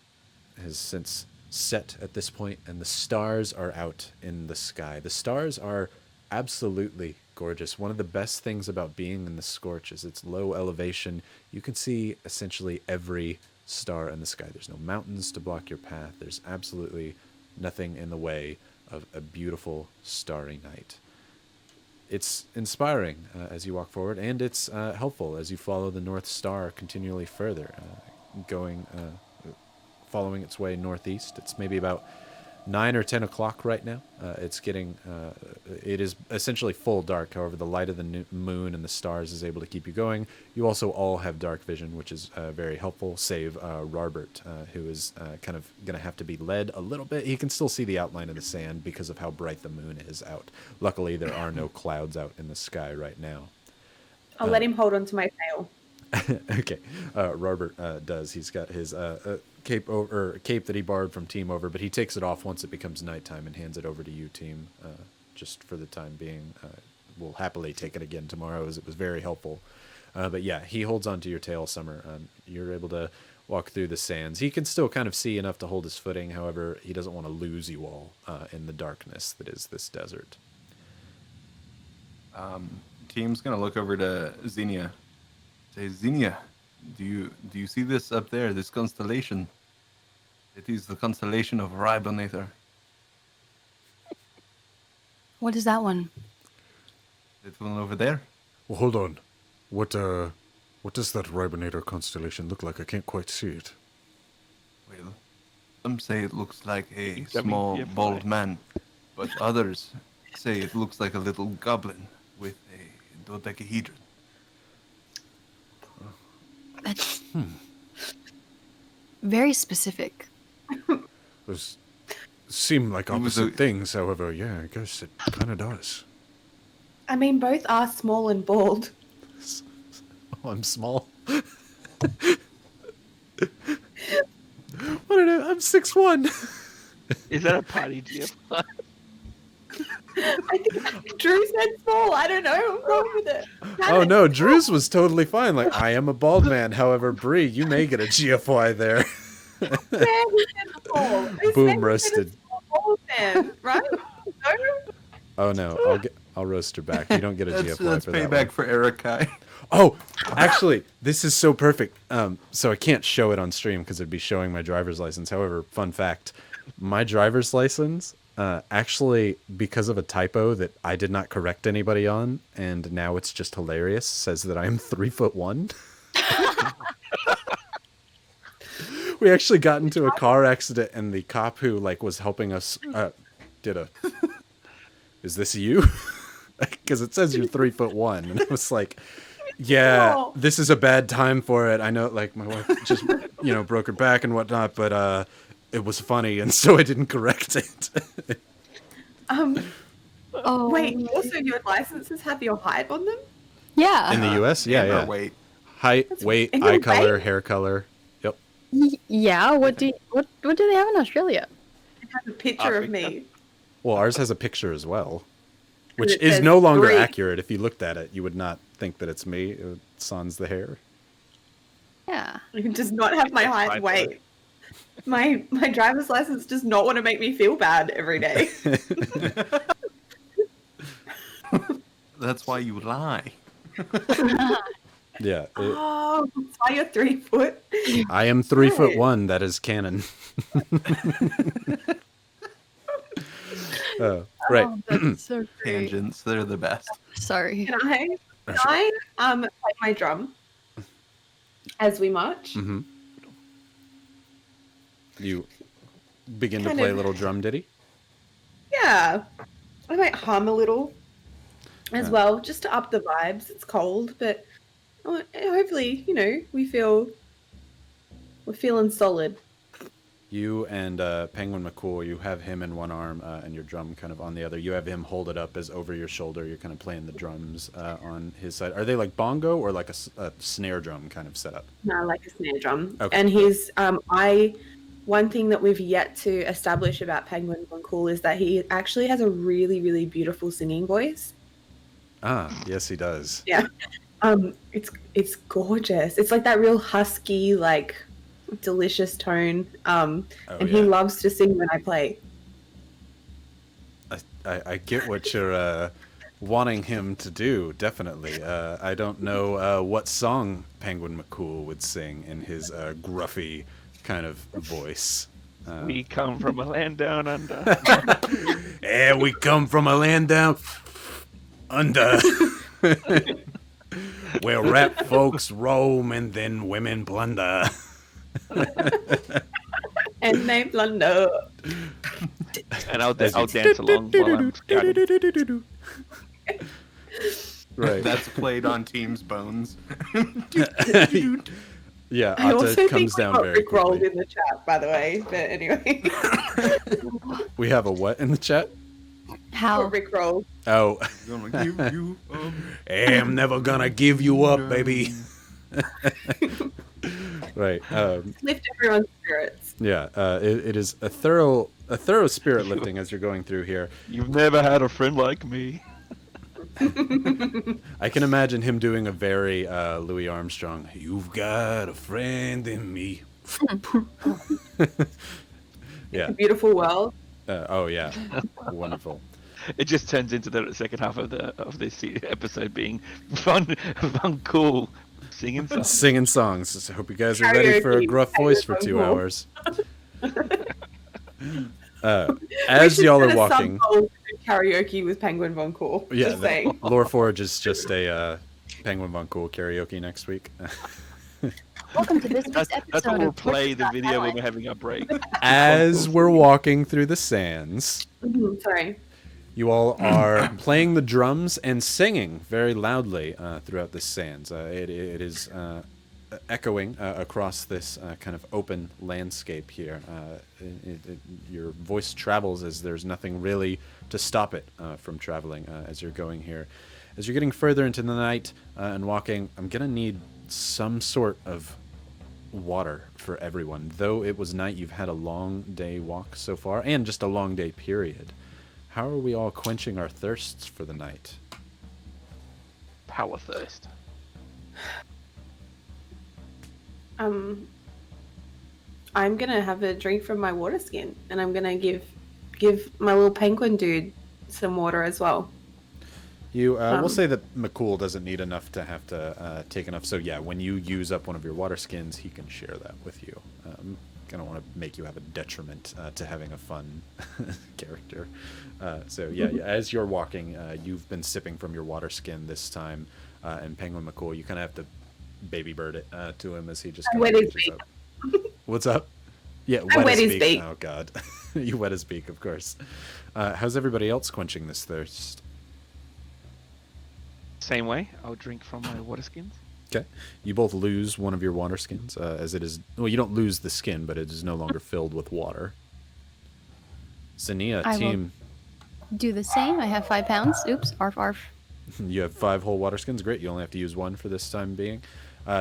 has since set at this point, and the stars are out in the sky. The stars are absolutely gorgeous. One of the best things about being in the scorch is its low elevation. You can see essentially every star in the sky. There's no mountains to block your path. There's absolutely nothing in the way of a beautiful starry night. It's inspiring as you walk forward, and it's helpful as you follow the North Star continually further, following its way northeast. It's maybe about 9 or 10 o'clock right now. It is essentially full dark. However, the light of the moon and the stars is able to keep you going. You also all have dark vision, which is very helpful, save Rarbert, who is kind of going to have to be led a little bit. He can still see the outline of the sand because of how bright the moon is out. Luckily, there are no clouds out in the sky right now. I'll let him hold on to my tail. Okay, Robert does. He's got his cape that he borrowed from Team Over, but he takes it off once it becomes nighttime and hands it over to you, Team, just for the time being. We'll happily take it again tomorrow, as it was very helpful. But yeah, he holds onto your tail, Summer. You're able to walk through the sands. He can still kind of see enough to hold his footing. However, he doesn't want to lose you all in the darkness that is this desert. Team's gonna look over to Xenia. Say, Xenia, do you see this up there? This constellation. It is the constellation of Rybonator. What is that one? That one over there. Well, hold on. What What does that Rybonator constellation look like? I can't quite see it. Well, some say it looks like a Dummy, small, yeah, bald boy. man, but others say it looks like a little goblin with a dodecahedron. That's very specific. Those seem like It was opposite a- things, however, yeah, I guess it kind of does. I mean, both are small and bald. Oh, I'm small. What did I'm 6'1". Is that a party GIF? I think Drew said small. I don't know. What's wrong with it? Oh no, Drew's was totally fine. Like, I am a bald man. However, Bree, you may get a GFY there. Where he said small? Who Boom, said he roasted. said a small man, right? No? Oh no, I'll roast her back. You don't get a That's, GFY that's for that payback one. for Erikai. Oh, actually, this is so perfect. So I can't show it on stream because it'd be showing my driver's license. However, fun fact, my driver's license, actually, because of a typo that I did not correct anybody on, and now it's just hilarious, says that I am 3'1". We actually got into a car accident, and the cop who was helping us did a. Is this you? Because it says you're 3'1", and I was like, yeah, No. this is a bad time for it. I know, my wife just broke her back and whatnot, but it was funny, and so I didn't correct it. Oh, Wait, also your licenses have your height on them? yeah. In the U.S., yeah, And our yeah. weight. Height, weight, and eye your color, weight? hair color. Yep. Yeah. What do they have in Australia? It has a picture of Africa. me. Well, ours has a picture as well, which it is says no longer 3. accurate. If you looked at it, you would not think that it's me. It sans the hair. Yeah. It does not have my height and Typo. weight. My driver's license does not want to make me feel bad every day. That's why you lie. Yeah. Oh, that's why you're 3 foot. I am 3'1". That is canon. Right. Oh, that's so great. Tangents, they're the best. Sorry. Can I play my drum as we march? Mm-hmm. You begin to Kind play a of. little drum ditty? Yeah. I might hum a little as well, just to up the vibes. It's cold, but hopefully, we're feeling solid. You and Penguin McCool, you have him in one arm and your drum kind of on the other. You have him hold it up as over your shoulder. You're kind of playing the drums on his side. Are they like bongo or like a snare drum kind of setup? No, like a snare drum. Okay. And one thing that we've yet to establish about Penguin Von Cool is that he actually has a really, really beautiful singing voice. Ah, yes, he does. Yeah. It's gorgeous. It's like that real husky, like delicious tone. And he yeah. loves to sing when I play. I get what you're wanting him to do, definitely. I don't know what song Penguin McCool would sing in his gruffy kind of voice. We come from a land down under. Yeah, we come from a land down under. Where rap folks roam and then women plunder. And they blunder. And I'll dance along while I'm scouting. Right. That's played on Team's Bones. Yeah, I also Atta think comes we down got very rickrolled quickly. in the chat, by the way. But anyway, We have a what in the chat? How? rickrolled. Oh, Gonna give you I'm never gonna give you up, baby. Right. Lift everyone's spirits. Yeah. It is a thorough spirit lifting as you're going through here. You've never had a friend like me. I can imagine him doing a very Louis Armstrong. You've got a friend in me. Yeah. A beautiful world. Oh yeah. Wonderful. It just turns into the second half of this episode being fun, cool, singing songs. Singing songs. So I hope you guys are ready for a Karaoke. gruff voice for 2 Cool. hours. As y'all are walking, Karaoke with Penguin Von Cool. yeah, Just saying. Lore Forge is just Penguin Von Cool karaoke next week. Welcome to this week's That's episode. what we'll of play the video when Twitch.tv. we're having our break. As we're walking through the sands, Sorry. you all are playing the drums and singing very loudly throughout the sands. It is echoing across this kind of open landscape here. Your voice travels as there's nothing really to stop it from traveling as you're going here. As you're getting further into the night and walking, I'm going to need some sort of water for everyone. Though it was night, you've had a long day walk so far, and just a long day period. How are we all quenching our thirsts for the night? Power thirst. I'm gonna have a drink from my water skin, and I'm gonna give my little penguin dude some water as well. We'll say that McCool doesn't need enough to have to take enough. So yeah, when you use up one of your water skins, he can share that with you. I don't want to make you have a detriment to having a fun character. So yeah, as you're walking, you've been sipping from your water skin this time, and Penguin McCool, you kind of have to baby bird it to him as he just kind of reaches up. What's up? Yeah, wet his beak. Oh God, you wet his beak, of course. How's everybody else quenching this thirst? Same way, I'll drink from my water skins. Okay. You both lose one of your water skins, as it is... Well, you don't lose the skin, but it is no longer filled with water. Zania, I team, Do the same. I have 5 pounds. Oops. Arf, arf. you have 5 whole water skins. Great. You only have to use 1 for this time being.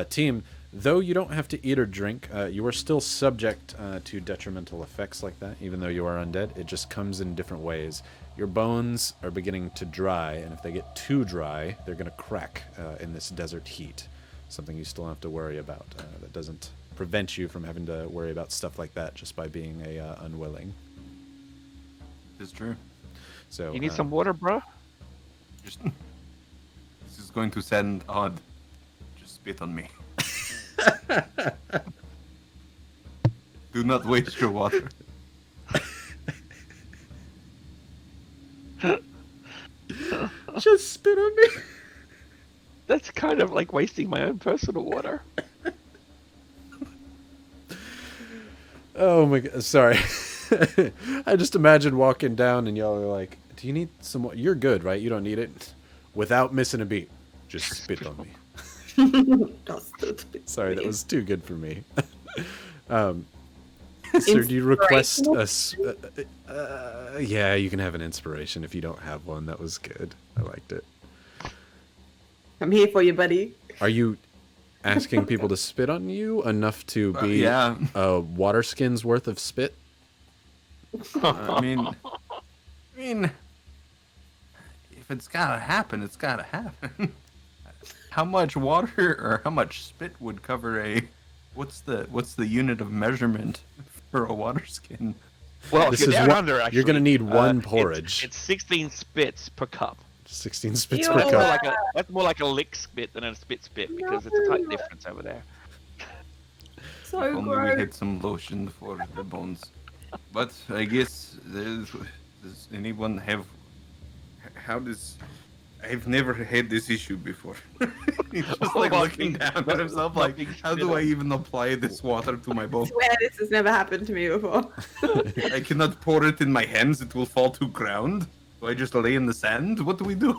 Team, though you don't have to eat or drink, you are still subject to detrimental effects like that, even though you are undead. It just comes in different ways. Your bones are beginning to dry, and if they get too dry, they're going to crack in this desert heat. Something you still have to worry about. That doesn't prevent you from having to worry about stuff like that just by being a unwilling. It's true. So You need some water, bro? Just this is going to sound odd. Just spit on me. Do not waste your water. just spit on me. That's kind of like wasting my own personal water. Oh my god, sorry. I just imagine walking down and y'all are like, do you need some water? You're good, right? You don't need it. Without missing a beat. Just spit on me. Sorry, that was too good for me. Sir, do you request a... yeah, you can have an inspiration if you don't have one. That was good. I liked it. I'm here for you, buddy. Are you asking people to spit on you enough to be Yeah. a water skin's worth of spit? I mean, if it's gotta happen, it's gotta happen. How much water or how much spit would cover a? What's the unit of measurement for a water skin? Well, This if you're is down what- under, actually, you're gonna need one porridge. It's 16 spits per cup. 16 spits Ew. per That's more, cup. that's more like a lick spit than a spit because it's a tight difference over there. So Only we gross. had some lotion for the bones. But I guess does anyone have? How does? I've never had this issue before. He's just like looking down at himself, like, how do I even apply this water to my bones? I swear this has never happened to me before. I cannot pour it in my hands; it will fall to ground. Do I just lay in the sand? What do we do?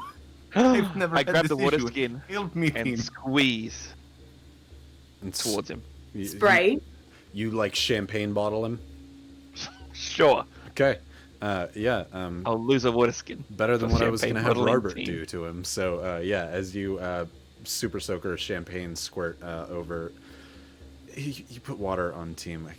I've never I had grab this the water issue. skin Help me, team. and squeeze And towards him. Spray. You like champagne bottle him? Sure, Okay. Yeah. I'll lose a water skin. Better than for what I was going to have champagne bottling Robert team. do to him. So, yeah, as you super soaker champagne squirt over... You put water on team.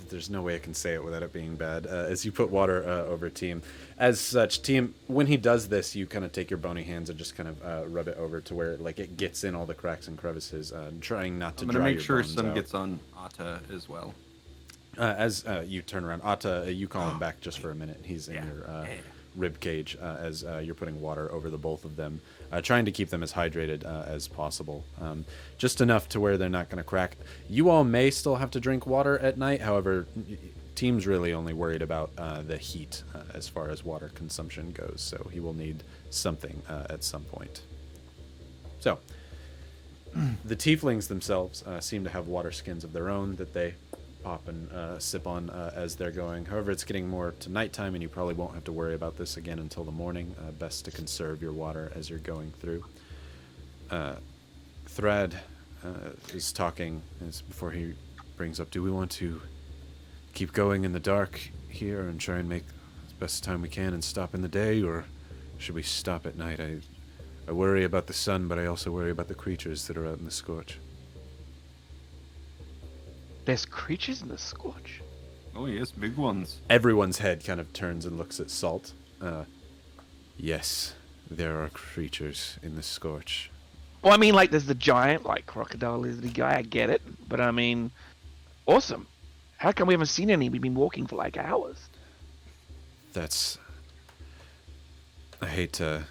There's no way I can say it without it being bad. As you put water over team. As such, team, when he does this, you kind of take your bony hands and just kind of rub it over to where like it gets in all the cracks and crevices, trying not to I'm dry gonna make your sure bones some out. gets on Atta as well. As you turn around, Atta, you call him back just for a minute. He's in your rib cage as you're putting water over the both of them, trying to keep them as hydrated as possible, just enough to where they're not going to crack. You all may still have to drink water at night. However, team's really only worried about the heat as far as water consumption goes, so he will need something at some point. So, The tieflings themselves seem to have water skins of their own that they pop and sip on as they're going. However, it's getting more to nighttime, and you probably won't have to worry about this again until the morning. Best to conserve your water as you're going through. Thrad is talking before he brings up, do we want to keep going in the dark here and try and make the best time we can and stop in the day, or should we stop at night? I worry about the sun, but I also worry about the creatures that are out in the scorch. There's creatures in the scorch. Oh yes, big ones. Everyone's head kind of turns and looks at Salt. Yes, there are creatures in the scorch. Well, I mean, like, there's the giant, like, crocodile lizard guy. I get it, but I mean, awesome. How come we haven't seen any? We've been walking for like hours. That's... I hate to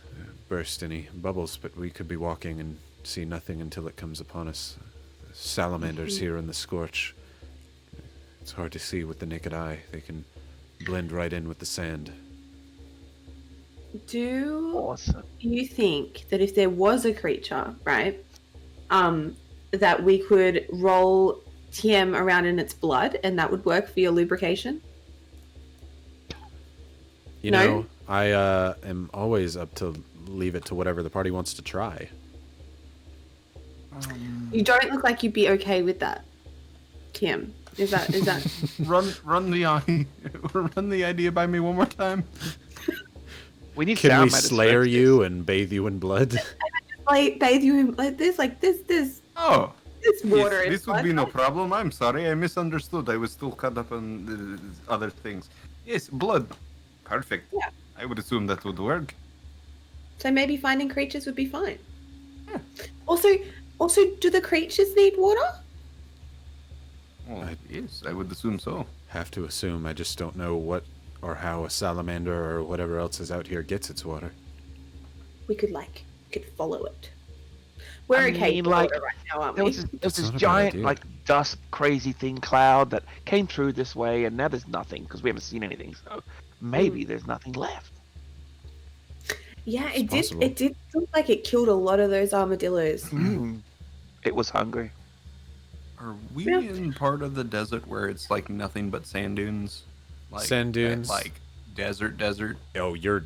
burst any bubbles, but we could be walking and see nothing until it comes upon us. Salamanders here in the scorch. It's hard to see with the naked eye. They can blend right in with the sand. Do Awesome. you think that if there was a creature, right, that we could roll TM around in its blood and that would work for your lubrication? You No? know, I am always up to leave it to whatever the party wants to try. You don't look like you'd be okay with that, TM. Is that Run the idea by me one more time. We need Can sound we matters slayer for you and bathe you in blood? like bathe you in like this Oh, this water yes, in this would blood? be no problem. I'm sorry, I misunderstood. I was still caught up on other things. Yes, blood. Perfect. Yeah. I would assume that would work. So maybe finding creatures would be fine. Yeah. Also, do the creatures need water? Well, yes, I would assume so. Have to assume. I just don't know what or how a salamander or whatever else is out here gets its water. We could follow it. We're I okay mean, with like, water right now, aren't There we? was this That's not a bad giant, idea. like, dust crazy thing cloud that came through this way, and now there's nothing because we haven't seen anything. So maybe there's nothing left. Yeah, It's possible. It did look like it killed a lot of those armadillos. It was hungry. Are we Yeah. in part of the desert where it's like nothing but sand dunes? Like, Sand dunes? Like desert. Oh, you're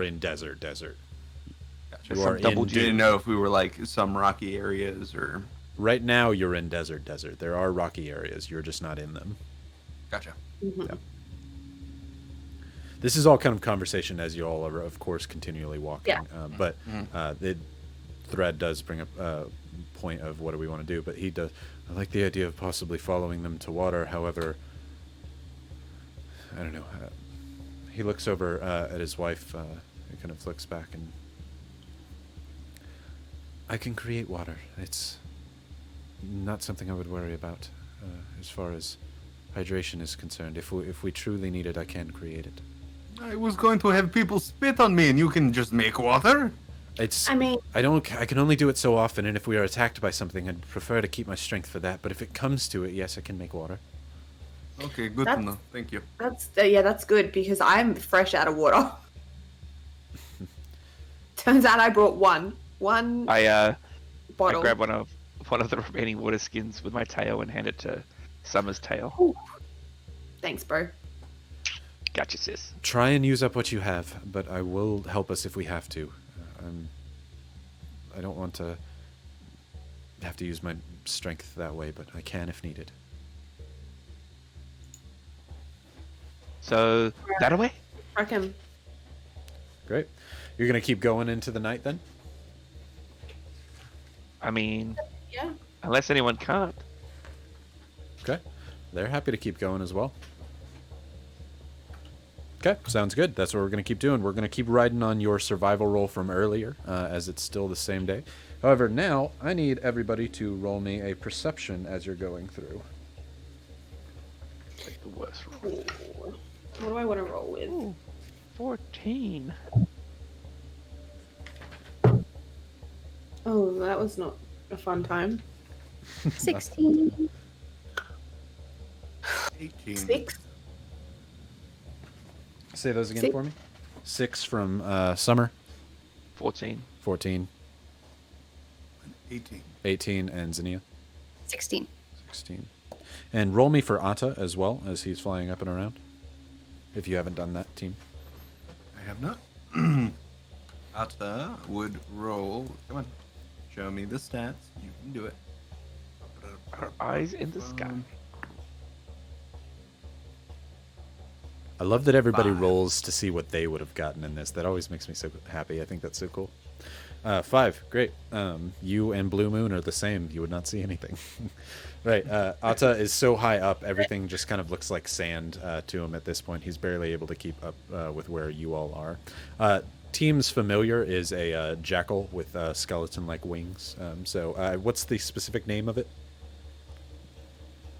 in desert. Gotcha. You Some are double in G. Didn't know if we were like some rocky areas or. Right now, you're in desert. There are rocky areas. You're just not in them. Gotcha. Yeah. This is all kind of conversation as you all are, of course, continually walking. Yeah. But the thread does bring up a point of what do we want to do. But he does. I like the idea of possibly following them to water. However, I don't know. He looks over at his wife. He kind of looks back and. I can create water. It's not something I would worry about as far as hydration is concerned. If we truly need it, I can create it. I was going to have people spit on me, and you can just make water. It's. I mean, I can only do it so often, and if we are attacked by something, I'd prefer to keep my strength for that. But if it comes to it, yes, I can make water. Okay, good to That's- know. Thank you. that's good because I'm fresh out of water. Turns out I brought one I bottle. grab one of the remaining water skins with my tail and hand it to Summer's tail. Ooh. Thanks, bro. Gotcha, sis. Try and use up what you have, but I will help us if we have to. I don't want to have to use my strength that way, but I can if needed. So that away? Reckon. Great. You're gonna keep going into the night then? I mean, Yeah. unless anyone can't. Okay. They're happy to keep going as well. Okay, sounds good. That's what we're going to keep doing. We're going to keep riding on your survival roll from earlier, as it's still the same day. However, now I need everybody to roll me a perception as you're going through. Like the worst roll. Ooh. What do I want to roll with? Ooh, 14. Oh, that was not a fun time. 16. 18. 6. Say those again Six. for me. 6 from Summer. 14. 14. 18. 18, and Zinnia? 16. 16. And roll me for Atta as well, as he's flying up and around, if you haven't done that, team. I have not. Atta would roll. Come on. Show me the stats. You can do it. Our eyes in the sky. I love that everybody 5. rolls to see what they would have gotten in this. That always makes me so happy. I think that's so cool. 5, great. You and Blue Moon are the same. You would not see anything. Right. Atta is so high up, everything just kind of looks like sand to him at this point. He's barely able to keep up with where you all are. Team's familiar is a jackal with skeleton-like wings. What's the specific name of it?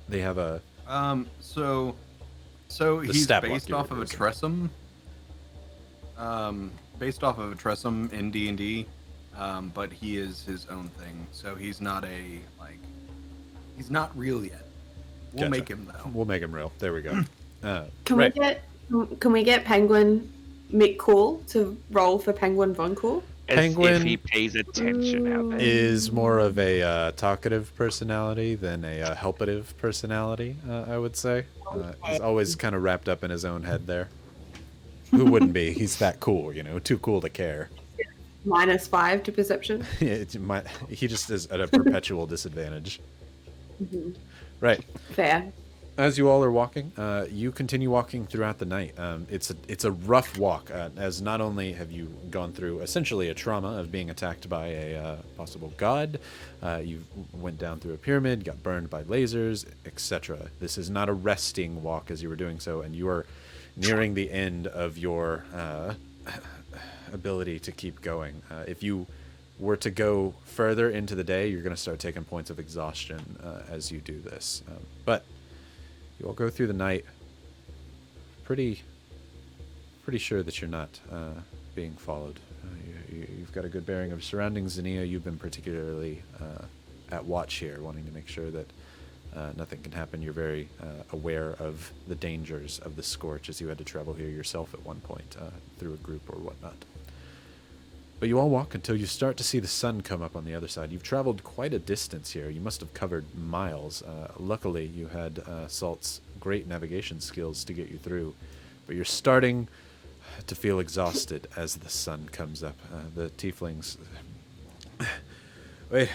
They have a... So The he's stat block based you off were of a using. Tressum. Based off of a Tressum in D&D, but he is his own thing. So he's not he's not real yet. We'll Gotcha. make him though. We'll make him real. There we go. Can Right. we get Penguin Mick Cool to roll for Penguin Von Cool? As Penguin if he pays attention out there. Is more of a talkative personality than a helpative personality, I would say. He's always kind of wrapped up in his own head there. Who wouldn't be? He's that cool, too cool to care. -5 to perception. He just is at a perpetual disadvantage. Right. Fair. As you all are walking, you continue walking throughout the night. It's a rough walk, as not only have you gone through essentially a trauma of being attacked by a possible god, you went down through a pyramid, got burned by lasers, etc. This is not a resting walk as you were doing so, and you are nearing the end of your ability to keep going. If you were to go further into the day, you're going to start taking points of exhaustion as you do this. But you all go through the night pretty sure that you're not being followed. You've got a good bearing of surroundings. Zinnia, you've been particularly at watch here, wanting to make sure that nothing can happen. You're very aware of the dangers of the Scorch, as you had to travel here yourself at one point through a group or whatnot. But you all walk until you start to see the sun come up on the other side. You've traveled quite a distance here. You must have covered miles. Luckily, you had Salt's great navigation skills to get you through. But you're starting to feel exhausted as the sun comes up. The tieflings... Wait.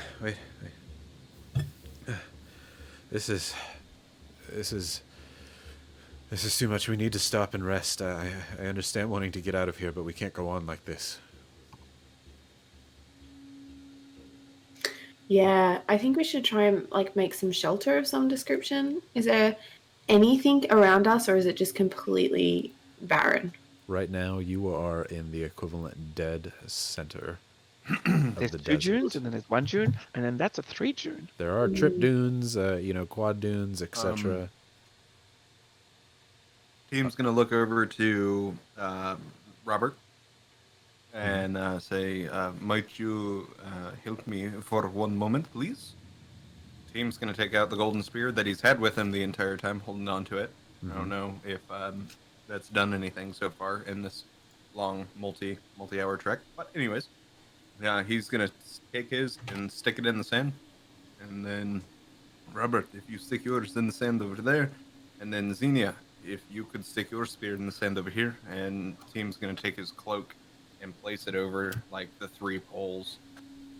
This is too much. We need to stop and rest. I understand wanting to get out of here, but we can't go on like this. Yeah, I think we should try and make some shelter of some description. Is there anything around us, or is it just completely barren? Right now, you are in the equivalent dead center of There's the 2 desert. dunes, and then there's 1 dune, and then that's a 3 dune. There are trip dunes, quad dunes, etc. Team's gonna look over to Robert and say, "Might you help me for one moment, please?" Team's gonna take out the golden spear that he's had with him the entire time, holding on to it. I don't know if that's done anything so far in this long multi-hour trek, but anyways, yeah, he's gonna take his and stick it in the sand, and then Robert, if you stick yours in the sand over there, and then Xenia, if you could stick your spear in the sand over here, and Team's gonna take his cloak and place it over the 3 poles,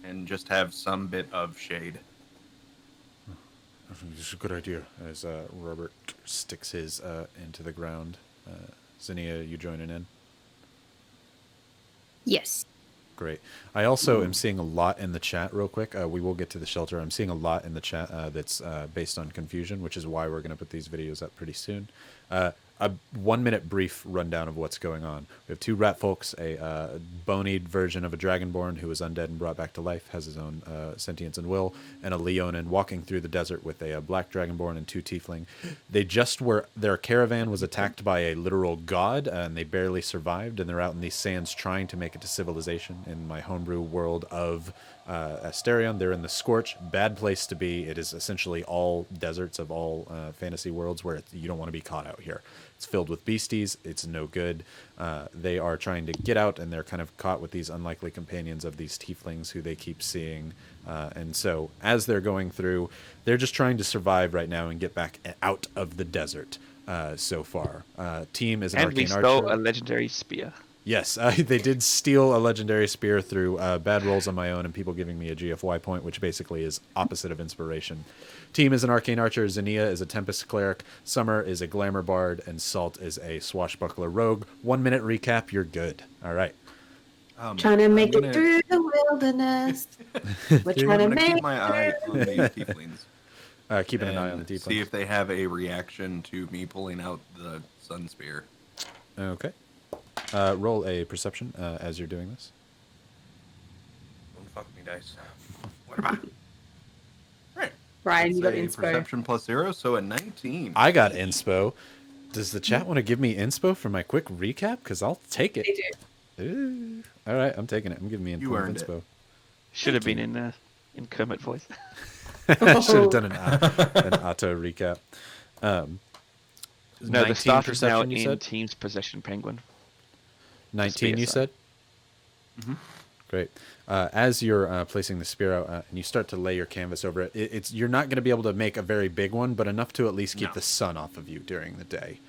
and just have some bit of shade. I think this is a good idea. As Robert sticks his into the ground. Zinnia, you joining in? Yes. Great. I also am seeing a lot in the chat real quick. We will get to the shelter. I'm seeing a lot in the chat that's based on confusion, which is why we're going to put these videos up pretty soon. A 1-minute brief rundown of what's going on. We have 2 rat folks, a bonied version of a dragonborn who was undead and brought back to life, has his own sentience and will, and a Leonin walking through the desert with a black dragonborn and 2 tiefling. Their caravan was attacked by a literal god, and they barely survived, and they're out in these sands trying to make it to civilization in my homebrew world of Asterion. They're in the Scorch, bad place to be. It is essentially all deserts of all fantasy worlds where you don't want to be caught out here. It's filled with beasties. It's no good. They are trying to get out, and they're kind of caught with these unlikely companions of these tieflings who they keep seeing. And so as they're going through, they're just trying to survive right now and get back out of the desert so far. Team is an And we arcane stole archer. a legendary spear. Yes, they did steal a legendary spear through bad rolls on my own and people giving me a GFY point, which basically is opposite of inspiration. Team is an arcane archer, Xenia is a tempest cleric, Summer is a glamour bard, and Salt is a swashbuckler rogue. 1 minute recap, you're good. All right. Trying to make gonna- it through the wilderness. We're trying I'm to gonna make keep my eye on these tieflings. Keeping an eye on the and tieflings. see if they have a reaction to me pulling out the sun spear. Okay. Roll a perception as you're doing this. Don't fuck me, dice. What about? Right. Ryan, you got It's a inspo. perception plus 0, so a 19. I got inspo. Does the chat want to give me inspo for my quick recap? Because I'll take it. They do. Ooh. All right, I'm taking it. I'm giving me You info earned it. inspo. Should have been in Kermit voice. I should have done an auto recap. No, 19 the start is now perception, you in said? Team's possession, Penguin. 19, you spear said? Great. As you're placing the spear out and you start to lay your canvas over it, it's you're not going to be able to make a very big one, but enough to at least keep No. the sun off of you during the day.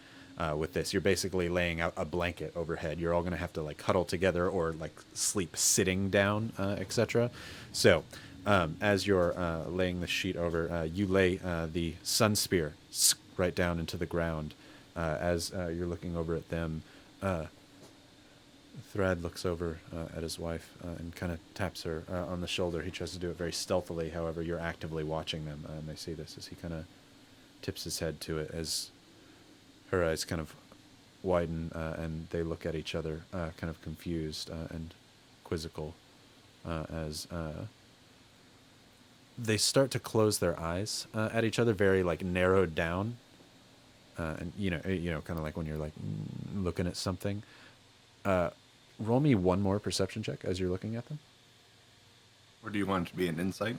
With this, you're basically laying out a blanket overhead. You're all going to have to like huddle together or like sleep sitting down, etc. So, as you're laying the sheet over, you lay the sun spear right down into the ground. As you're looking over at them, Thrad looks over at his wife and kind of taps her on the shoulder. He tries to do it very stealthily. However, you're actively watching them, and they see this as he kind of tips his head to it as her eyes kind of widen and they look at each other kind of confused and quizzical as they start to close their eyes at each other, very like narrowed down, and you know, kind of like when you're like looking at something. Roll me one more perception check as you're looking at them. Or do you want it to be an insight?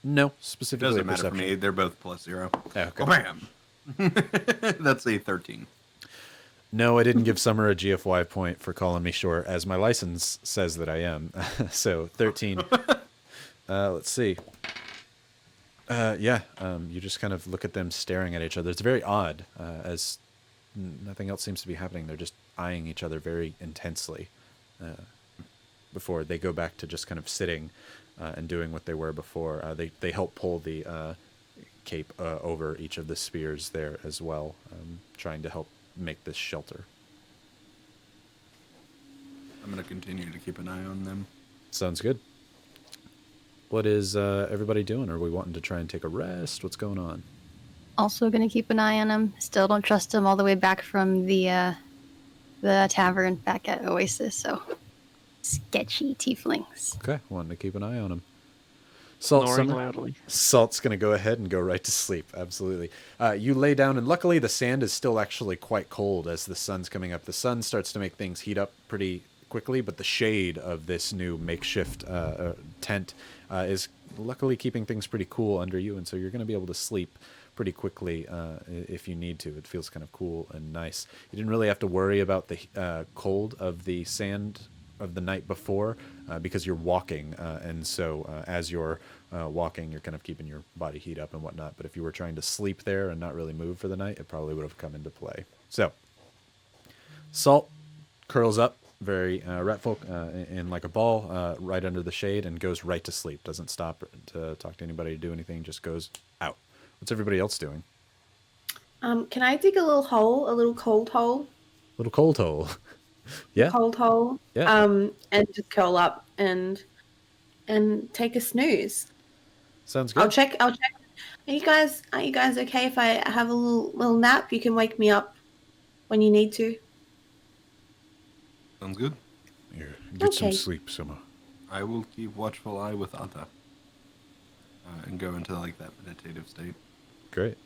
No, It specifically doesn't a matter for perception. me. They're both plus 0. Okay. Oh, bam! That's a 13. No, I didn't give Summer a GFY point for calling me short, as my license says that I am. So 13. Let's see. You just kind of look at them staring at each other. It's very odd, as nothing else seems to be happening. They're just eyeing each other very intensely before they go back to just kind of sitting and doing what they were before. They help pull the cape over each of the spears there as well, trying to help make this shelter. I'm going to continue to keep an eye on them. Sounds good. What is everybody doing? Are we wanting to try and take a rest? What's going on? Also gonna keep an eye on him. Still don't trust him all the way back from the tavern back at Oasis. So sketchy tieflings. Okay, wanting to keep an eye on him. Salt, Snoring Summer? loudly. Salt's going to go ahead and go right to sleep. Absolutely. You lay down, and luckily the sand is still actually quite cold as the sun's coming up. The sun starts to make things heat up pretty quickly, but the shade of this new makeshift tent is luckily keeping things pretty cool under you, and so you're going to be able to sleep pretty quickly if you need to. It feels kind of cool and nice. You didn't really have to worry about the cold of the sand of the night before because you're walking, and so as you're walking, you're kind of keeping your body heat up and whatnot. But if you were trying to sleep there and not really move for the night, it probably would have come into play. So Salt curls up very ratfolk in like a ball right under the shade and goes right to sleep. Doesn't stop to talk to anybody, to do anything, just goes out. What's everybody else doing? Can I dig a little hole, a little cold hole? Little cold hole. Yeah. Cold hole. Yeah. And just curl up and take a snooze. Sounds good. I'll check. Are you guys okay if I have a little nap? You can wake me up when you need to. Sounds good. Here, get some Okay. sleep, Summer. I will keep watchful eye with Ata. And go into like that meditative state. Great.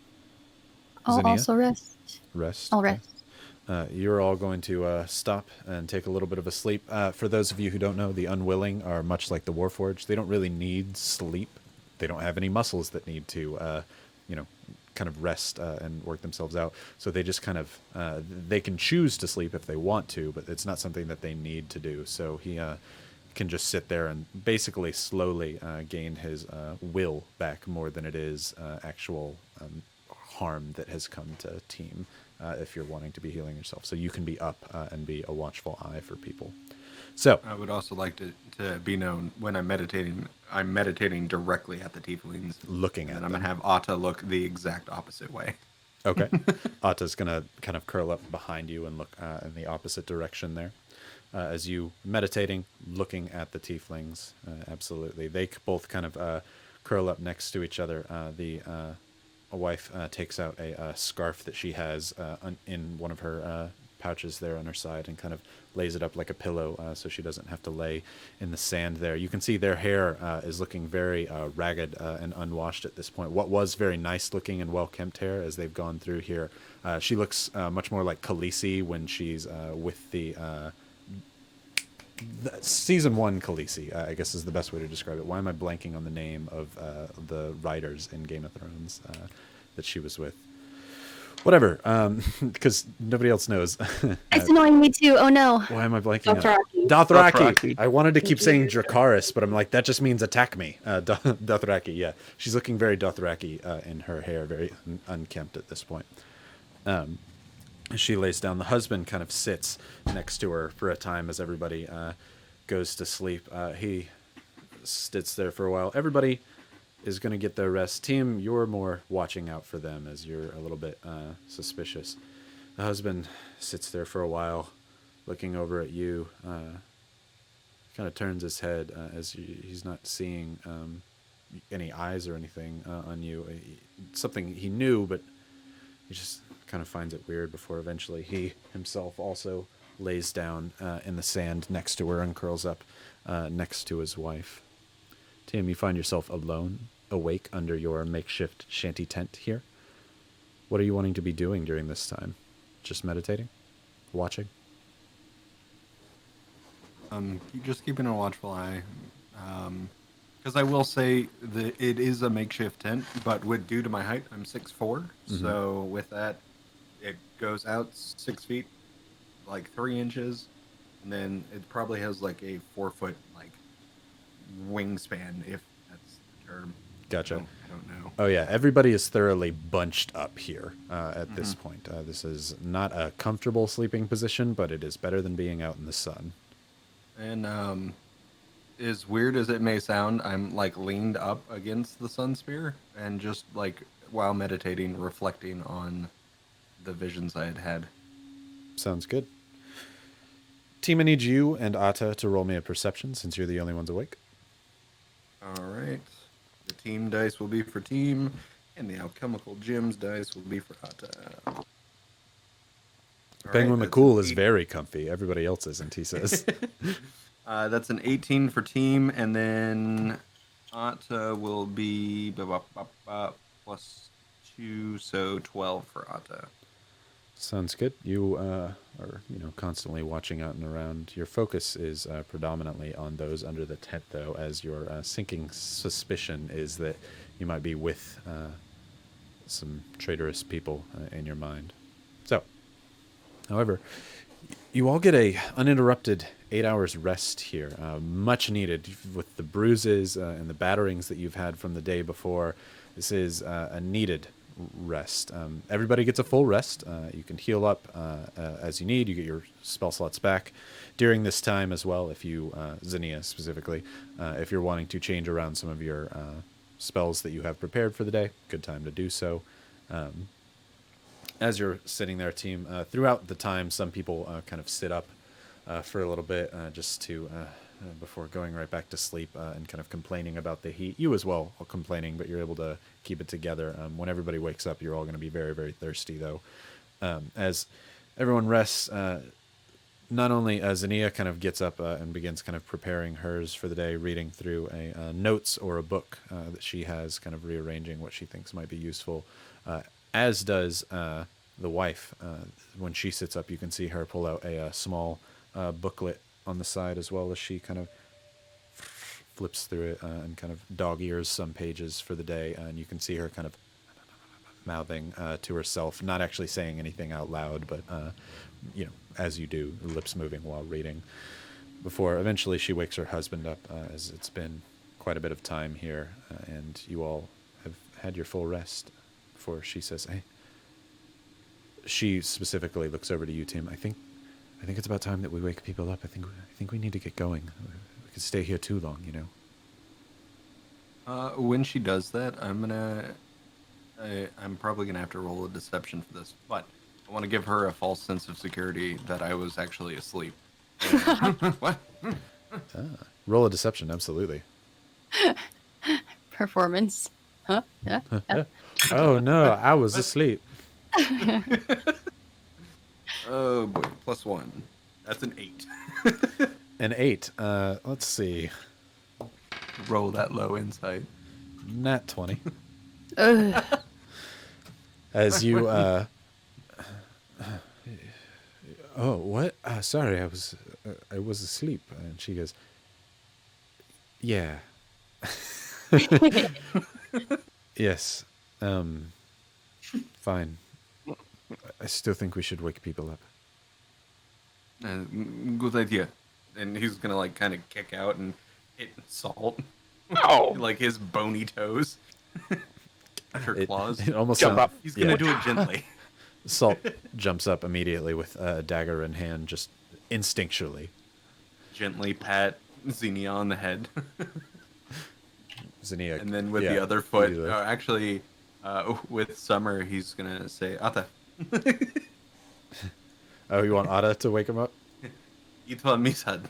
I'll Zinnia? also rest. Rest. I'll okay. rest. You're all going to stop and take a little bit of a sleep. For those of you who don't know, the Unwilling are much like the Warforged. They don't really need sleep. They don't have any muscles that need to, kind of rest and work themselves out. So they just kind of they can choose to sleep if they want to, but it's not something that they need to do. So he can just sit there and basically slowly gain his will back more than it is actual harm that has come to team if you're wanting to be healing yourself. So you can be up and be a watchful eye for people. So I would also like to be known when I'm meditating directly at the tieflings. looking at And them. I'm going to have Atta look the exact opposite way. Okay. Atta's going to kind of curl up behind you and look in the opposite direction there. As you meditating, looking at the tieflings, absolutely. They both kind of curl up next to each other. The wife takes out a scarf that she has in one of her pouches there on her side and kind of lays it up like a pillow so she doesn't have to lay in the sand there. You can see their hair is looking very ragged and unwashed at this point. What was very nice looking and well-kempt hair as they've gone through here. She looks much more like Khaleesi when she's with the season 1 Khaleesi, I guess is the best way to describe it. Why am I blanking on the name of the writers in Game of Thrones that she was with? Whatever, because nobody else knows. It's annoying me too. Oh no. Why am I blanking on Dothraki. Dothraki. I wanted to keep saying Dracarys, but I'm like, that just means attack me. Dothraki, yeah. She's looking very Dothraki in her hair, very unkempt at this point. She lays down. The husband kind of sits next to her for a time as everybody goes to sleep. He sits there for a while. Everybody is going to get their rest. Team, you're more watching out for them as you're a little bit suspicious. The husband sits there for a while, looking over at you. Kind of turns his head as he's not seeing any eyes or anything on you. Something he knew, but he just kind of finds it weird before eventually he himself also lays down in the sand next to her and curls up next to his wife. Tim, you find yourself alone, awake under your makeshift shanty tent here. What are you wanting to be doing during this time? Just meditating? Watching? Just keeping a watchful eye. Because I will say that it is a makeshift tent, but due to my height, I'm 6'4". So with that, it goes out 6 feet, like 3 inches, and then it probably has like a 4 foot like wingspan, if that's the term. Gotcha. I don't know. Oh yeah, everybody is thoroughly bunched up here at this point. This is not a comfortable sleeping position, but it is better than being out in the sun. And as weird as it may sound, I'm like leaned up against the sun spear and just like while meditating, reflecting on the visions I had had. Sounds good. Team, I need you and Atta to roll me a perception since you're the only ones awake. All right. The team dice will be for team, and the alchemical gems dice will be for Atta. Penguin McCool is very comfy. Everybody else isn't, he says. That's an 18 for team, and then Atta will be plus 2, so 12 for Atta. Sounds good. You are, constantly watching out and around. Your focus is predominantly on those under the tent, though, as your sinking suspicion is that you might be with some traitorous people in your mind. So, however, you all get a uninterrupted 8 hours rest here, much needed with the bruises and the batterings that you've had from the day before. This is a needed rest. Everybody gets a full rest. You can heal up as you need. You get your spell slots back during this time as well. If you, Zinnia specifically, if you're wanting to change around some of your spells that you have prepared for the day, good time to do so. As you're sitting there, team, throughout the time, some people kind of sit up for a little bit just to before going right back to sleep and kind of complaining about the heat. You as well are complaining, but you're able to keep it together. When everybody wakes up, you're all going to be very, very thirsty, though. As everyone rests, not only Zinnia kind of gets up and begins kind of preparing hers for the day, reading through a notes or a book that she has, kind of rearranging what she thinks might be useful, as does the wife. When she sits up, you can see her pull out a small booklet on the side, as well as she kind of flips through it and kind of dog ears some pages for the day, and you can see her kind of mouthing to herself, not actually saying anything out loud, but as you do, lips moving while reading. Before eventually she wakes her husband up, as it's been quite a bit of time here, and you all have had your full rest. Before she says, "Hey," she specifically looks over to you, Tim. I think it's about time that we wake people up. I think we need to get going. We could stay here too long, When she does that, I'm probably gonna have to roll a deception for this, but I want to give her a false sense of security that I was actually asleep. What? Roll a deception, absolutely. Performance. Huh? Yeah. Oh no, I was asleep. Oh boy, +1. That's an 8. An 8. Let's see. Roll that low insight. Nat 20. Ugh. As you oh, what? Sorry, I was asleep. And she goes, "Yeah." Yes. Fine. I still think we should wake people up. Good idea. And he's gonna like kind of kick out and hit Salt. Oh, Like his bony toes. Her claws. It almost Jump sound- up. He's gonna do it gently. Salt jumps up immediately with a dagger in hand, just instinctually. Gently pat Xenia on the head. Zinnia, And then with yeah, the other foot, either. actually, with Summer, he's gonna say, "Ata, Oh, you want Ada to wake him up? itwa misad."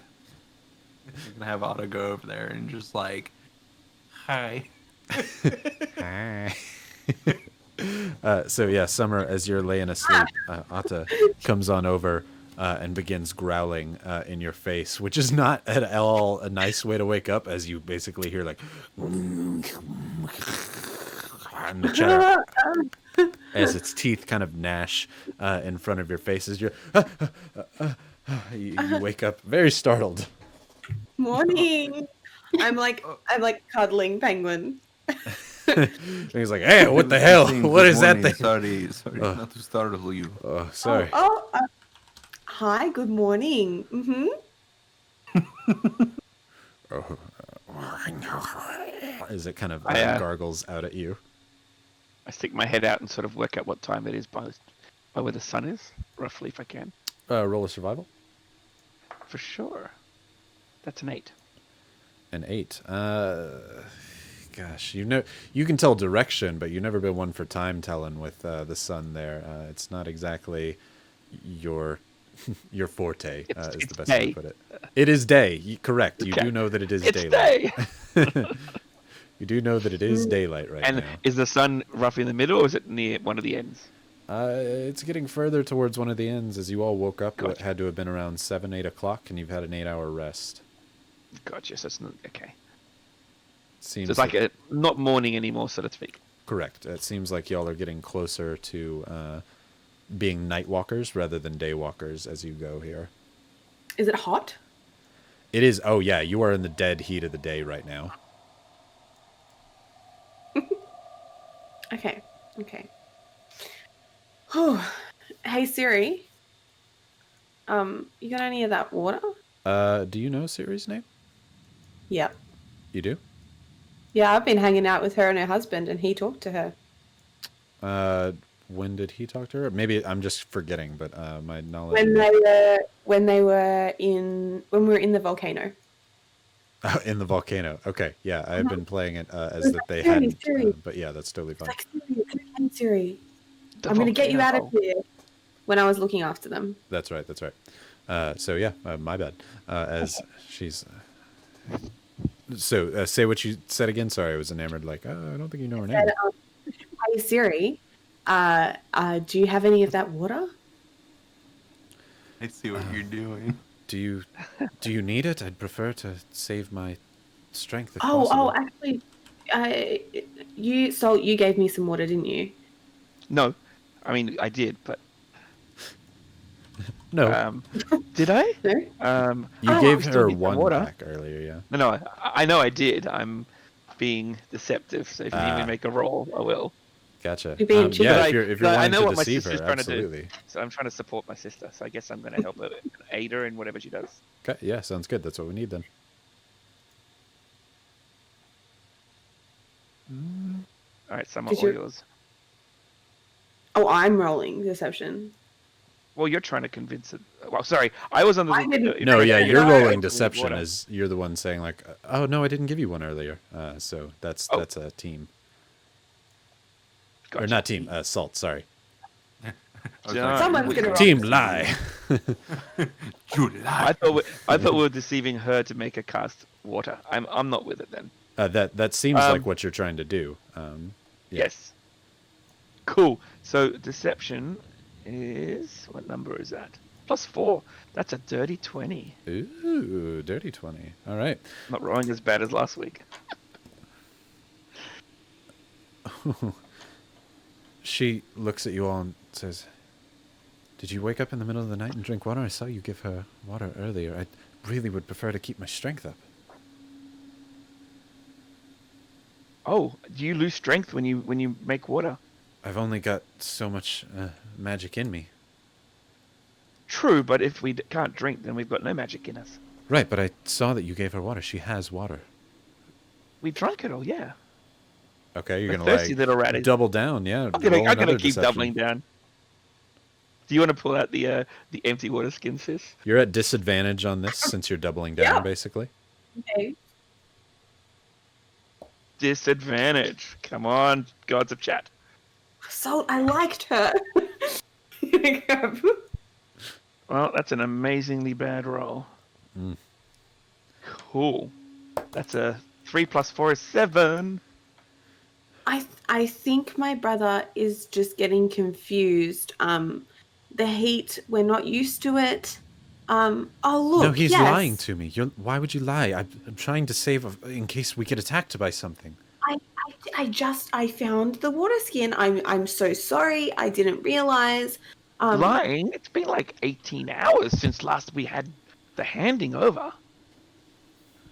You're gonna have Ata go over there and just like, "Hi." So yeah, Summer, as you're laying asleep, Ata comes on over and begins growling in your face, which is not at all a nice way to wake up, as you basically hear like in the chair as its teeth kind of gnash in front of your face. As you wake up very startled. Morning. I'm like cuddling Penguin. And he's like, "Hey, what the hell? What is that thing?" Sorry, not to startle you. Oh, sorry. Hi. Good morning. Mm-hmm. As it kind of I, gargles out at you. I stick my head out and sort of work out what time it is by where the sun is, roughly, if I can. Roll a survival. For sure. That's an 8. An 8. Gosh, you can tell direction, but you've never been one for time telling with the sun there. It's not exactly your forte. Is the best way to put it. It is day. Correct. You do know that it is It's daylight. day! You do know that it is daylight right And now. is the sun roughly in the middle, or is it near one of the ends? It's getting further towards one of the ends. As you all woke up, Gotcha. it had to have been around 7, 8 o'clock, and you've had an 8-hour rest. Gotcha, so it's not, okay. Seems So it's like not morning anymore, so to speak. correct. It seems like y'all are getting closer to being night walkers rather than day walkers as you go here. Is it hot? It is. Oh yeah, you are in the dead heat of the day right now. Okay. Oh, hey Siri. You got any of that water? Do you know Siri's name? Yep. You do? Yeah, I've been hanging out with her and her husband, and he talked to her. When did he talk to her? Maybe I'm just forgetting, but my knowledge. When we were in the volcano. Oh, in the volcano. Okay, yeah, I've been playing it as that they Siri, hadn't. Siri. But yeah, that's totally fine. Like, Siri. I'm gonna get you out of here. When I was looking after them. That's right. So yeah, my bad. As she's. So say what you said again. Sorry, I was enamored. Like, oh, I don't think you know her name. Hey Siri, do you have any of that water? I see what you're doing. Do you need it? I'd prefer to save my strength if Oh, possible. actually, you gave me some water, didn't you? No, I mean I did, but No, did I? No. you gave still her need the one water. pack earlier. Yeah. No, I know I did. I'm being deceptive, so if you need me to make a roll, I will. Gotcha. You're being cheeky. Yeah, But if you're I wanting know to what my deceive sister's her, trying to do. absolutely. So I'm trying to support my sister. So I guess I'm going to help her, aid her in whatever she does. Okay, yeah, sounds good. That's what we need then. All right, Summer, Did all you- yours. Oh, I'm rolling deception. Well, you're trying to convince it. Well, sorry, I was on the. I didn't- No, yeah, you're you're not rolling with deception water. as you're the one saying like, oh no, I didn't give you one earlier. So that's Oh. a team. Or Gotcha. not team, Salt, sorry. John, Someone's gonna roll. Team lie. You lie. I thought we were deceiving her to make her cast water. I'm not with it then. That seems Um, like what you're trying to do. Yeah. Yes. Cool. So deception is, what number is that? +4. That's a dirty 20. Ooh, dirty 20. All right. Not rolling as bad as last week. She looks at you all and says, "Did you wake up in the middle of the night and drink water? I saw you give her water earlier. I really would prefer to keep my strength up." Oh, do you lose strength when you make water? I've only got so much magic in me. True, but if we can't drink, then we've got no magic in us. Right, but I saw that you gave her water. She has water. We drank it all, yeah. Okay, you're The gonna thirsty like little rat is- double down, yeah. I'm gonna roll another keep deception. doubling down. Do you want to pull out the empty water skin, sis? You're at disadvantage on this since you're doubling down, Yeah. basically. Okay. Disadvantage. Come on, gods of chat. So I liked her. Well, that's an amazingly bad roll. Mm. Cool. That's a 3 + 4 is 7. I think my brother is just getting confused. The heat, we're not used to it. Oh look, No, he's yes. lying to me. Why would you lie? I'm trying to save in case we get attacked by something. I found the water skin. I'm so sorry. I didn't realize. Lying? It's been like 18 hours since last we had the handing over.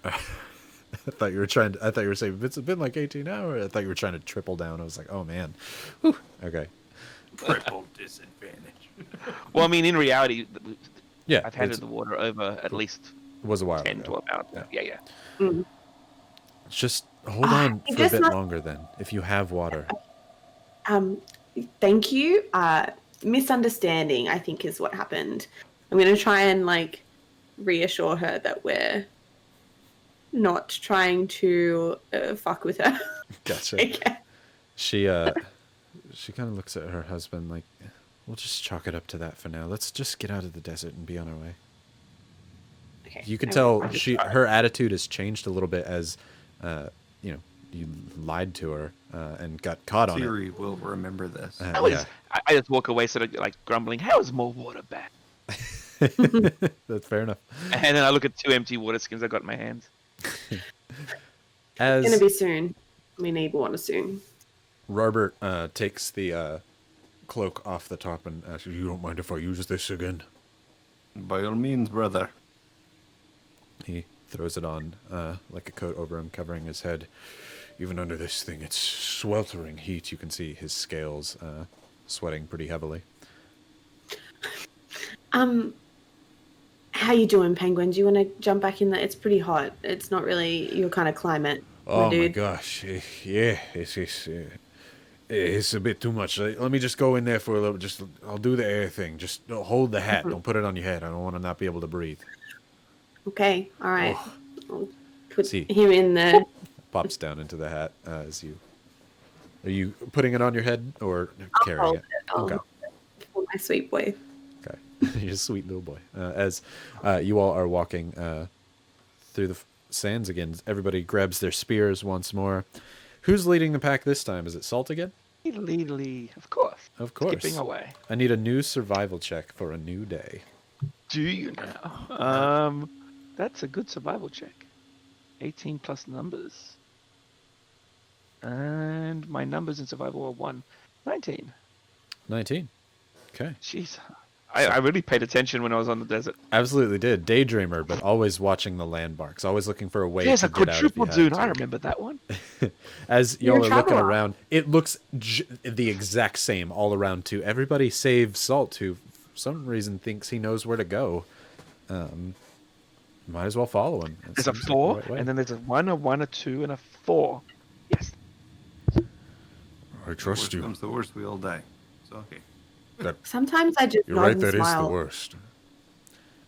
I thought you were saying it's been like 18 hours. I thought you were trying to triple down. I was like, oh man. Whew. Okay. Triple disadvantage. Well, I mean, in reality, Yeah. I've handed the water over at least It was a while 10, ago. 12 hours. Yeah. Yeah. Just hold on it for a does bit not- longer then, if you have water. Thank you. Misunderstanding, I think, is what happened. I'm gonna try and reassure her that we're not trying to fuck with her. Gotcha. Okay. She kind of looks at her husband like, we'll just chalk it up to that for now. Let's just get out of the desert and be on our way. Okay. You can I tell will. her attitude has changed a little bit as, you lied to her and got caught on it. Siri will remember this. Yeah. I just walk away, sort of like grumbling, how is more water back? That's fair enough. And then I look at 2 empty water skins I got in my hands. As Gonna be soon. We need water soon. Robert takes the cloak off the top and asks, "You don't mind if I use this again?" By all means, brother. He throws it on like a coat over him, covering his head. Even under this thing, it's sweltering heat. You can see his scales sweating pretty heavily. How you doing, Penguin? Do you want to jump back in there? It's pretty hot. It's not really your kind of climate, Oh my dude. gosh, yeah, it's a bit too much. Let me just go in there for a little. I'll do the air thing. Just hold the hat. Don't put it on your head. I don't want to not be able to breathe. Okay, all right. I'll put See. him in there. Pops down into the hat as you. Are you putting it on your head or carrying hold it? I'll Okay. hold it for my sweet boy. Okay. You're a sweet little boy. As you all are walking through the sands again, everybody grabs their spears once more. Who's leading the pack this time? Is it Salt again? Legally, of course. Of course. Skipping away. I need a new survival check for a new day. Do you now? That's a good survival check. 18 plus numbers. And my numbers in survival are 1. 19. 19. Okay. Jeez. I really paid attention when I was on the desert. Absolutely did. Daydreamer, but always watching the landmarks, always looking for a way There's to a get out if you quadruple had dune. to. I remember that one. As You're y'all a are looking traveler. around, it looks the exact same all around too. Everybody save Salt, who for some reason thinks he knows where to go. Might as well follow him. It There's a seems like the 4, right way. and then there's a 1, a 1, a 2, and a 4. Yes. I trust Worst you. comes to worst, we all die. So okay. Sometimes I just You're nod right. and That is the smile. worst.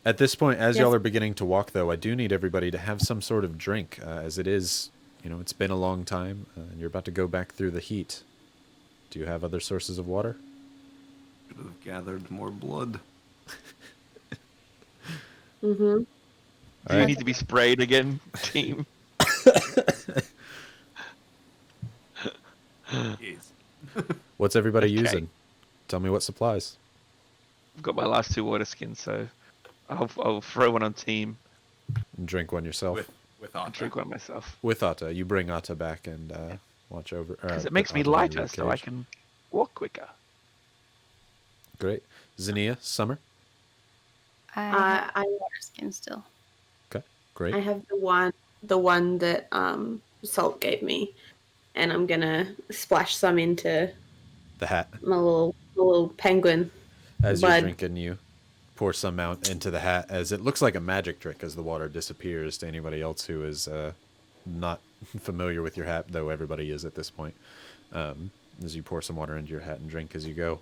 At this point, as Yes. y'all are beginning to walk, though, I do need everybody to have some sort of drink, as it is, it's been a long time, and you're about to go back through the heat. Do you have other sources of water? Should have gathered more blood. Mm-hmm. Do you Alright. need to be sprayed again, team? Yes. What's everybody Okay. using? Tell me what supplies. I've got my last 2 water skins, so I'll throw one on team And drink one yourself. With and Ata. drink one myself. With Atta. You bring Atta back and watch over. Because put it makes me Atta in your lighter, so I cage. can walk quicker. Great. Zinnia, Summer. I have I water skin still. Okay. Great. I have the one that Salt gave me, and I'm gonna splash some into The hat. my little penguin. As you're Bud. drinking, you pour some out into the hat, as it looks like a magic trick as the water disappears to anybody else who is not familiar with your hat, though everybody is at this point. As you pour some water into your hat and drink as you go.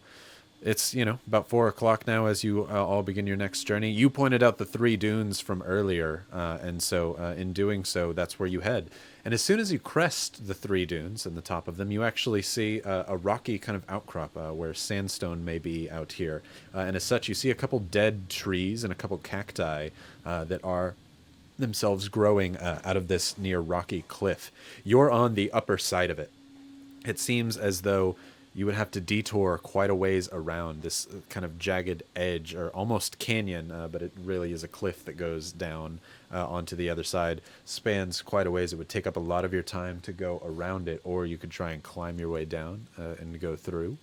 It's, about 4 o'clock now as you all begin your next journey. You pointed out the 3 dunes from earlier, and so in doing so, that's where you head. And as soon as you crest the 3 dunes and the top of them, you actually see a rocky kind of outcrop where sandstone may be out here. And as such, you see a couple dead trees and a couple cacti that are themselves growing out of this near rocky cliff. You're on the upper side of it. It seems as though you would have to detour quite a ways around this kind of jagged edge, or almost canyon, but it really is a cliff that goes down onto the other side. Spans quite a ways. It would take up a lot of your time to go around it, or you could try and climb your way down and go through.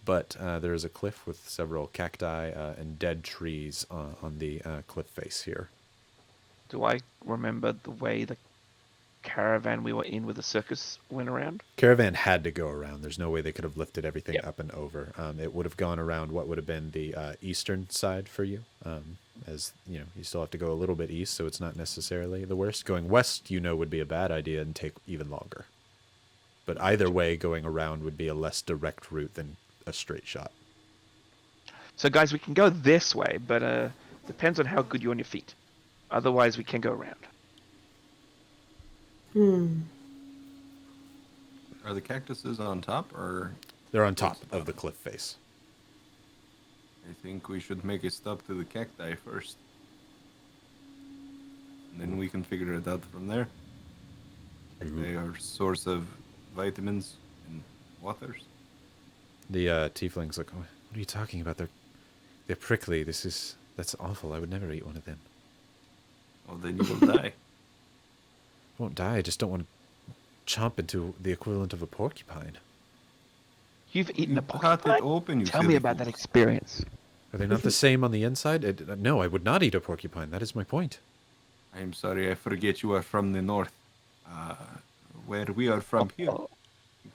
But there is a cliff with several cacti and dead trees on the cliff face here. Do I remember the way the caravan we were in with the circus went around? Caravan had to go around. There's no way they could have lifted everything Yep. up and over. It would have gone around what would have been the eastern side for you. As you still have to go a little bit east, so it's not necessarily the worst. Going west, would be a bad idea and take even longer. But either way, going around would be a less direct route than a straight shot. So guys, we can go this way, but depends on how good you're on your feet. Otherwise, we can go around. Are the cactuses on top, or They're on top of the cliff face. I think we should make a stop to the cacti first. And then we can figure it out from there. They are source of vitamins and waters. The tiefling's like, what are you talking about? They're prickly. That's awful. I would never eat one of them. Oh, then you will die. I won't die. I just don't want to chomp into the equivalent of a porcupine. You've eaten a Cut it porcupine? open, you Tell me silly about that fools. experience. Are they not the same on the inside? No, I would not eat a porcupine. That is my point. I am sorry, I forget you are from the north. Where we are from here. Oh,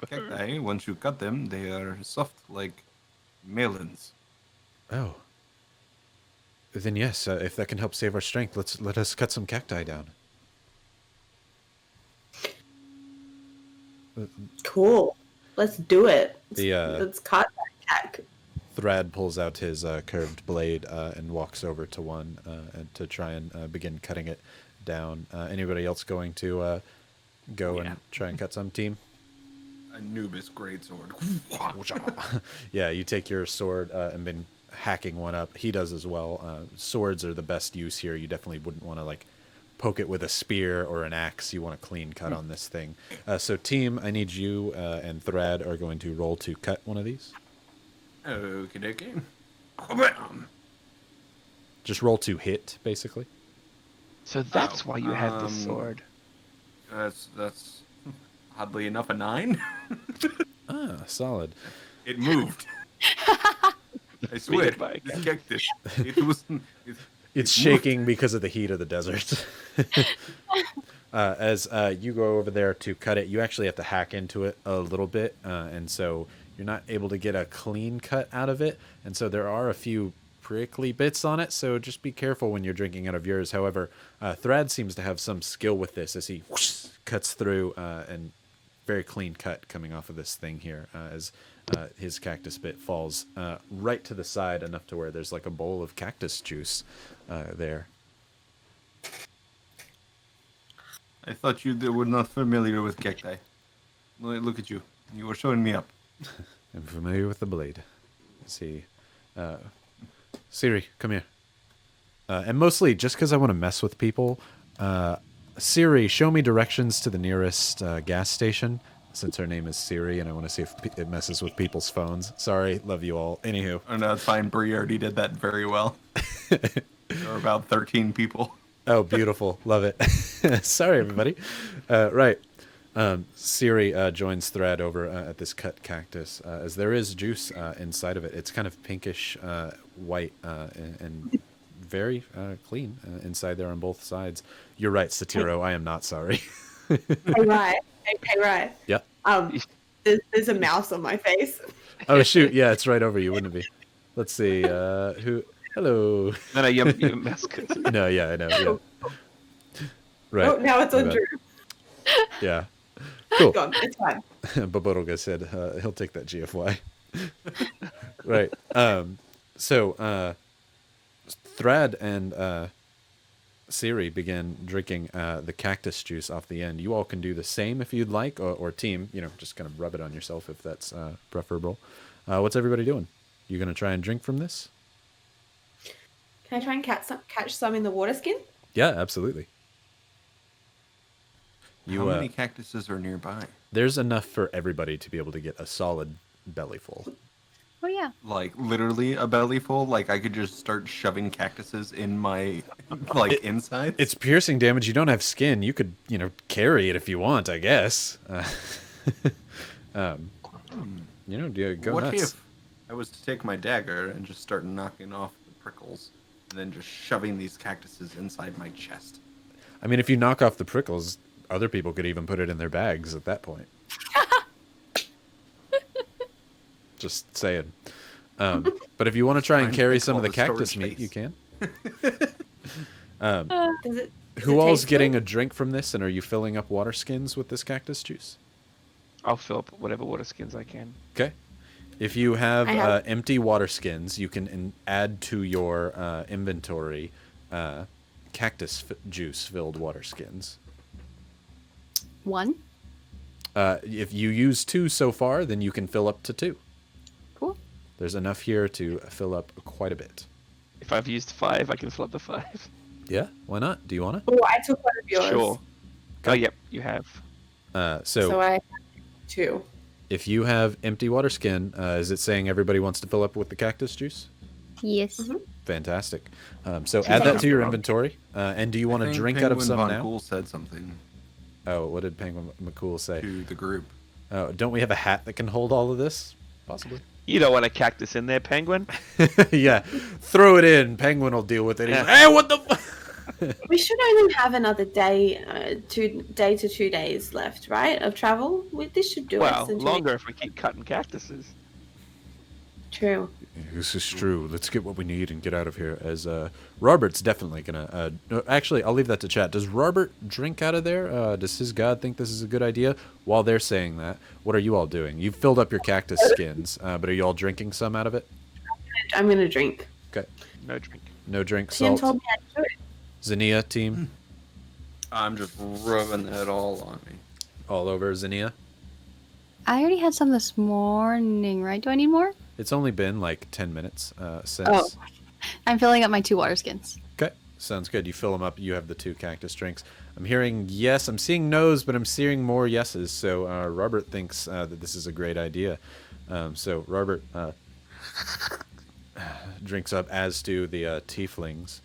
Cacti, once you cut them, they are soft like melons. Oh. Then yes, if that can help save our strength, let us cut some cacti down. Cool. Let's do it. The, Let's cut that cack. Thrad pulls out his curved blade and walks over to one and to try and begin cutting it down. Anybody else going to go Yeah. and try and cut some, team? Anubis greatsword. Yeah, you take your sword and been hacking one up. He does as well. Swords are the best use here. You definitely wouldn't want to poke it with a spear or an axe. You want a clean cut on this thing. So team, I need you and Thrad are going to roll to cut one of these. Okie dokie. Just roll to hit, basically. So that's Oh, why you had the um, sword. That's oddly enough a 9. Ah, solid. It moved. I swear, by this cactus. It was. It's shaking because of the heat of the desert. As you go over there to cut it, you actually have to hack into it a little bit, and so you're not able to get a clean cut out of it. And so there are a few prickly bits on it, so just be careful when you're drinking out of yours. However, Thrad seems to have some skill with this as he whoosh, cuts through and very clean cut coming off of this thing here as his cactus bit falls right to the side enough to where there's like a bowl of cactus juice there. I thought you were not familiar with cacti. Look at you. You were showing me up. I'm familiar with the blade. Let's see. Siri, come here. And mostly just because I want to mess with people. Siri, show me directions to the nearest gas station. Since her name is Siri, and I want to see if it messes with people's phones. Sorry, love you all. Anywho. Oh, no, it's fine. Bree already did that very well. There were about 13 people. Oh, beautiful. Love it. Sorry, everybody. Right. Siri joins Thread over at this cut cactus, as there is juice inside of it. It's kind of pinkish white and very clean inside there on both sides. You're right, Satiro. I am not sorry. Hey, right. Hey, right. Yep. There's a mouse on my face. Oh, shoot. Yeah, it's right over you, wouldn't it be? Let's see. Who? Hello. No, you're mascot. No, yeah, I know. Yeah. Right. Oh, now it's on My bad. Drew. Yeah. Cool. Gone. It's fine. Baboroga said he'll take that GFY. Right. So Thrad and Siri begin drinking the cactus juice off the end. You all can do the same if you'd like, or team, just kind of rub it on yourself if that's preferable. What's everybody doing? You going to try and drink from this? Can I try and catch some in the water skin? Yeah, absolutely. How many cactuses are nearby? There's enough for everybody to be able to get a solid belly full. Oh yeah. Like, literally a belly full? Like, I could just start shoving cactuses in my, inside? It's piercing damage. You don't have skin. You could, carry it if you want, I guess. Go What nuts. if I was to take my dagger and just start knocking off the prickles, and then just shoving these cactuses inside my chest? I mean, if you knock off the prickles, other people could even put it in their bags at that point. Just saying. But if you want to try and carry some of the cactus meat, you can. Who all's getting a drink from this, and are you filling up water skins with this cactus juice? I'll fill up whatever water skins I can. Okay. If you have empty water skins, you can add to your inventory cactus juice-filled water skins. 1. If you use 2 so far, then you can fill up to 2. Cool. There's enough here to fill up quite a bit. If I've used 5, I can fill up the 5. Yeah, why not? Do you want to? Oh, I took one of yours. Sure. Oh, yep, you have. So I have 2. if you have empty water skin, is it saying everybody wants to fill up with the cactus juice? Yes. Mm-hmm. Fantastic. So add that to your inventory. And do you want to drink out of some Von now? Cool said something Oh, what did Penguin McCool say? to the group. Oh, don't we have a hat that can hold all of this? Possibly. You don't want a cactus in there, Penguin. Yeah, throw it in. Penguin will deal with it. He's Yeah. like, hey, what the? We should only have another day, 2 to 2 days left, right, of travel. This should do Well, us. Until longer if we keep cutting cactuses. True. This is true. Let's get what we need and get out of here. As Robert's definitely gonna. No, actually, I'll leave that to chat. Does Robert drink out of there? Does his god think this is a good idea? While they're saying that, what are you all doing? You've filled up your cactus skins, but are you all drinking some out of it? I'm gonna drink. Okay. No drink. No drink. Tim Salt. told me I could. Xenia team, I'm just rubbing that all on me. all over Xenia. I already had some this morning, right? Do I need more? It's only been like 10 minutes since. Oh. I'm filling up my 2 water skins. Okay, sounds good. You fill them up. You have the 2 cactus drinks. I'm hearing yes. I'm seeing no's, but I'm seeing more yeses. So Robert thinks that this is a great idea. So Robert drinks up, as do the tieflings.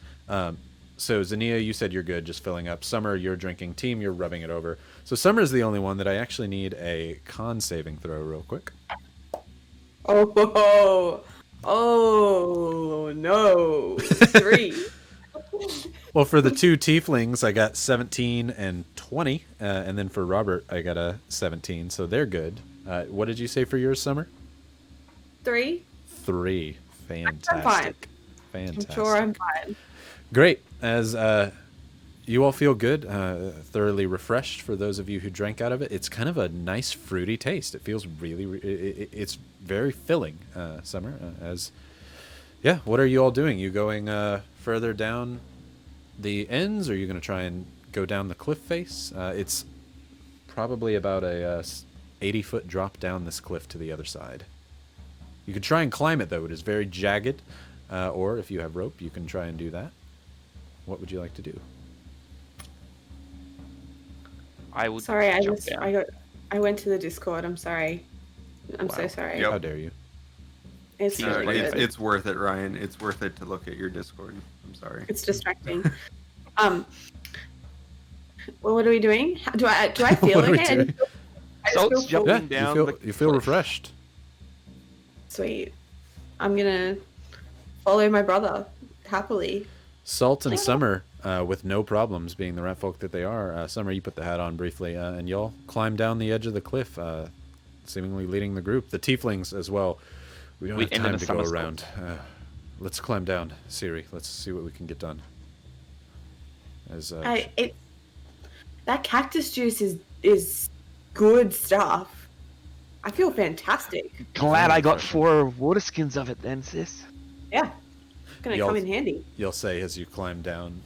So Xenia, you said you're good, just filling up. Summer, you're drinking. Team, you're rubbing it over. So Summer's the only one that I actually need a con saving throw real quick. Oh, Oh no, 3. Well, for the two tieflings, I got 17 and 20, and then for Robert, I got a 17, so they're good. What did you say for yours, Summer? 3. 3. Fantastic. I'm fine. Fantastic. I'm sure I'm fine. Great. As you all feel good, thoroughly refreshed. For those of you who drank out of it, it's kind of a nice fruity taste. It feels it's very filling. Summer. Yeah. What are you all doing? You going further down the ends, or are you going to try and go down the cliff face? It's probably about a 80-foot drop down this cliff to the other side. You could try and climb it, though. It is very jagged. Or if you have rope, you can try and do that. What would you like to do? I would. Sorry, jump down. I went to the Discord. I'm sorry. I'm so Wow. sorry. Yep. How dare you? It's No, really good. It's worth it, Ryan. It's worth it to look at your Discord. I'm sorry. It's distracting. Well, what are we doing? Do I feel What are we okay? doing? I just Salt's feel Yeah, jumping down. you feel cliff. refreshed. sweet. I'm gonna follow my brother happily. Salt and Summer, with no problems, being the rat folk that they are. Summer, you put the hat on briefly, and y'all climb down the edge of the cliff, seemingly leading the group. The tieflings as well. We don't We have end in time a to go somersault. around. Let's climb down, Siri. Let's see what we can get done. As That cactus juice is good stuff. I feel fantastic. Glad I got 4 water skins of it then, sis. Yeah, gonna Y'all- come in handy. you'll say as you climb down.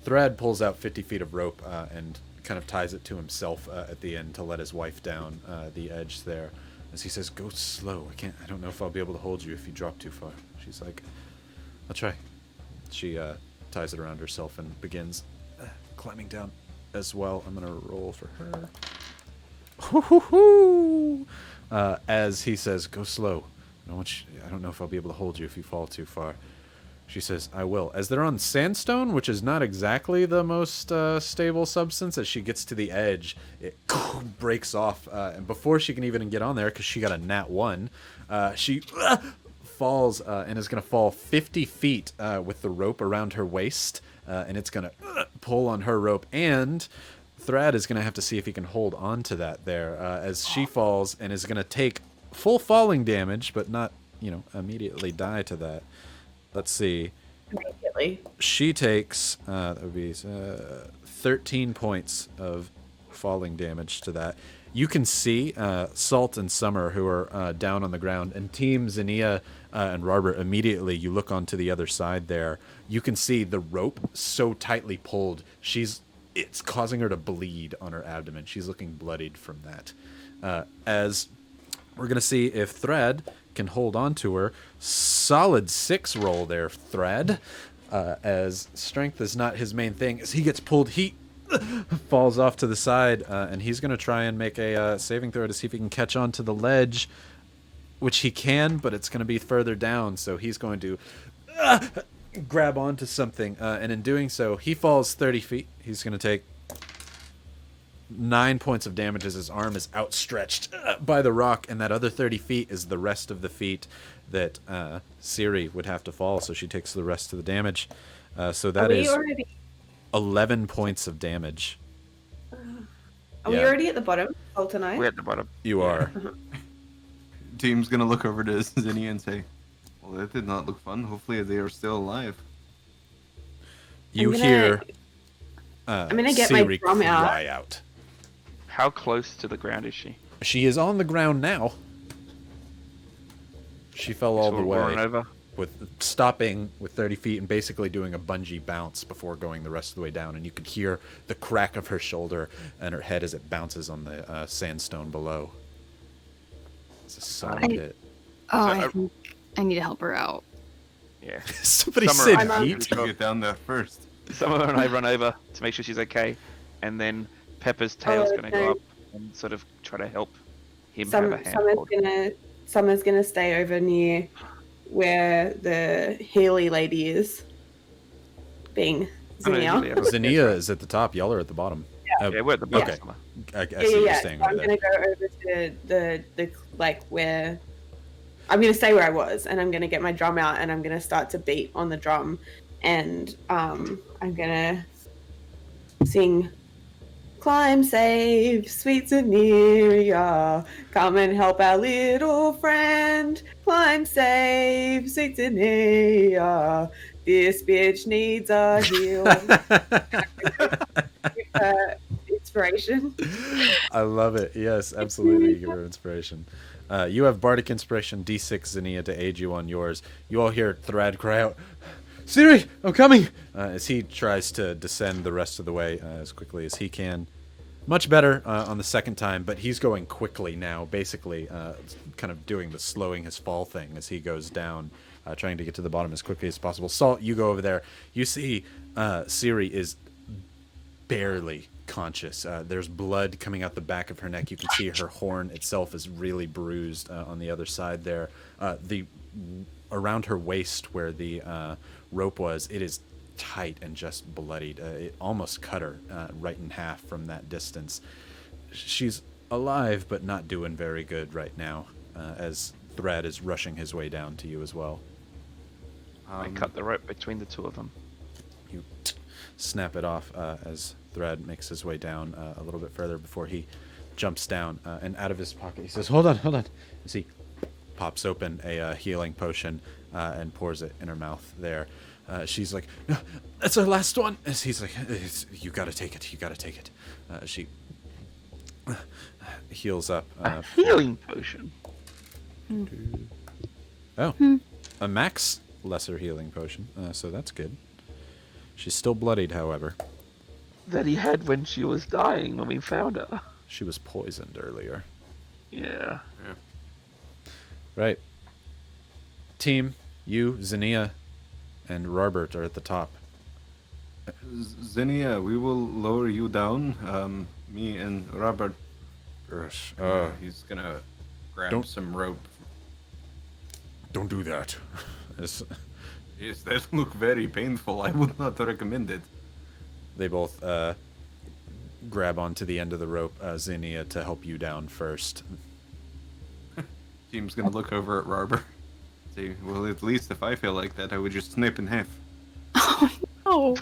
Thrad pulls out 50 feet of rope and kind of ties it to himself at the end to let his wife down the edge there. As he says, "Go slow. I don't know if I'll be able to hold you if you drop too far." She's like, "I'll try." She ties it around herself and begins climbing down as well. I'm gonna roll for her. Hoo-hoo-hoo! As he says, "Go slow. I don't know if I'll be able to hold you if you fall too far." She says, "I will." As they're on sandstone, which is not exactly the most stable substance, as she gets to the edge, it breaks off. And before she can even get on there, because she got a nat 1, she falls and is going to fall 50 feet with the rope around her waist. And it's going to pull on her rope. And Thrad is going to have to see if he can hold on to that there as she falls and is going to take full falling damage, but not, immediately die to that. Let's see. Immediately. She takes that would be 13 points of falling damage to that. You can see Salt and Summer, who are down on the ground, and Team Xenia and Robert. Immediately, you look onto the other side there. You can see the rope so tightly pulled. It's causing her to bleed on her abdomen. She's looking bloodied from that. As we're gonna see if Thread can hold on to her. Solid 6 roll there, Thread. As strength is not his main thing. As he gets pulled, he falls off to the side, and he's going to try and make a saving throw to see if he can catch on to the ledge, which he can, but it's going to be further down, so he's going to grab onto something, and in doing so, he falls 30 feet. He's going to take 9 points of damage as his arm is outstretched by the rock, and that other 30 feet is the rest of the feet that Siri would have to fall, so she takes the rest of the damage. So that is 11 points of damage. Are we already at the bottom, Salt and I? We're at the bottom. You are. Team's gonna look over to Zinnia and say, "Well, that did not look fun. Hopefully they are still alive." You I'm hear gonna get my Siri drum out. cry out. How close to the ground is she? She is on the ground now. She fell all So the we're rolling way, over. with stopping with 30 feet and basically doing a bungee bounce before going the rest of the way down. And you could hear the crack of her shoulder and her head as it bounces on the sandstone below. It's a solid hit. Oh, So, I think I need to help her out. Yeah. Somebody Summer, said I'm yeet. You get down there first. Summer and I run over to make sure she's okay, and then Pepper's tail's going to go up and sort of try to help him have a handhold. Summer's gonna stay over near where the Healy lady is. Being Zinnia. Zinnia is at the top. Y'all are at the bottom. Yeah, we're at the bottom. Okay. Summer. I see you're Yeah. staying So over I'm there. gonna go over to the like where I'm going to stay where I was, and I'm going to get my drum out, and I'm going to start to beat on the drum, and I'm going to sing, "Climb safe, sweet Zaneria, come and help our little friend. Climb safe, sweet Zaneria, this bitch needs a heal." Give her inspiration. I love it. Yes, absolutely. Give her inspiration. You have Bardic Inspiration, D6 Zinnia to aid you on yours. You all hear Thrad cry out, "Siri, I'm coming!" As he tries to descend the rest of the way as quickly as he can. Much better on the second time, but he's going quickly now, basically kind of doing the slowing his fall thing as he goes down, trying to get to the bottom as quickly as possible. Salt, you go over there. You see Siri is barely conscious. There's blood coming out the back of her neck. You can see her horn itself is really bruised on the other side there. The around her waist where the rope was, it is tight and just bloodied. It almost cut her right in half from that distance. She's alive, but not doing very good right now, as Thrad is rushing his way down to you as well. I cut the rope between the two of them. You snap it off as Thrad makes his way down a little bit further before he jumps down, and out of his pocket he says, hold on, as he pops open a healing potion and pours it in her mouth there. She's like, "No, that's our last one." As he's like, "You gotta take it. She heals up. Healing potion. Oh, a max lesser healing potion, so that's good. She's still bloodied, however. That he had when she was dying when we found her. She was poisoned earlier. Yeah. Right. Team, you, Zinnia, and Robert are at the top. Zinnia, we will lower you down. Me and Robert. Gosh, He's gonna grab don't- some rope. don't do that. Yes, that look very painful. I would not recommend it. They both grab onto the end of the rope, Zinnia, to help you down first. Team's gonna look over at Robert. Say, well, at least if I feel like that, I would just snip in half. Oh,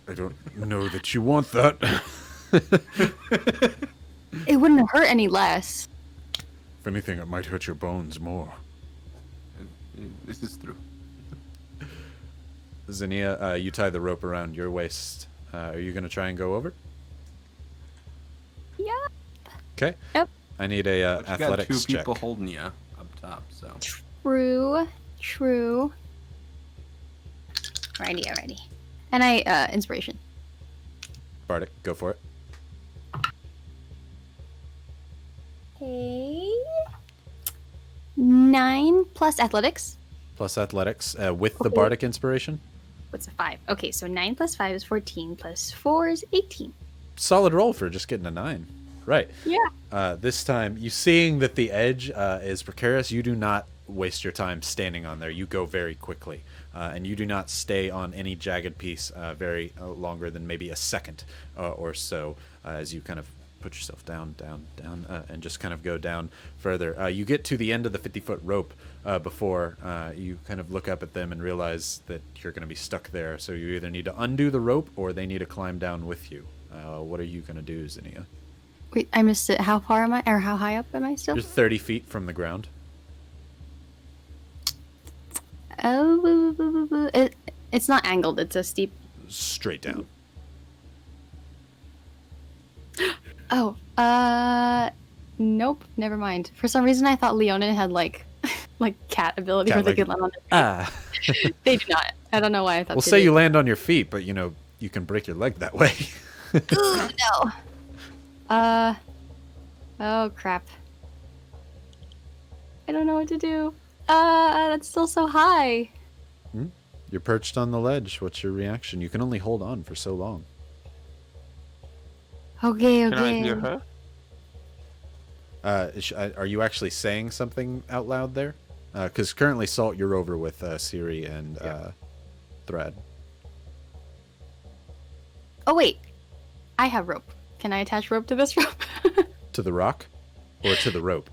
I don't know that you want that. it wouldn't hurt any less. If anything, it might hurt your bones more. This is true. Zinnia, you tie the rope around your waist. Are you going to try and go over? Yeah. Okay. Yep. I need a But you got two athletics check. people holding you up top, so. True. Alrighty. And I, inspiration. Bardic, go for it. Okay. 9 plus athletics. Plus athletics with the Okay. Bardic inspiration. What's a 5? Okay, so 9 plus 5 is 14, plus 4 is 18. Solid roll for just getting a 9. Right. Yeah. This time, you seeing that the edge is precarious, you do not waste your time standing on there. You go very quickly, and you do not stay on any jagged piece very longer than maybe a second or so as you kind of put yourself down, and just kind of go down further. You get to the end of the 50-foot rope before you kind of look up at them and realize that you're going to be stuck there. So you either need to undo the rope or they need to climb down with you. What are you going to do, Zinnia? Wait, I missed it. How far am I? Or how high up am I still? You're 30 feet from the ground. Oh, it's not angled. It's a steep. Straight down. Oh, nope. Never mind. For some reason, I thought Leonin had like cat ability where they could land on their feet. They do not. I don't know why I thought. We'll they say did. you land on your feet, but you can break your leg that way. Ooh, no. Oh crap. I don't know what to do. That's still so high. You're perched on the ledge. What's your reaction? You can only hold on for so long. Okay. Can I hear her? Are you actually saying something out loud there? Because currently, Salt, you're over with Siri and Thread. Oh wait, I have rope. Can I attach rope to this rope? To the rock? Or to the rope?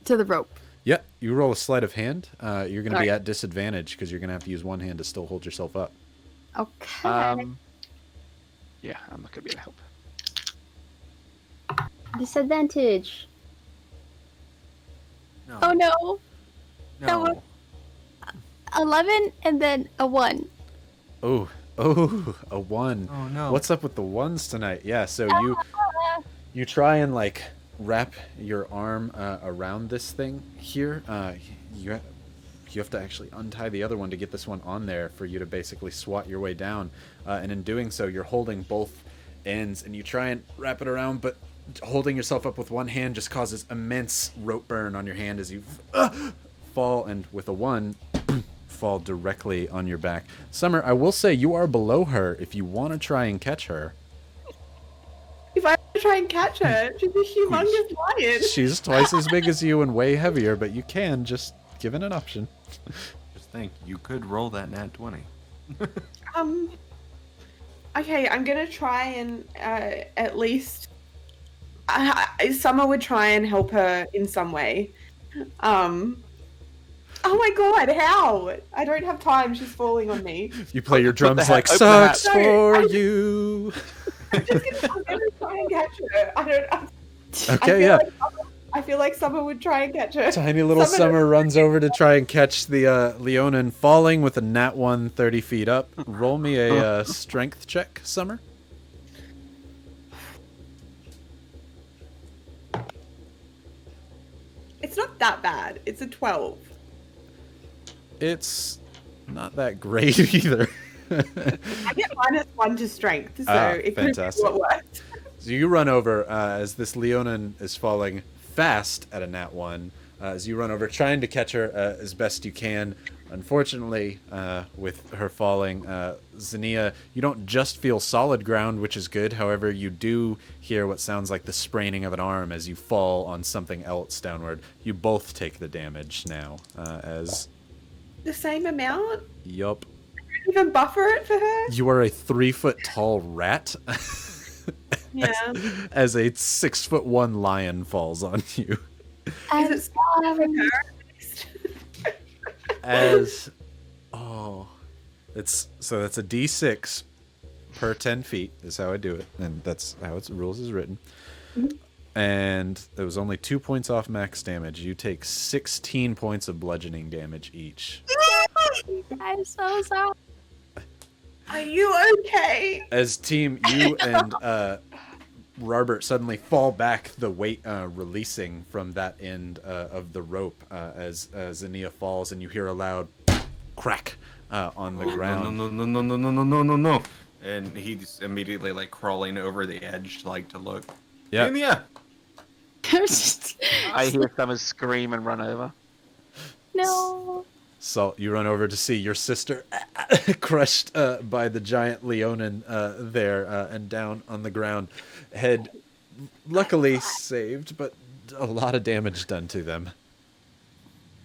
To the rope. Yeah, you roll a sleight of hand. You're going to be Sorry. at disadvantage because you're going to have to use one hand to still hold yourself up. Okay. Yeah, I'm not gonna be able to help. Disadvantage. No. Oh no. That was No. 11 and then a 1. Oh, a 1. Oh, no. What's up with the 1s tonight? Yeah, so you try and like wrap your arm around this thing here. You have to actually untie the other one to get this one on there for you to basically swat your way down. And in doing so, you're holding both ends, and you try and wrap it around, but holding yourself up with one hand just causes immense rope burn on your hand as you fall, and with a 1, fall directly on your back. Summer, I will say you are below her if you want to try and catch her. If I try and catch her, she's a humongous lion. She's twice as big as you and way heavier, but you can, just given an option. Just think, you could roll that nat 20. Okay, I'm gonna try and at least. Summer would try and help her in some way. Oh my god, how? I don't have time. She's falling on me. You play your drums like, open the hat. sucks for you. I'm gonna try and catch her. Okay, yeah. I feel like Summer would try and catch her. Tiny little Summer runs over to try and catch the Leonin falling with a nat 1 30 feet up. Roll me a strength check, Summer. It's not that bad. It's a 12. It's not that great either. I get -1 to strength, so it could be fantastic. what works. So you run over as this Leonin is falling fast at a nat 1. As you run over, trying to catch her as best you can. Unfortunately, with her falling, Xenia, you don't just feel solid ground, which is good. However, you do hear what sounds like the spraining of an arm as you fall on something else downward. You both take the damage now, as... The same amount? Yup. Even buffer it for her? You are a 3-foot-tall rat. Yeah. As a 6'1" lion falls on you. Is it small for her? That's a D6 per 10 feet is how I do it, and that's how its rules is written. And it was only 2 points off max damage. You take 16 points of bludgeoning damage each. I'm so sorry. Are you okay? As team, you and Robert suddenly fall back, the weight releasing from that end of the rope as Xenia falls, and you hear a loud crack on the ground. No. And he's immediately like crawling over the edge like to look. Yeah. I hear Summer scream and run over. No. So you run over to see your sister crushed by the giant Leonin there and down on the ground. Head luckily saved, but a lot of damage done to them.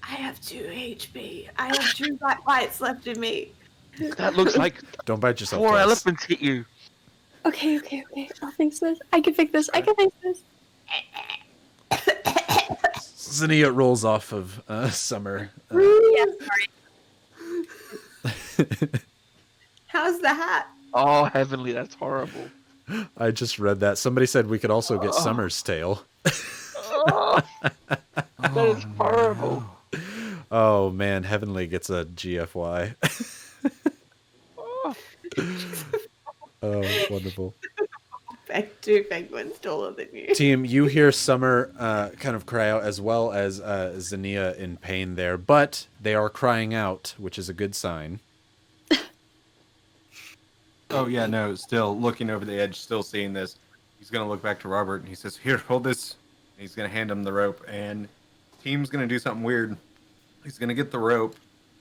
I have 2 HP. I have 2 bites left in me. That looks like Don't bite yourself. 4 twice. elephants hit you. Okay. I'll fix this. I can fix this. Xenia rolls off of Summer. Yeah, sorry. How's the hat? Oh, heavenly, that's horrible. I just read that. Somebody said we could also get Summer's tail. Oh, that is horrible. Oh man, Heavenly gets a GFY. Oh, wonderful. 2 penguins taller than you. Team, you hear Summer kind of cry out as well as Xenia in pain there, but they are crying out, which is a good sign. Oh yeah, no, still looking over the edge, still seeing this. He's gonna look back to Robert and he says, "Here, hold this." And he's gonna hand him the rope, and Team's gonna do something weird. He's gonna get the rope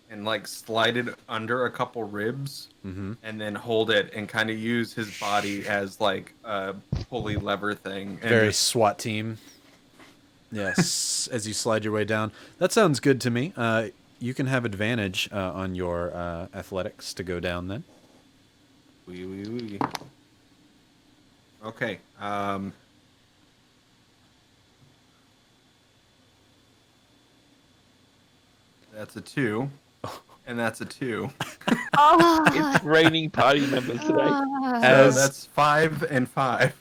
and like slide it under a couple ribs, and then hold it and kind of use his body as like a pulley lever thing. And Very SWAT team. Yes, as you slide your way down. That sounds good to me. You can have advantage on your athletics to go down then. Wee. Okay. That's a 2. And that's a 2. Oh, It's raining party members today. So As- that's 5 and 5.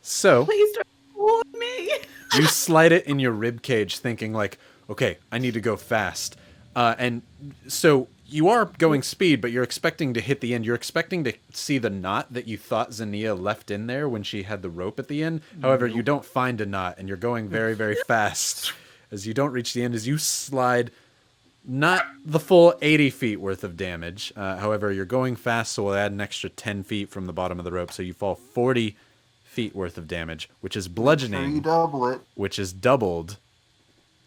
So Please don't warn me. you slide it in your rib cage, thinking like, okay, I need to go fast. And so you are going speed, but you're expecting to hit the end. You're expecting to see the knot that you thought Xenia left in there when she had the rope at the end. However, you don't find a knot, and you're going very, very fast. As you don't reach the end, as you slide not the full 80 feet worth of damage. However, you're going fast, so we'll add an extra 10 feet from the bottom of the rope. So you fall 40 feet worth of damage, which is bludgeoning, You double it. which is doubled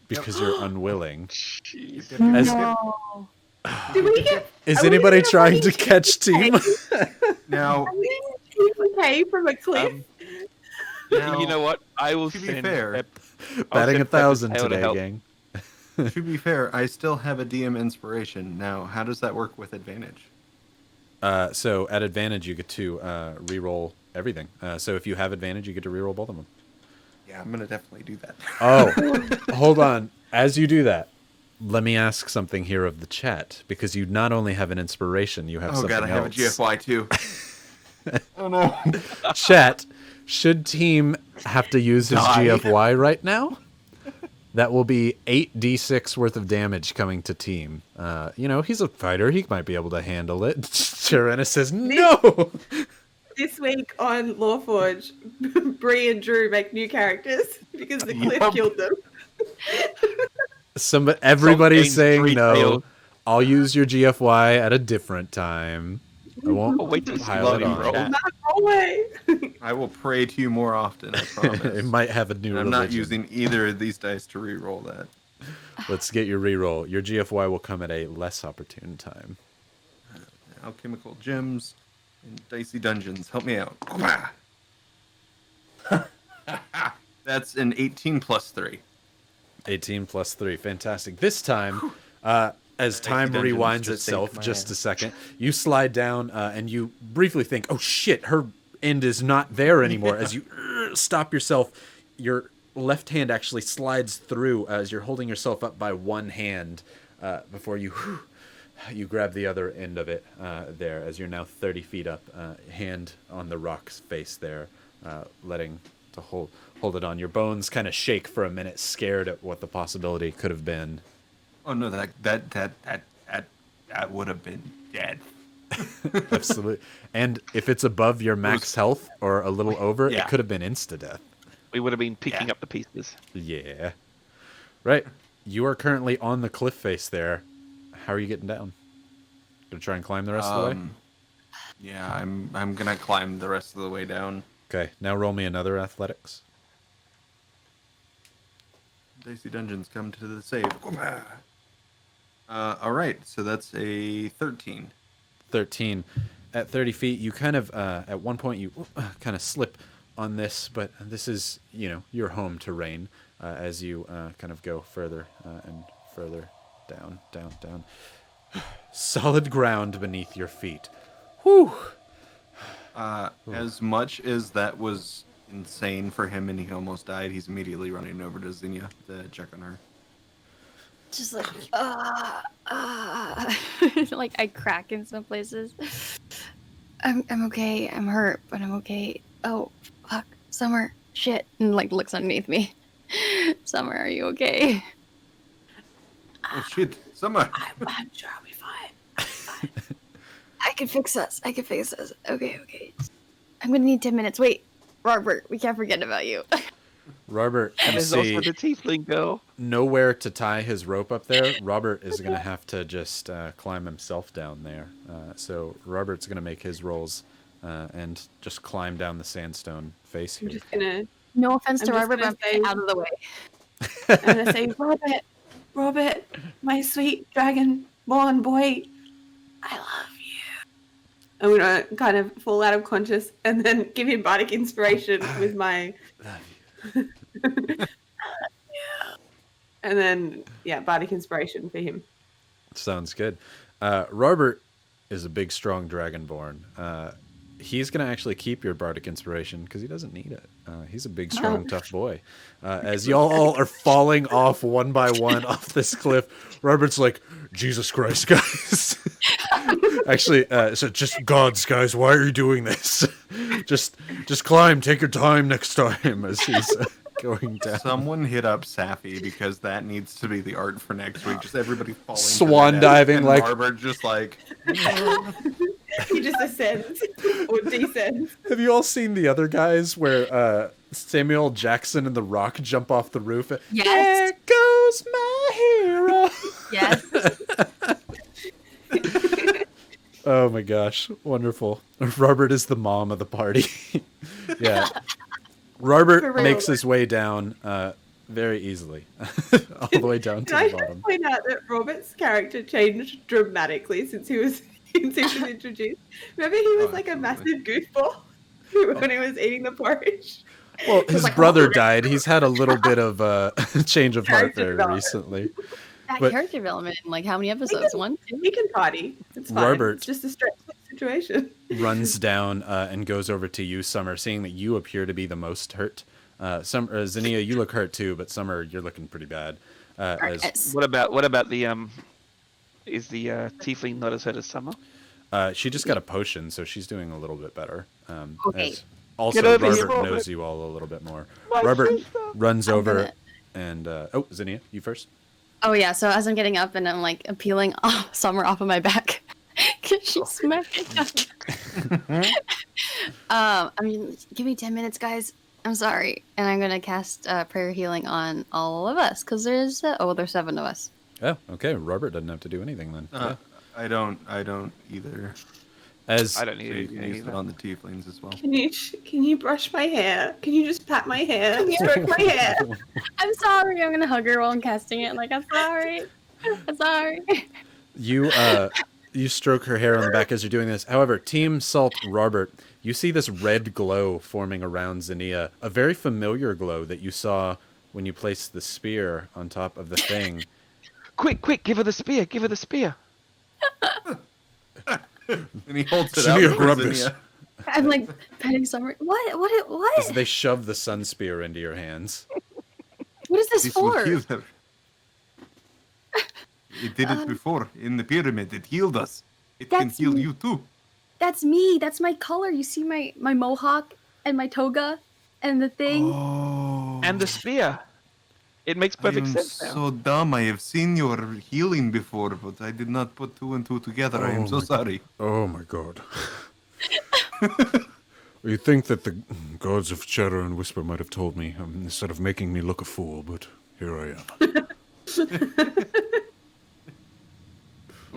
because you're unwilling. no. Did we get? Is Are we anybody gonna trying to fucking catch team? Now, Are we okay from a cliff? now You know what? I will to be send fair, Pep- I'll Batting send 1,000 Pepper's tail to today, help. gang. to be fair, I still have a DM inspiration. Now, how does that work with advantage? So at advantage, you get to re-roll everything. So if you have advantage, you get to re-roll both of them. Yeah, I'm gonna definitely do that. Oh, hold on. As you do that, let me ask something here of the chat, because you not only have an inspiration, you have Oh something god, I have a else. GFY too. Oh no. Chat, should team have to use his Die. GFY right now? That will be 8d6 worth of damage coming to team. You know, he's a fighter. He might be able to handle it. Sharena says, no! This week on Lawforge, Bree and Drew make new characters because the cliff Yup. killed them. Everybody's Gains saying 3 no. tails. I'll use your GFY at a different time. I won't Oh, wait till you pile love it you, on. bro. Chat. Not always. I will pray to you more often, I promise. It might have a new And I'm religion. not using either of these dice to re-roll that. Let's get your reroll. Your GFY will come at a less opportune time. Alchemical gems and dicey dungeons. Help me out. That's an 18 plus 3. 18 plus 3. Fantastic. This time, as time Dungeons rewinds just itself saved my just a ass. second, you slide down and you briefly think, oh shit, her end is not there anymore. As you stop yourself, your left hand actually slides through as you're holding yourself up by one hand before you grab the other end of it there as you're now 30 feet up, hand on the rock's face there, letting to hold it on. Your bones kind of shake for a minute, scared at what the possibility could have been. Oh no, that would have been dead. Absolutely. And if it's above your max health or a little over, Yeah. it could have been insta-death. We would have been picking Yeah. up the pieces. Yeah. Right. You are currently on the cliff face there. How are you getting down? Gonna try and climb the rest of the way? Yeah, I'm gonna climb the rest of the way down. Okay, now roll me another athletics. Dicey dungeons come to the save. All right, so that's a 13. 13. At 30 feet, you kind of, at one point, you kind of slip on this, but this is, you know, your home terrain as you kind of go further and further down, down, down. Solid ground beneath your feet. Whew. As much as that was insane for him and he almost died, he's immediately running over to Xenia to check on her. Just like, like I crack in some places. I'm okay. I'm hurt, but I'm okay. Oh, fuck. Summer, shit. And like looks underneath me. Summer, are you okay? Oh shit, Summer! I'm sure I'll be fine. I can fix us. I can fix us. Okay, okay. I'm gonna need 10 minutes. Wait, Robert, we can't forget about you. Robert, And you there's see also the tiefling girl. nowhere to tie his rope up there. Robert is going to have to just climb himself down there. So Robert's going to make his rolls and just climb down the sandstone face I'm here. just gonna No offense I'm to just Robert, but gonna I'm say- out of the way. I'm gonna say, Robert, my sweet dragon-born boy, I love you. I'm gonna kind of fall out of conscious and then give him bardic inspiration with my. And then, yeah, bardic inspiration for him. Sounds good. Robert is a big, strong dragonborn. he's going to actually keep your bardic inspiration because he doesn't need it. He's a big, strong, tough boy. As y'all all are falling off one by one off this cliff, Robert's like, Jesus Christ, guys. Actually, so just gods, guys, why are you doing this? just climb. Take your time next time as he's going down. Someone hit up Safi because that needs to be the art for next week. Just everybody falling. to Swan their death, diving and like- Robert just like. He just ascends or descends. Have you all seen the other guys where Samuel Jackson and The Rock jump off the roof? Yes. There goes my hero. Yes. Oh my gosh, wonderful. Robert is the mom of the party. Yeah. For Robert real. makes his way down very easily. All the way down to Can I the just bottom. point out that Robert's character changed dramatically since he was introduced? Remember, he was like a massive goofball when he was eating the porridge. Well, It was his like, brother oh, died. He's had a little bit of change of heart Character very development. recently. That But- character development in like how many episodes? One, two? He can party. It's fine. Robert- It's just a stressful situation. Runs down and goes over to you, Summer, seeing that you appear to be the most hurt. Zinnia, you look hurt too, but Summer, you're looking pretty bad. As What about the is the tiefling not as hurt as Summer? she just got a potion, so she's doing a little bit better. Okay. as- also, Get over Robert here, Robert. knows you all a little bit more. My Robert sister. runs I'm over gonna- and Zinnia, you first. Oh yeah. So as I'm getting up and I'm like peeling Summer off of my back, cause she's smacking. I mean, give me 10 minutes, guys. I'm sorry, and I'm gonna cast prayer healing on all of us, cause there's there's 7 of us. Oh, okay. Robert doesn't have to do anything then. Yeah. I don't either. As I don't So need you can use anything it on the tieflings as well. Can you brush my hair? Can you just pat my hair? Stroke my hair. I'm sorry. I'm gonna hug her while I'm casting it. Like I'm sorry. I'm sorry. you you stroke her hair on the back as you're doing this. However, Team Salt Robert, you see this red glow forming around Zinnia, a very familiar glow that you saw when you placed the spear on top of the thing. Quick, give her the spear, give her the spear. And he holds it Zinnia, out. for grab this. Zinnia. I'm like petting Summer. What? As they shove the sun spear into your hands. What is this This will for? heal her. It did it before in the pyramid. It healed us. It can That's heal me. you too. That's me. That's my color. You see my mohawk and my toga and the thing. Oh. And the spear. It makes I perfect am sense now. so dumb. I have seen your healing before, but I did not put 2 and 2 together. I am Oh so my- sorry. Oh my god. You think that the gods of Terror and Whisper might have told me instead of making me look a fool, but here I am.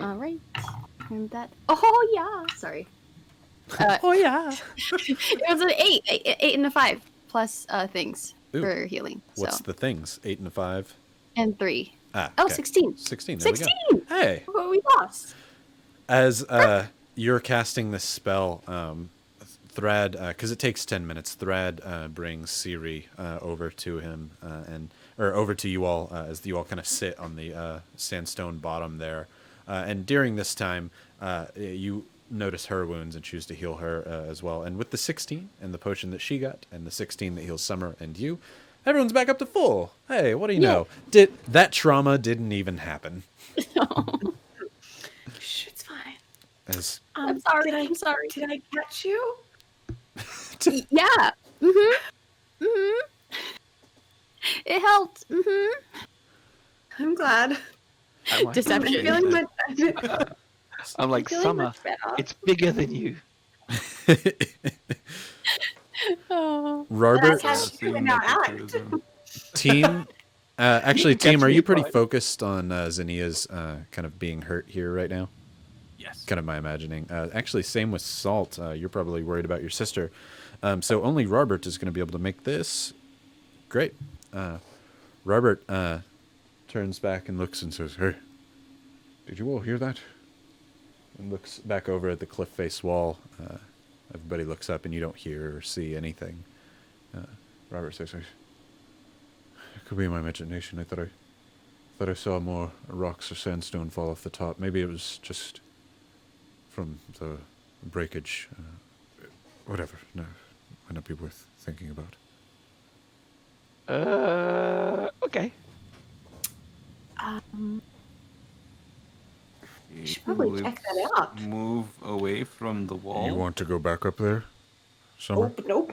All right. And that. Oh yeah. Sorry. Oh yeah. It was an 8 and a 5 plus things Ooh. for healing. What's So the things? 8 and a 5. and 3. Ah. Oh, okay. 16. 16. There 16. we go. Hey. Well, we lost. As you're casting this spell, Thrad, because it takes 10 minutes, Thrad brings Siri over to him or over to you all as you all kind of sit on the sandstone bottom there. And during this time, you notice her wounds and choose to heal her as well. And with the 16 and the potion that she got, and the 16 that heals Summer and you, everyone's back up to full. Hey, what do you know? That trauma didn't even happen. Shh, it's fine. As I'm sorry. Did I, I'm sorry. Did I catch you? Yeah. It helped. I'm glad. I'm like, Deception. I'm feeling much. I'm like, feeling Summer, much better. it's bigger than you. Oh. Robert, That's how you now act. team, actually, Catch team, are me you pretty fine. focused on Zinnia's kind of being hurt here right now? Yes. Kind of my imagining. Actually, same with Salt. You're probably worried about your sister. So only Robert is going to be able to make this. Great. Robert turns back and looks and says, "Hey, did you all hear that?" And looks back over at the cliff face wall. Everybody looks up and you don't hear or see anything. Robert says, "It could be my imagination. I thought I saw more rocks or sandstone fall off the top. Maybe it was just from the breakage. Whatever. No, might not be worth thinking about. Okay. We should probably check that out. Move away from the wall. You want to go back up there, Summer? Nope.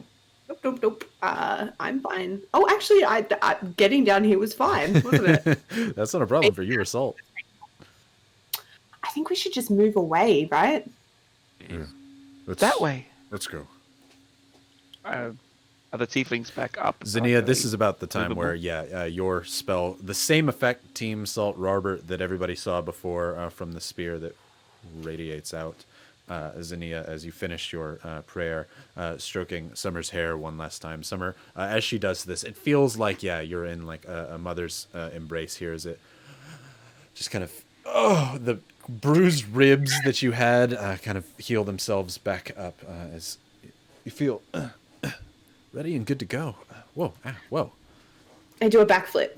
I'm fine. Oh, actually, I getting down here was fine, wasn't it? That's not a problem for you or Salt. I think we should just move away, right? Yeah. That way. Let's go. Are the tieflings back up? Zinnia, this Okay. is about the time Movable. where, your spell, the same effect, Team Salt Robert, that everybody saw before from the spear that radiates out. Zinnia, as you finish your prayer, stroking Summer's hair one last time. Summer, as she does this, it feels like, you're in like a mother's embrace here, as it just kind of, the bruised ribs that you had kind of heal themselves back up as you feel ready and good to go. Whoa. I do a backflip.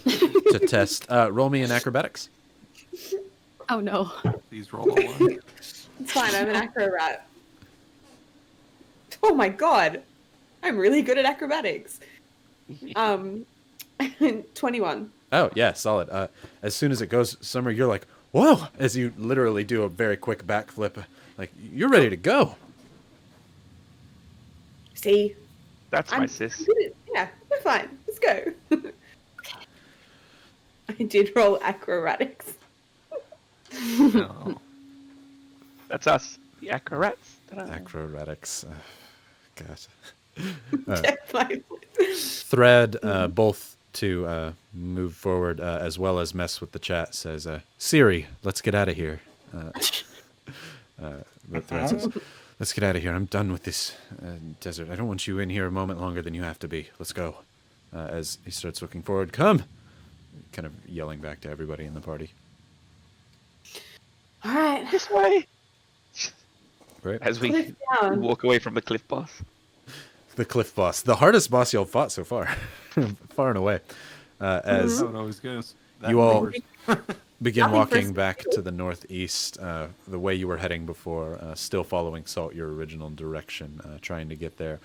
To test. Roll me in acrobatics. Oh no. Please roll a 1. It's fine. I'm an acro rat. Oh my god, I'm really good at acrobatics. 21. Oh, yeah, solid. As soon as it goes, Summer, you're like, whoa, as you literally do a very quick backflip. Like, you're ready to go. See, That's my I'm sis. good at- yeah, we're fine. Let's go. I did roll acrobatics. No. That's us. The acrobats. Ta-da. Acrobatics. God. Definitely. Thread, both to move forward as well as mess with the chat, says, Siri, let's get out of here. But Thread says, let's get out of here. I'm done with this desert. I don't want you in here a moment longer than you have to be. Let's go. As he starts looking forward, come! Kind of yelling back to everybody in the party. All right. This way. Right? As we Cliff down. walk away from the cliff boss. The cliff boss. The hardest boss y'all fought so far. Far and away. As That's how it always goes. That You all- numbers. begin Nothing walking for- back to the northeast, the way you were heading before, still following Salt, your original direction, trying to get there.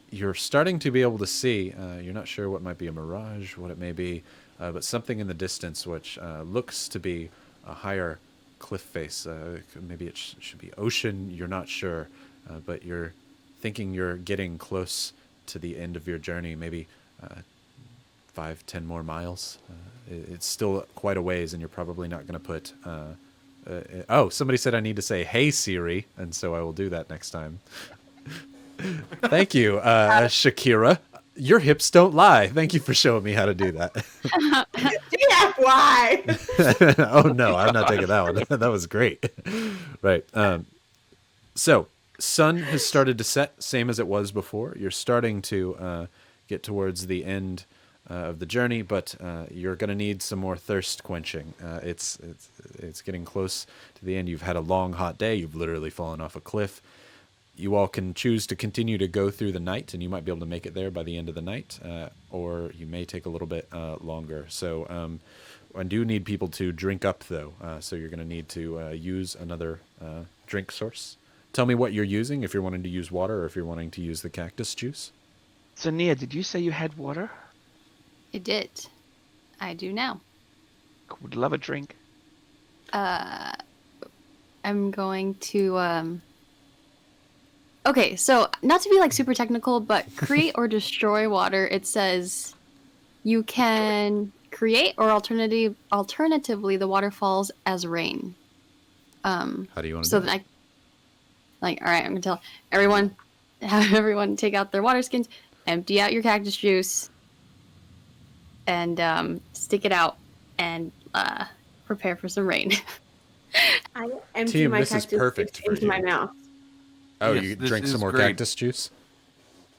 You're starting to be able to see, you're not sure what might be a mirage, what it may be, but something in the distance which looks to be a higher cliff face. Maybe it should be ocean, you're not sure, but you're thinking you're getting close to the end of your journey, maybe 5-10 more miles. It's still quite a ways, and you're probably not going to put... oh, somebody said I need to say, hey, Siri, and so I will do that next time. Thank you, Shakira. Your hips don't lie. Thank you for showing me how to do that. Yeah, why? Oh, no, I'm not taking that one. That was great. Right. So, sun has started to set, same as it was before. You're starting to get towards the end of the journey, but you're going to need some more thirst quenching. It's getting close to the end. You've had a long, hot day. You've literally fallen off a cliff. You all can choose to continue to go through the night, and you might be able to make it there by the end of the night, or you may take a little bit longer. So I do need people to drink up, though, so you're going to need to use another drink source. Tell me what you're using, if you're wanting to use water or if you're wanting to use the cactus juice. So, Nia, did you say you had water? It did. I do now. Would love a drink. I'm going to Okay, so not to be like super technical, but create or destroy water, it says you can create or alternatively the water falls as rain. How do you want to So do then all right, I'm gonna tell everyone, have everyone take out their water skins, empty out your cactus juice, and stick it out and prepare for some rain. I empty Team, my this is cactus perfect juice for into you. my mouth. Oh, Yes, you this drink some is more great. cactus juice?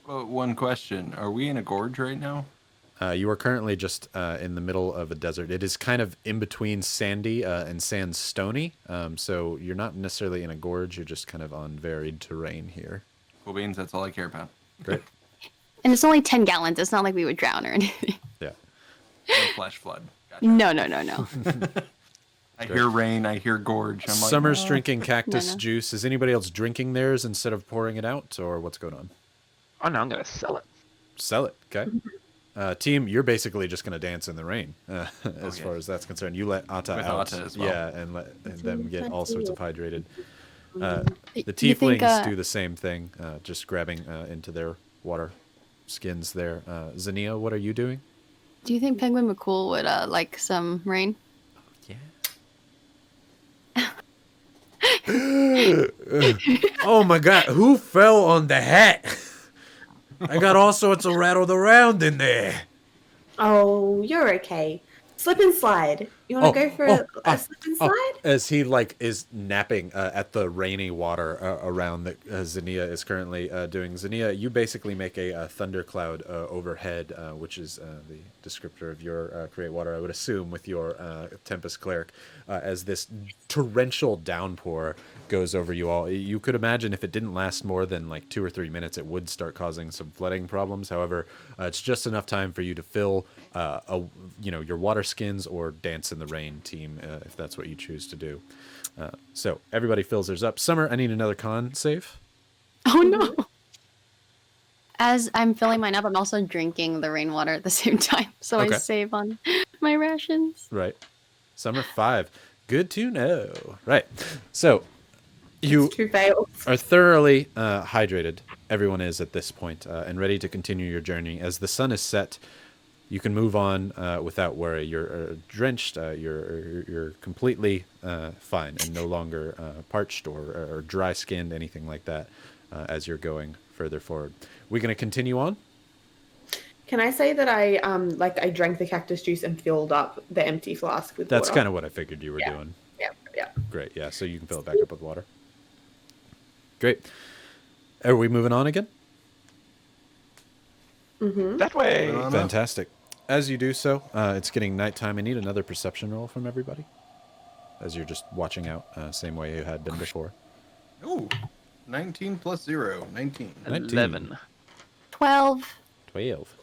Well, one question. Are we in a gorge right now? You are currently just in the middle of a desert. It is kind of in between sandy and sandstony, so you're not necessarily in a gorge. You're just kind of on varied terrain here. Cool beans, that's all I care about. Great. And it's only 10 gallons. It's not like we would drown or anything. Yeah. No flash flood. Gotcha. No. I hear rain. I hear gorge. I'm like, Summer's "Oh." drinking cactus no. juice. Is anybody else drinking theirs instead of pouring it out, or what's going on? Oh no, I'm gonna sell it. Sell it, okay? Team, you're basically just going to dance in the rain, as yeah. far as that's concerned. You let Atta With out, Atta as well. yeah, and let them get all sorts of hydrated. The You tieflings think, do the same thing, just grabbing into their water skins there. Zania, what are you doing? Do you think Penguin McCool would like some rain? Oh my god, who fell on the hat? I got all sorts of rattled around in there. Oh, you're okay. Slip and slide. You want to go for a slip and slide? As he like is napping at the rainy water around that Zania is currently doing. Zania, you basically make a thundercloud overhead, which is the descriptor of your create water, I would assume, with your Tempest Cleric, as this torrential downpour goes over you all. You could imagine if it didn't last more than like 2 or 3 minutes, it would start causing some flooding problems. However, it's just enough time for you to fill your water skins or dance in the rain, team, if that's what you choose to do. So everybody fills theirs up. Summer, I need another con save. Oh no! As I'm filling mine up, I'm also drinking the rainwater at the same time, so Okay. I save on my rations. Right. Summer 5. Good to know. Right. So you Two fails. are thoroughly hydrated. Everyone is at this point, and ready to continue your journey. As the sun is set, you can move on without worry. You're drenched. You're completely fine and no longer parched or dry-skinned, anything like that, as you're going further forward. We're going to continue on. Can I say that I I drank the cactus juice and filled up the empty flask with That's water? kind of what I figured you were doing. Yeah. Great. Yeah. So you can fill it back up with water. Great. Are we moving on again? That way. Fantastic. As you do so, it's getting nighttime. I need another perception roll from everybody, as you're just watching out, same way you had been before. Ooh, 19 plus 0. 19. 19. 11. 12. 12.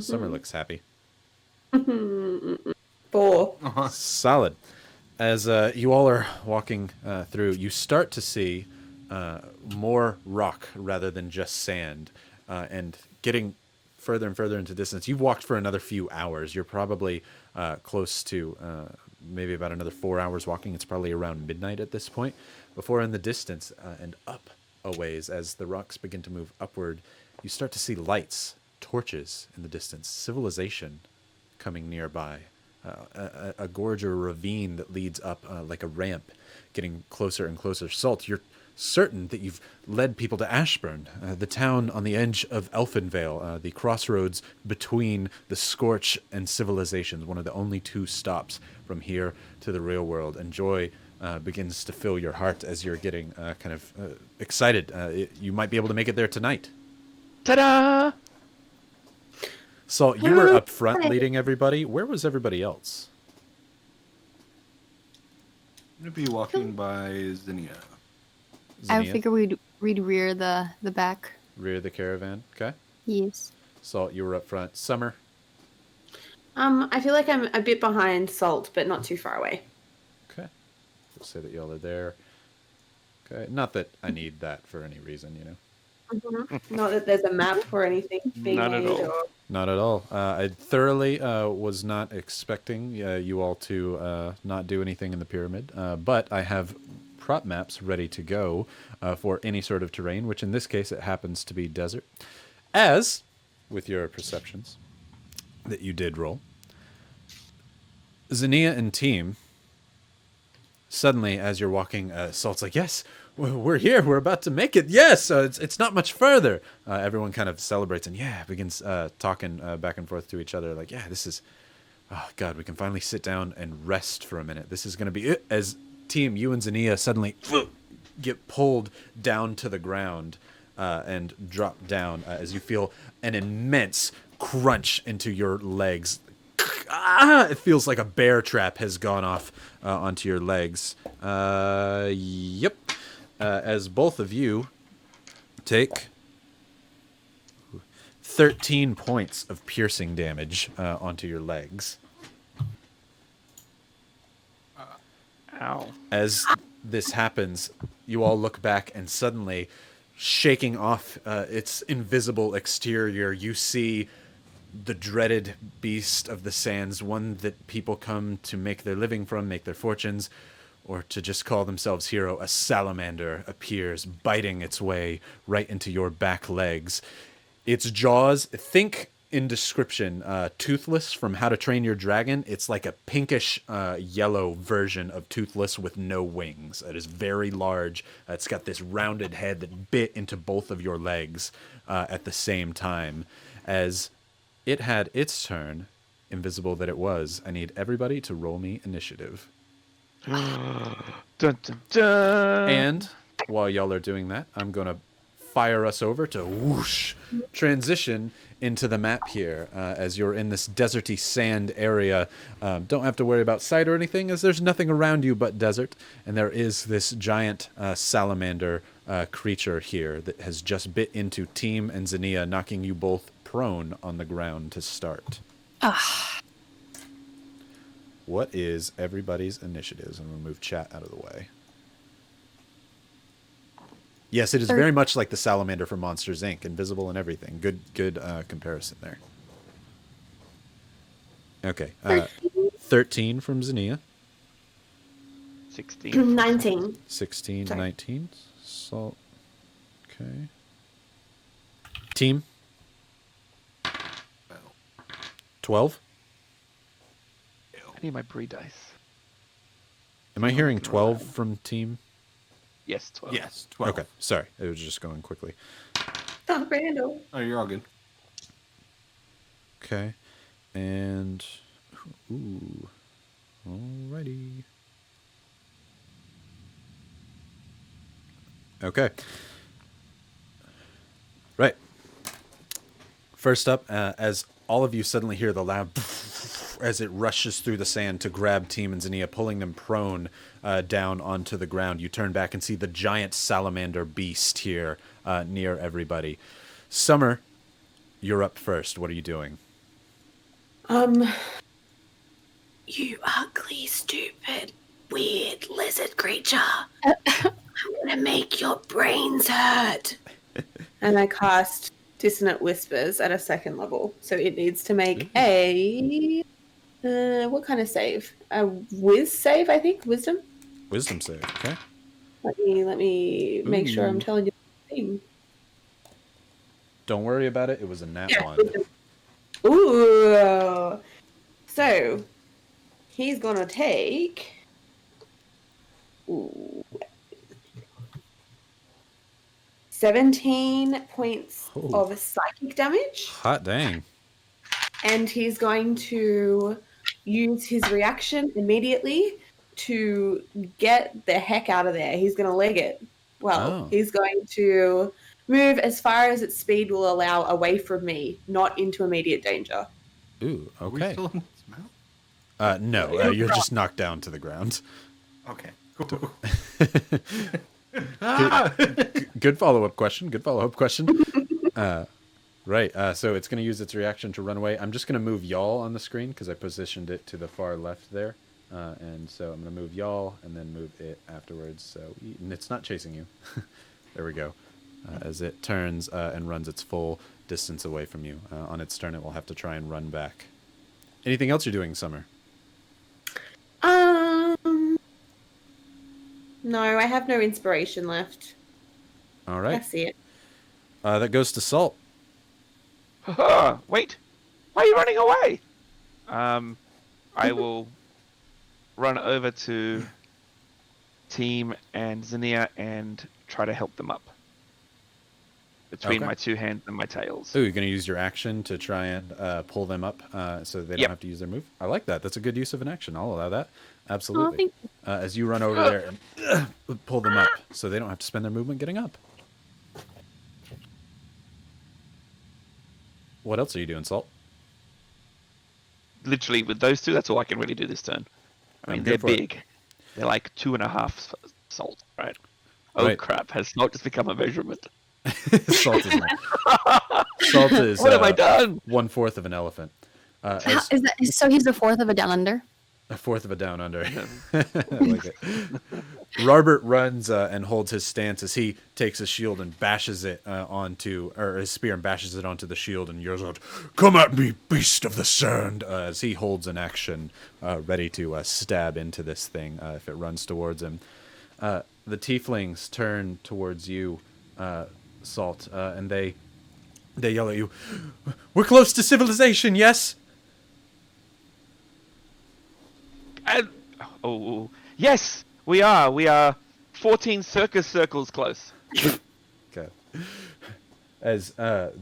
Summer looks happy. 4. Solid. As you all are walking through, you start to see more rock rather than just sand, and getting further and further into distance. You've walked for another few hours. You're probably close to maybe about another 4 hours walking. It's probably around midnight at this point. Before in the distance and up a ways, as the rocks begin to move upward, you start to see lights, torches in the distance, civilization coming nearby. A gorge or a ravine that leads up like a ramp, getting closer and closer. Salt, you're certain that you've led people to Ashburn, the town on the edge of Elfinvale, the crossroads between the Scorch and civilizations, one of the only 2 stops from here to the real world. And joy begins to fill your heart as you're getting kind of excited. You might be able to make it there tonight. Ta-da! Salt, you were up front leading everybody. Where was everybody else? I'm going to be walking by Zinnia. I Zinnia? figure we'd rear the back. Rear the caravan. Okay. Yes. Salt, you were up front. Summer. I feel like I'm a bit behind Salt, but not too far away. Okay. We'll say that y'all are there. Okay. Not that I need that for any reason, you know. Not that there's a map or anything being Not at made. all. Or... Not at all. I thoroughly was not expecting you all to not do anything in the pyramid, but I have prop maps ready to go for any sort of terrain, which in this case it happens to be desert. As, with your perceptions that you did roll, Zinnia and team, suddenly as you're walking, Salt's like, yes, we're here. We're about to make it. Yes, it's not much further. Everyone kind of celebrates and begins talking back and forth to each other. Like, this is, oh God, we can finally sit down and rest for a minute. This is going to be it. As team, you and Zinnia suddenly get pulled down to the ground and drop down as you feel an immense crunch into your legs. It feels like a bear trap has gone off onto your legs. Yep. As both of you take 13 points of piercing damage onto your legs. Ow. As this happens, you all look back and suddenly, shaking off its invisible exterior, you see the dreaded beast of the sands, one that people come to make their living from, make their fortunes, or to just call themselves hero. A salamander appears, biting its way right into your back legs. Its jaws, think in description, Toothless from How to Train Your Dragon. It's like a pinkish yellow version of Toothless with no wings. It is very large. It's got this rounded head that bit into both of your legs at the same time. As it had its turn, invisible that it was, I need everybody to roll me initiative. Dun, dun, dun. And while y'all are doing that, I'm going to fire us over to whoosh, transition into the map here as you're in this deserty sand area. Don't have to worry about sight or anything, as there's nothing around you but desert. And there is this giant salamander creature here that has just bit into Team and Xenia, knocking you both prone on the ground to start. What is everybody's initiatives? I'm going to move chat out of the way. Yes, it is very much like the salamander from Monsters, Inc., invisible and everything. Good comparison there. Okay. 13 from Xenia. 16. 19. 16, Sorry. 19. Salt. Okay. Team. 12. I need my pre dice. Am I hearing 12 from team? Yes, 12. Yes, 12. Okay, sorry. It was just going quickly. Oh, Randall. Oh, you're all good. Okay. And... Ooh. Alrighty. Okay. Right. First up, as all of you suddenly hear the loud as it rushes through the sand to grab Team and Xenia, pulling them prone down onto the ground, you turn back and see the giant salamander beast here near everybody. Summer, you're up first. What are you doing? You ugly, stupid, weird lizard creature. I'm gonna make your brains hurt. And I cast Dissonant Whispers at a 2nd level. So it needs to make a... what kind of save? A whiz save, I think? Wisdom? Wisdom save, okay. Let me make sure I'm telling you the thing. Don't worry about it. It was a nat one. Wisdom. Ooh. So, he's gonna take... Ooh. 17 points of psychic damage. Hot dang. And he's going to use his reaction immediately to get the heck out of there. He's going to leg it. Well, he's going to move as far as its speed will allow away from me, not into immediate danger. Ooh, Are we okay. still in this mount? No, you're just knocked down to the ground. Okay, cool. Good follow-up question. Right, so it's going to use its reaction to run away. I'm just going to move y'all on the screen because I positioned it to the far left there. And so I'm going to move y'all and then move it afterwards. So and it's not chasing you. There we go. As it turns and runs its full distance away from you. On its turn, it will have to try and run back. Anything else you're doing, Summer? No, I have no inspiration left. All right. That's it. That goes to Salt. Wait. Why are you running away? I will run over to Team and Xenia and try to help them up. Between my two hands and my tails. Oh, you're going to use your action to try and pull them up so they don't have to use their move? I like that. That's a good use of an action. I'll allow that. Absolutely. As you run over there and pull them up so they don't have to spend their movement getting up. What else are you doing, Salt? Literally, with those two, that's all I can really do this turn. I mean, they're big. They're like 2.5 salt, right? Oh, right. Crap. Has salt just become a measurement? Salt is not. Salt is what have I done? 1/4 of an elephant. So he's a fourth of a down under? A fourth of a down under. I like it. Robert runs and holds his stance as he takes his shield and bashes it or his spear and bashes it onto the shield and yells out, "Come at me, beast of the sand!" As he holds an action ready to stab into this thing if it runs towards him. The tieflings turn towards you, Salt, and they yell at you, "We're close to civilization, yes?" Yes, we are. We are 14 circus circles close. Okay. As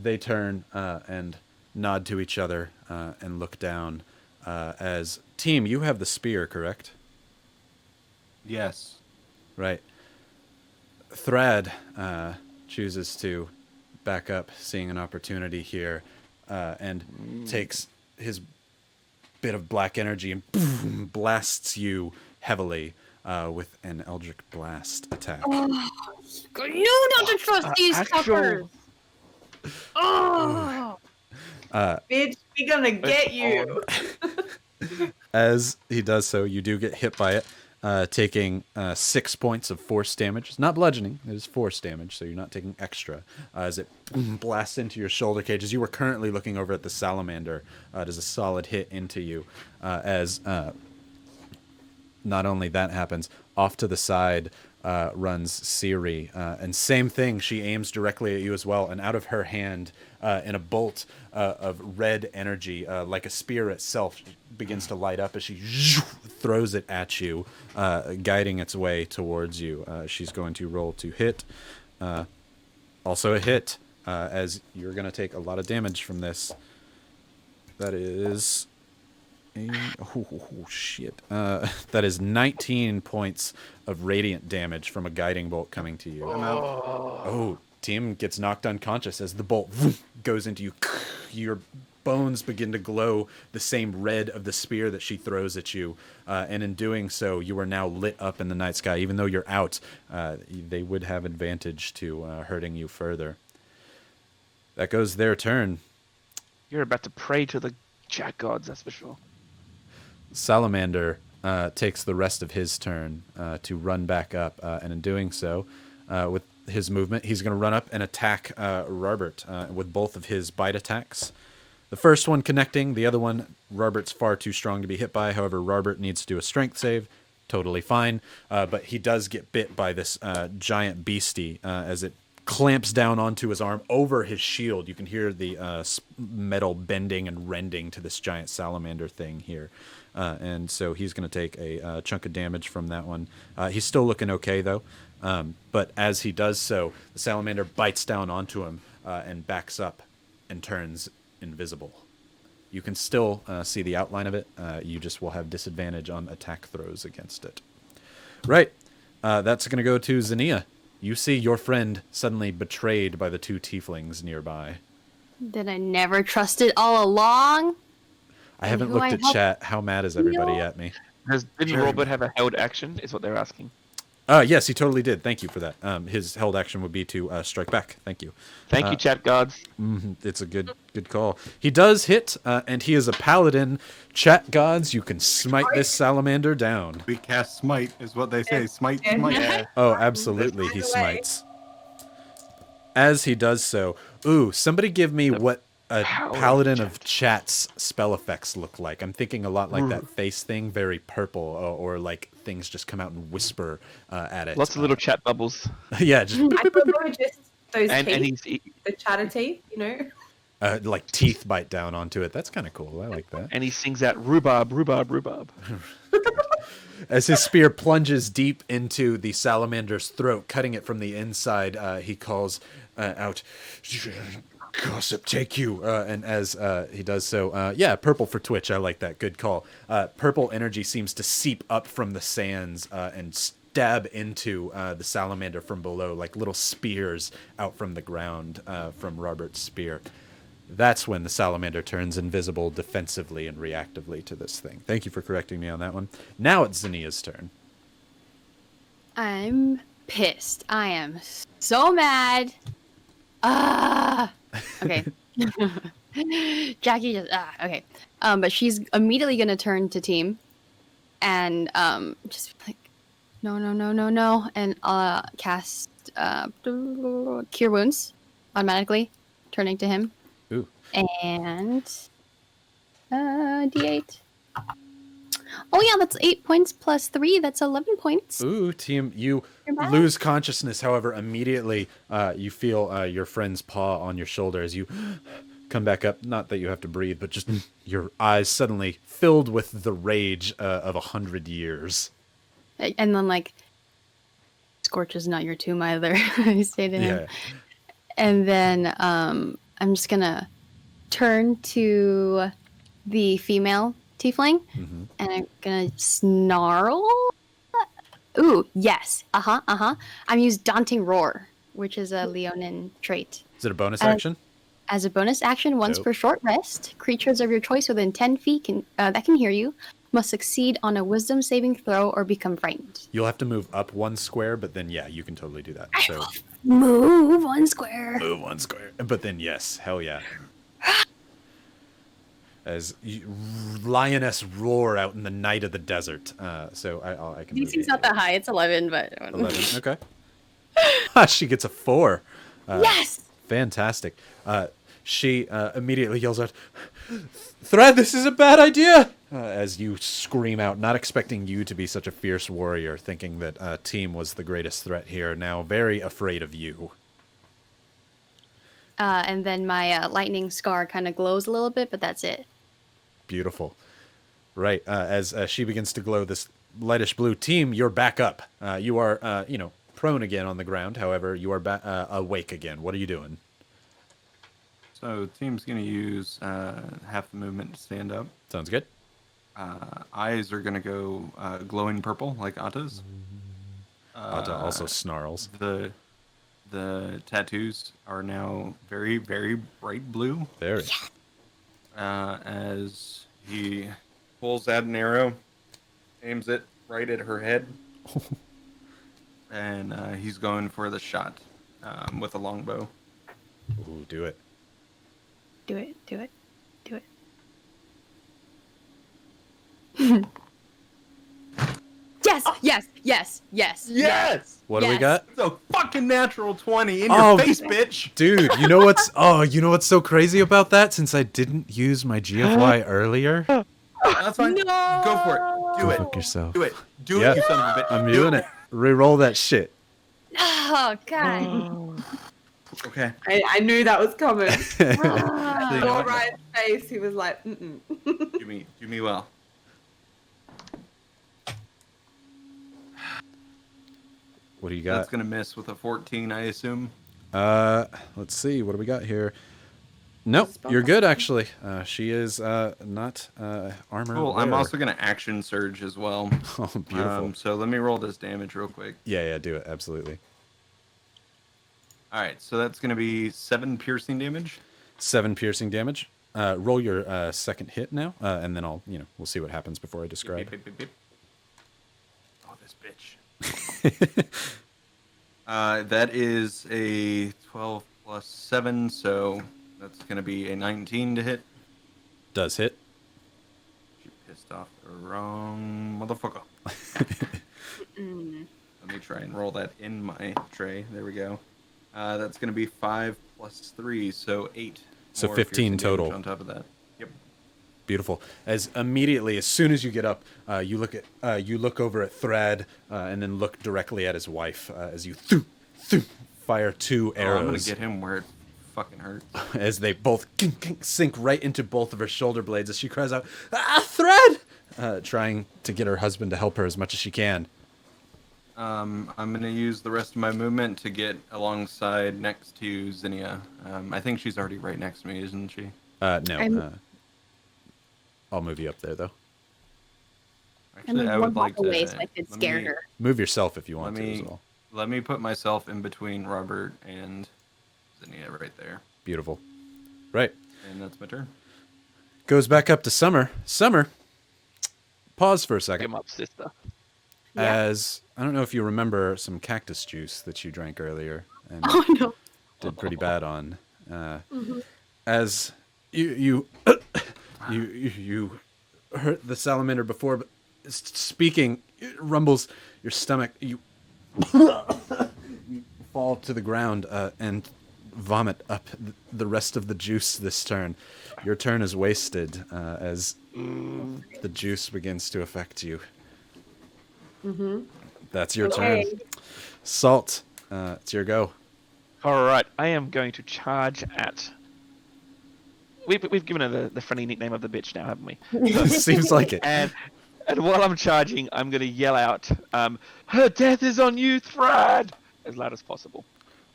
they turn and nod to each other and look down, as team, you have the spear, correct? Yes. Right. Thrad chooses to back up, seeing an opportunity here, and takes his bit of black energy and boom, blasts you heavily with an Eldritch Blast attack. Oh, you don't trust these suckers. Oh. Bitch, we gonna get you. As he does so, you do get hit by it, taking 6 points of force damage. It's not bludgeoning, it is force damage, so you're not taking extra. As it blasts into your shoulder cage, as you were currently looking over at the salamander, it is a solid hit into you. As not only that happens, off to the side runs Siri, and same thing, she aims directly at you as well, and out of her hand, in a bolt of red energy, like a spear itself, begins to light up as she throws it at you, guiding its way towards you. She's going to roll to hit. Also a hit, as you're going to take a lot of damage from this. That is... shit. That is 19 points of radiant damage from a guiding bolt coming to you. Oh, team gets knocked unconscious as the bolt goes into you. Your bones begin to glow the same red of the spear that she throws at you. And in doing so, you are now lit up in the night sky. Even though you're out, they would have advantage to hurting you further. That goes their turn. You're about to pray to the jack gods, that's for sure. Salamander takes the rest of his turn to run back up, and in doing so, with his movement, he's going to run up and attack Robert with both of his bite attacks. The first one connecting, the other one, Robert's far too strong to be hit by. However, Robert needs to do a strength save. Totally fine, but he does get bit by this giant beastie as it clamps down onto his arm over his shield. You can hear the metal bending and rending to this giant salamander thing here. And so he's going to take a chunk of damage from that one. He's still looking okay, though. But as he does so, the salamander bites down onto him and backs up and turns invisible. You can still see the outline of it. You just will have disadvantage on attack throws against it. Right. That's going to go to Xenia. You see your friend suddenly betrayed by the two tieflings nearby. Did I never trust it all along? I haven't who looked I at help- chat. How mad is everybody No. at me? Didn't Robert have a held action, is what they're asking. Yes, he totally did. Thank you for that. His held action would be to strike back. Thank you. Thank you, chat gods. It's a good call. He does hit, and he is a paladin. Chat gods, you can smite this salamander down. We cast smite, is what they say. Smite, smite. Yeah. Oh, absolutely, he By the way. smites. As he does so, somebody give me what a paladin of chat's spell effects look like. I'm thinking a lot like that face thing, very purple, or like things just come out and whisper at it. Lots of little chat bubbles. Yeah, just I thought they were just those And teeth, he's the chatter teeth, you know? like teeth bite down onto it. That's kind of cool. I like that. and he sings out rhubarb, rhubarb, rhubarb. As his spear plunges deep into the salamander's throat, cutting it from the inside, he calls out, "Gossip, take you!" And as he does so, purple for Twitch. I like that. Good call. Purple energy seems to seep up from the sands and stab into the salamander from below, like little spears out from the ground from Robert's spear. That's when the salamander turns invisible defensively and reactively to this thing. Thank you for correcting me on that one. Now it's Xenia's turn. I'm pissed. I am so mad. Okay. Jackie just okay. But she's immediately gonna turn to team and just like, no, no, no, no, no, and cast Cure Wounds automatically, turning to him. Ooh. And D8. Oh yeah, that's 8 points plus 3. That's 11 points. Ooh, team, you You're back. lose consciousness. However, immediately you feel your friend's paw on your shoulder as you come back up. Not that you have to breathe, but just your eyes suddenly filled with the rage of 100 years. And then like, Scorch is not your tomb either. I say to him. Yeah. And then I'm just gonna turn to the female tiefling, and I'm gonna snarl. Ooh, yes. I'm use Daunting Roar, which is a Leonin trait. Is it a bonus action? As a bonus action, once Dope. per short rest, creatures of your choice within 10 feet that can hear you must succeed on a Wisdom saving throw or become frightened. You'll have to move up 1 square, but then yeah, you can totally do that. So Move 1 square. move 1 square, but then yes, hell yeah. As lioness roar out in the night of the desert. So I can. DC's not that high. It's 11, but 11. Okay. She gets a 4. yes. Fantastic. She immediately yells out, "Thread, this is a bad idea!" As you scream out, not expecting you to be such a fierce warrior, thinking that Team was the greatest threat here, now very afraid of you. And then my lightning scar kind of glows a little bit, but that's it. Beautiful. Right. As she begins to glow this lightish blue, Team, you're back up. You are, prone again on the ground. However, you are awake again. What are you doing? So team's gonna use half the movement to stand up. Sounds good. Eyes are gonna go glowing purple like Atta's. Atta also snarls. The tattoos are now very, very bright blue. Very. As he pulls out an arrow, aims it right at her head, and he's going for the shot with a longbow. Ooh, do it. Do it. Do it. Do it. Yes. Yes. Yes. Yes. Yes! What do we Yes. got? It's a fucking natural 20 in Oh, your face, bitch! Dude, you know what's so crazy about that? Since I didn't use my GFY earlier. That's fine. Go for it. Do Go it. fuck yourself. Do it. Do Yeah. it, you son of a bitch. I'm Do doing it. Reroll that shit. Oh God. Okay. I knew that was coming. Actually, you know Saw what? Ryan's face. He was like, mm-mm. Do me well. What do you That's got? gonna miss with a 14, I assume. Let's see. What do we got here? Nope, you're good actually. She is not armor. Cool. I'm wearer. also gonna action surge as well. Oh, beautiful. So let me roll this damage real quick. Yeah, do it. Absolutely. All right. So that's gonna be 7 piercing damage. 7 piercing damage. Roll your second hit now, and then we'll see what happens before I describe. Beep, beep, beep, beep. Oh, this bitch. That is a 12 plus 7, so that's going to be a 19 to hit. Does hit. She pissed off the wrong motherfucker. Let me try and roll that in my tray. There we go. That's going to be 5 plus 3, so 8. So more 15 piercing damage total. on top of that. Yep. Beautiful. As immediately, as soon as you get up, you look over at Thrad, and then look directly at his wife as you fire 2 Oh, I'm going arrows. to get him where it fucking hurts. As they both sink right into both of her shoulder blades as she cries out, "Ah, Thread!" Trying to get her husband to help her as much as she can. I'm going to use the rest of my movement to get alongside next to Zinnia. I think she's already right next to me, isn't she? No. I'll move you up there, though. Actually, I'm I would like to. away so I could let scare me- her. Move yourself if you want Let to as me well. let me put myself in between Robert and Zinnia right there, Beautiful. Right. and that's my turn. Goes back up to Summer. Summer. Pause for a Pick second. him up, sister. Yeah. As I don't know if you remember some cactus juice that you drank earlier and Oh no. did pretty bad on. As you hurt the salamander before, but speaking, it rumbles your stomach. You you fall to the ground and vomit up the rest of the juice this turn. Your turn is wasted as the juice begins to affect you. That's your turn. Okay. Salt, it's your go. All right, I am going to charge at. We've given her the funny nickname of the bitch now, haven't we? Seems like it. And while I'm charging, I'm going to yell out, "Her death is on you, Thrad!" as loud as possible.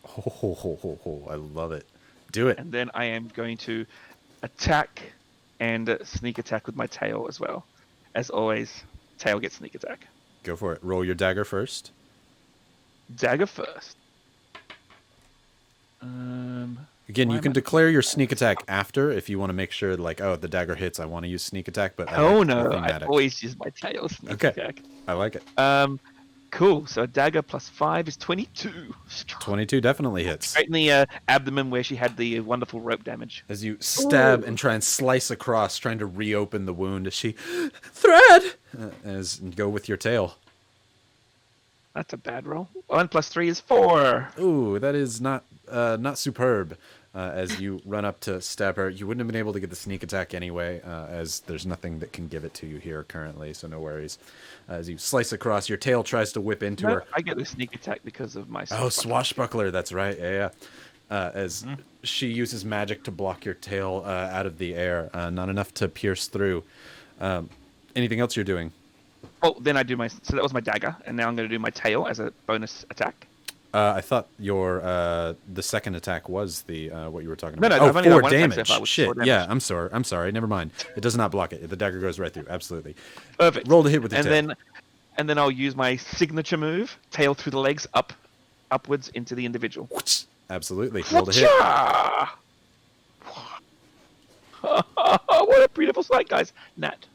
I love it. Do it. And then I am going to attack and sneak attack with my tail as well. As always, tail gets sneak attack. Go for it. Roll your dagger first. Dagger first. Again, Why you am can I- declare your sneak attack after if you want to make sure, like, oh, the dagger hits, I want to use sneak attack, but I Oh like no, the I thematic. always use my tail sneak Okay. attack. I like it. Cool. So a dagger plus 5 is 22. 22 definitely hits. Right in the abdomen where she had the wonderful rope damage. As you stab and try and slice across, trying to reopen the wound, as she, Thread! As you go with your tail. That's a bad roll. 1 plus 3 is 4. Ooh, that is not superb. As you run up to stab her, you wouldn't have been able to get the sneak attack anyway, as there's nothing that can give it to you here currently, so no worries. As you slice across, your tail tries to whip into No, her. I get the sneak attack because of my Oh, swashbuckler, that's right. Yeah. As she uses magic to block your tail out of the air, not enough to pierce through. Anything else you're doing? Oh, then I do my. So that was my dagger, and now I'm going to do my tail as a bonus attack. I thought your the second attack was the what you were talking No, about. no, Oh, I've only done 4 one attack so damage. far, which is Shit. 4 damage. Yeah, I'm sorry. Never mind. It does not block it. The dagger goes right through. Absolutely. Perfect. Roll to hit with the and tail. then I'll use my signature move, tail through the legs, upwards into the individual. Absolutely. Roll to hit. Whatcha! What a beautiful sight, guys. Nat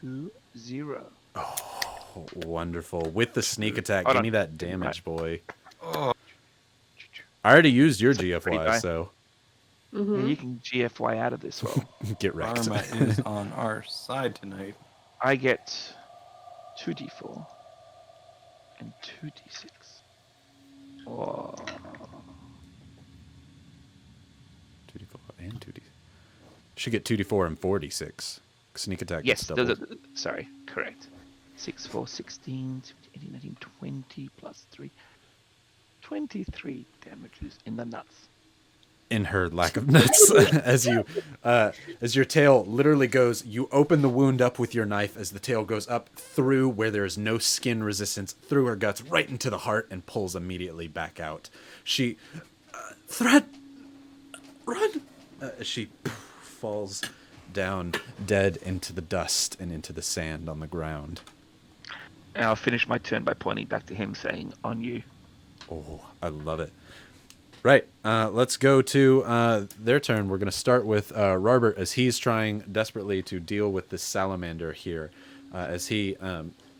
2-0. Wonderful. With the sneak attack, Hold give on. me that damage, boy. I already used your pretty GFY, die. so Yeah, you can GFY out of this roll. get wrecked. Karma is on our side tonight. I get 2d4 and 2d6. Oh. 2d4 and 2d. Should get 2d4 and 4d6. Sneak attack Yes, gets doubled. sorry, correct. 6, 4, 16, 17, 18, 19, 20 plus 3. 23 damages in the nuts. In her lack of nuts, as your tail literally goes, you open the wound up with your knife as the tail goes up through where there is no skin resistance, through her guts, right into the heart, and pulls immediately back out. She, Thread, run! She falls down dead into the dust and into the sand on the ground. And I'll finish my turn by pointing back to him, saying, "On you." Oh, I love it. Right, let's go to their turn. We're going to start with Robert as he's trying desperately to deal with this salamander here, as he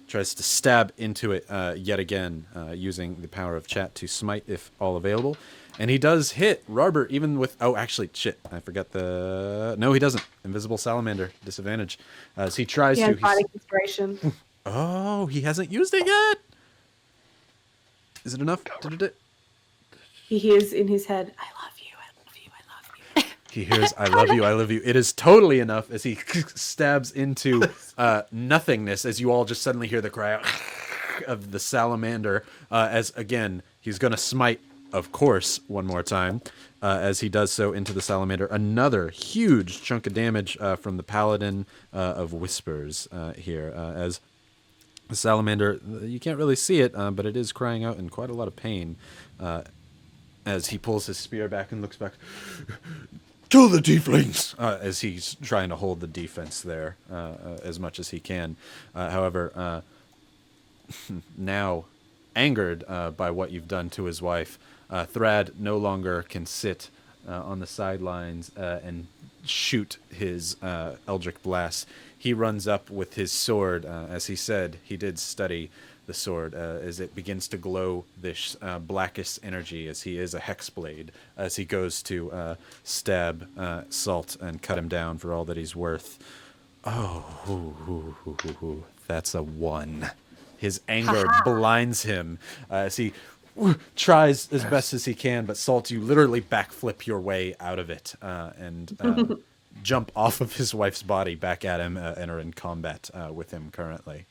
tries to stab into it yet again, using the power of chat to smite if all available. And he does hit Robert even with... Oh, actually, shit, I forgot the... No, he doesn't. Invisible salamander, disadvantage. As he tries Yeah, to... fighting inspiration. Oh, he hasn't used it yet! Is it enough? He hears in his head, "I love you, I love you, I love you." He hears, I love you, I love you. It is totally enough as he stabs into nothingness as you all just suddenly hear the cry out of the salamander as, again, he's going to smite, of course, one more time as he does so into the salamander. Another huge chunk of damage from the Paladin of Whispers here as the salamander, you can't really see it, but it is crying out in quite a lot of pain as he pulls his spear back and looks back. Kill the tieflings! As he's trying to hold the defense there as much as he can. However, now angered by what you've done to his wife, Thrad no longer can sit on the sidelines and shoot his Eldritch Blast. He runs up with his sword. As he said, he did study the sword as it begins to glow this blackish energy, as he is a hexblade, as he goes to stab Salt and cut him down for all that he's worth. That's a 1. His anger blinds him as he tries as best as he can, but Salt, you literally backflip your way out of it and jump off of his wife's body back at him and are in combat with him currently.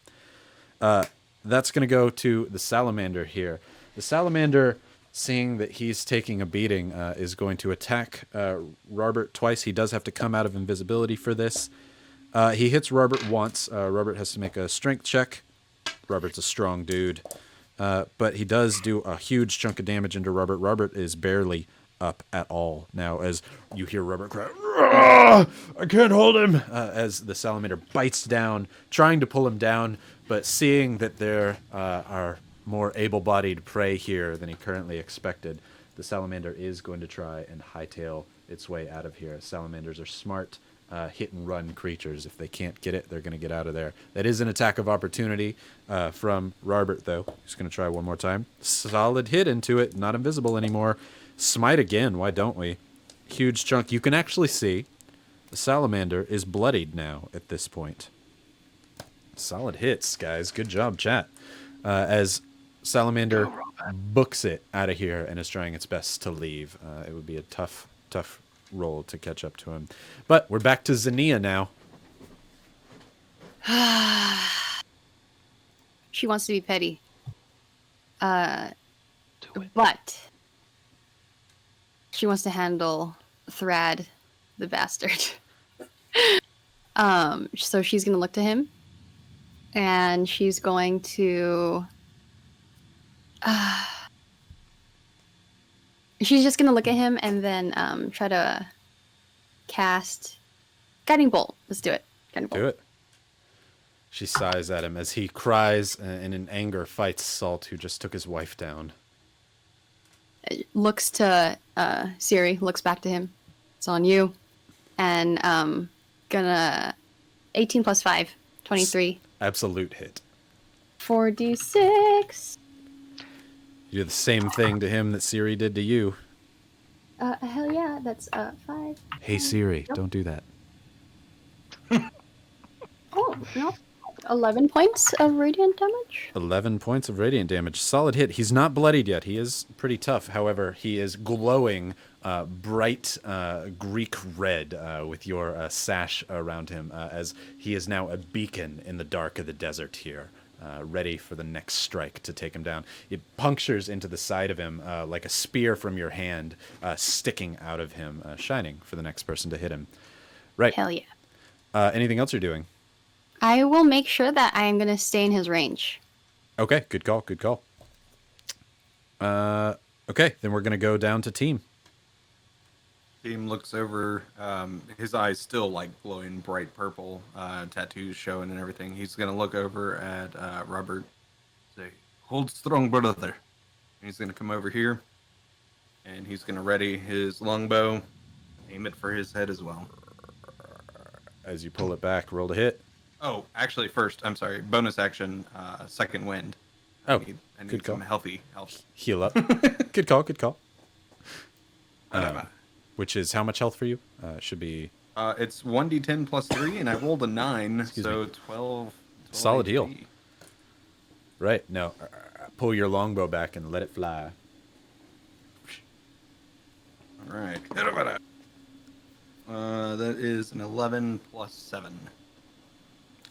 That's going to go to the salamander here. The salamander, seeing that he's taking a beating, is going to attack Robert twice. He does have to come out of invisibility for this. He hits Robert once. Robert has to make a strength check. Robert's a strong dude. But he does do a huge chunk of damage into Robert. Robert is barely up at all now as you hear Robert cry, "Ah, I can't hold him," as the salamander bites down, trying to pull him down, but seeing that there are more able-bodied prey here than he currently expected, the salamander is going to try and hightail its way out of here. Salamanders are smart hit-and-run creatures. If they can't get it, they're going to get out of there. That is an attack of opportunity from Robert, though. He's going to try one more time. Solid hit into it, not invisible anymore. Smite again, why don't we? Huge chunk. You can actually see the salamander is bloodied now at this point. Solid hits, guys. Good job, chat. As salamander books it out of here and is trying its best to leave. It would be a tough roll to catch up to him. But we're back to Zinnia now. She wants to be petty. But she wants to handle Thrad, the bastard. So she's gonna look to him, and she's going to. She's just gonna look at him and then try to cast Guiding Bolt. Let's do it. Guiding Bolt. Do it. She sighs at him as he cries and in anger fights Salt, who just took his wife down. Looks to Siri, looks back to him. It's on you. And gonna 18 plus 5, 23. Absolute hit. 4d6. You do the same thing to him that Siri did to you. Hell yeah, that's 5. Hey Siri, don't do that. Oh, no. 11 points of radiant damage. 11 points of radiant damage. Solid hit. He's not bloodied yet. He is pretty tough. However, he is glowing bright Greek red with your sash around him as he is now a beacon in the dark of the desert here, ready for the next strike to take him down. It punctures into the side of him like a spear from your hand sticking out of him, shining for the next person to hit him. Right. Hell yeah. Anything else you're doing? I will make sure that I am going to stay in his range. Okay, good call, good call. Okay, then we're going to go down to team. Team looks over, his eyes still like glowing bright purple, tattoos showing and everything. He's going to look over at Robert, say, "Hold strong, brother." And he's going to come over here, and he's going to ready his longbow, aim it for his head as well. As you pull it back, roll to hit. Oh, actually, first, I'm sorry, bonus action, second wind. Oh, I need good call. some healthy health. Heal up. Good call, good call. Whatever. Which is how much health for you? Should be... It's 1d10 plus 3, and I rolled a 9, Excuse so me. 12 Solid HP. heal. Right, now, pull your longbow back and let it fly. All right. That is an 11 plus 7.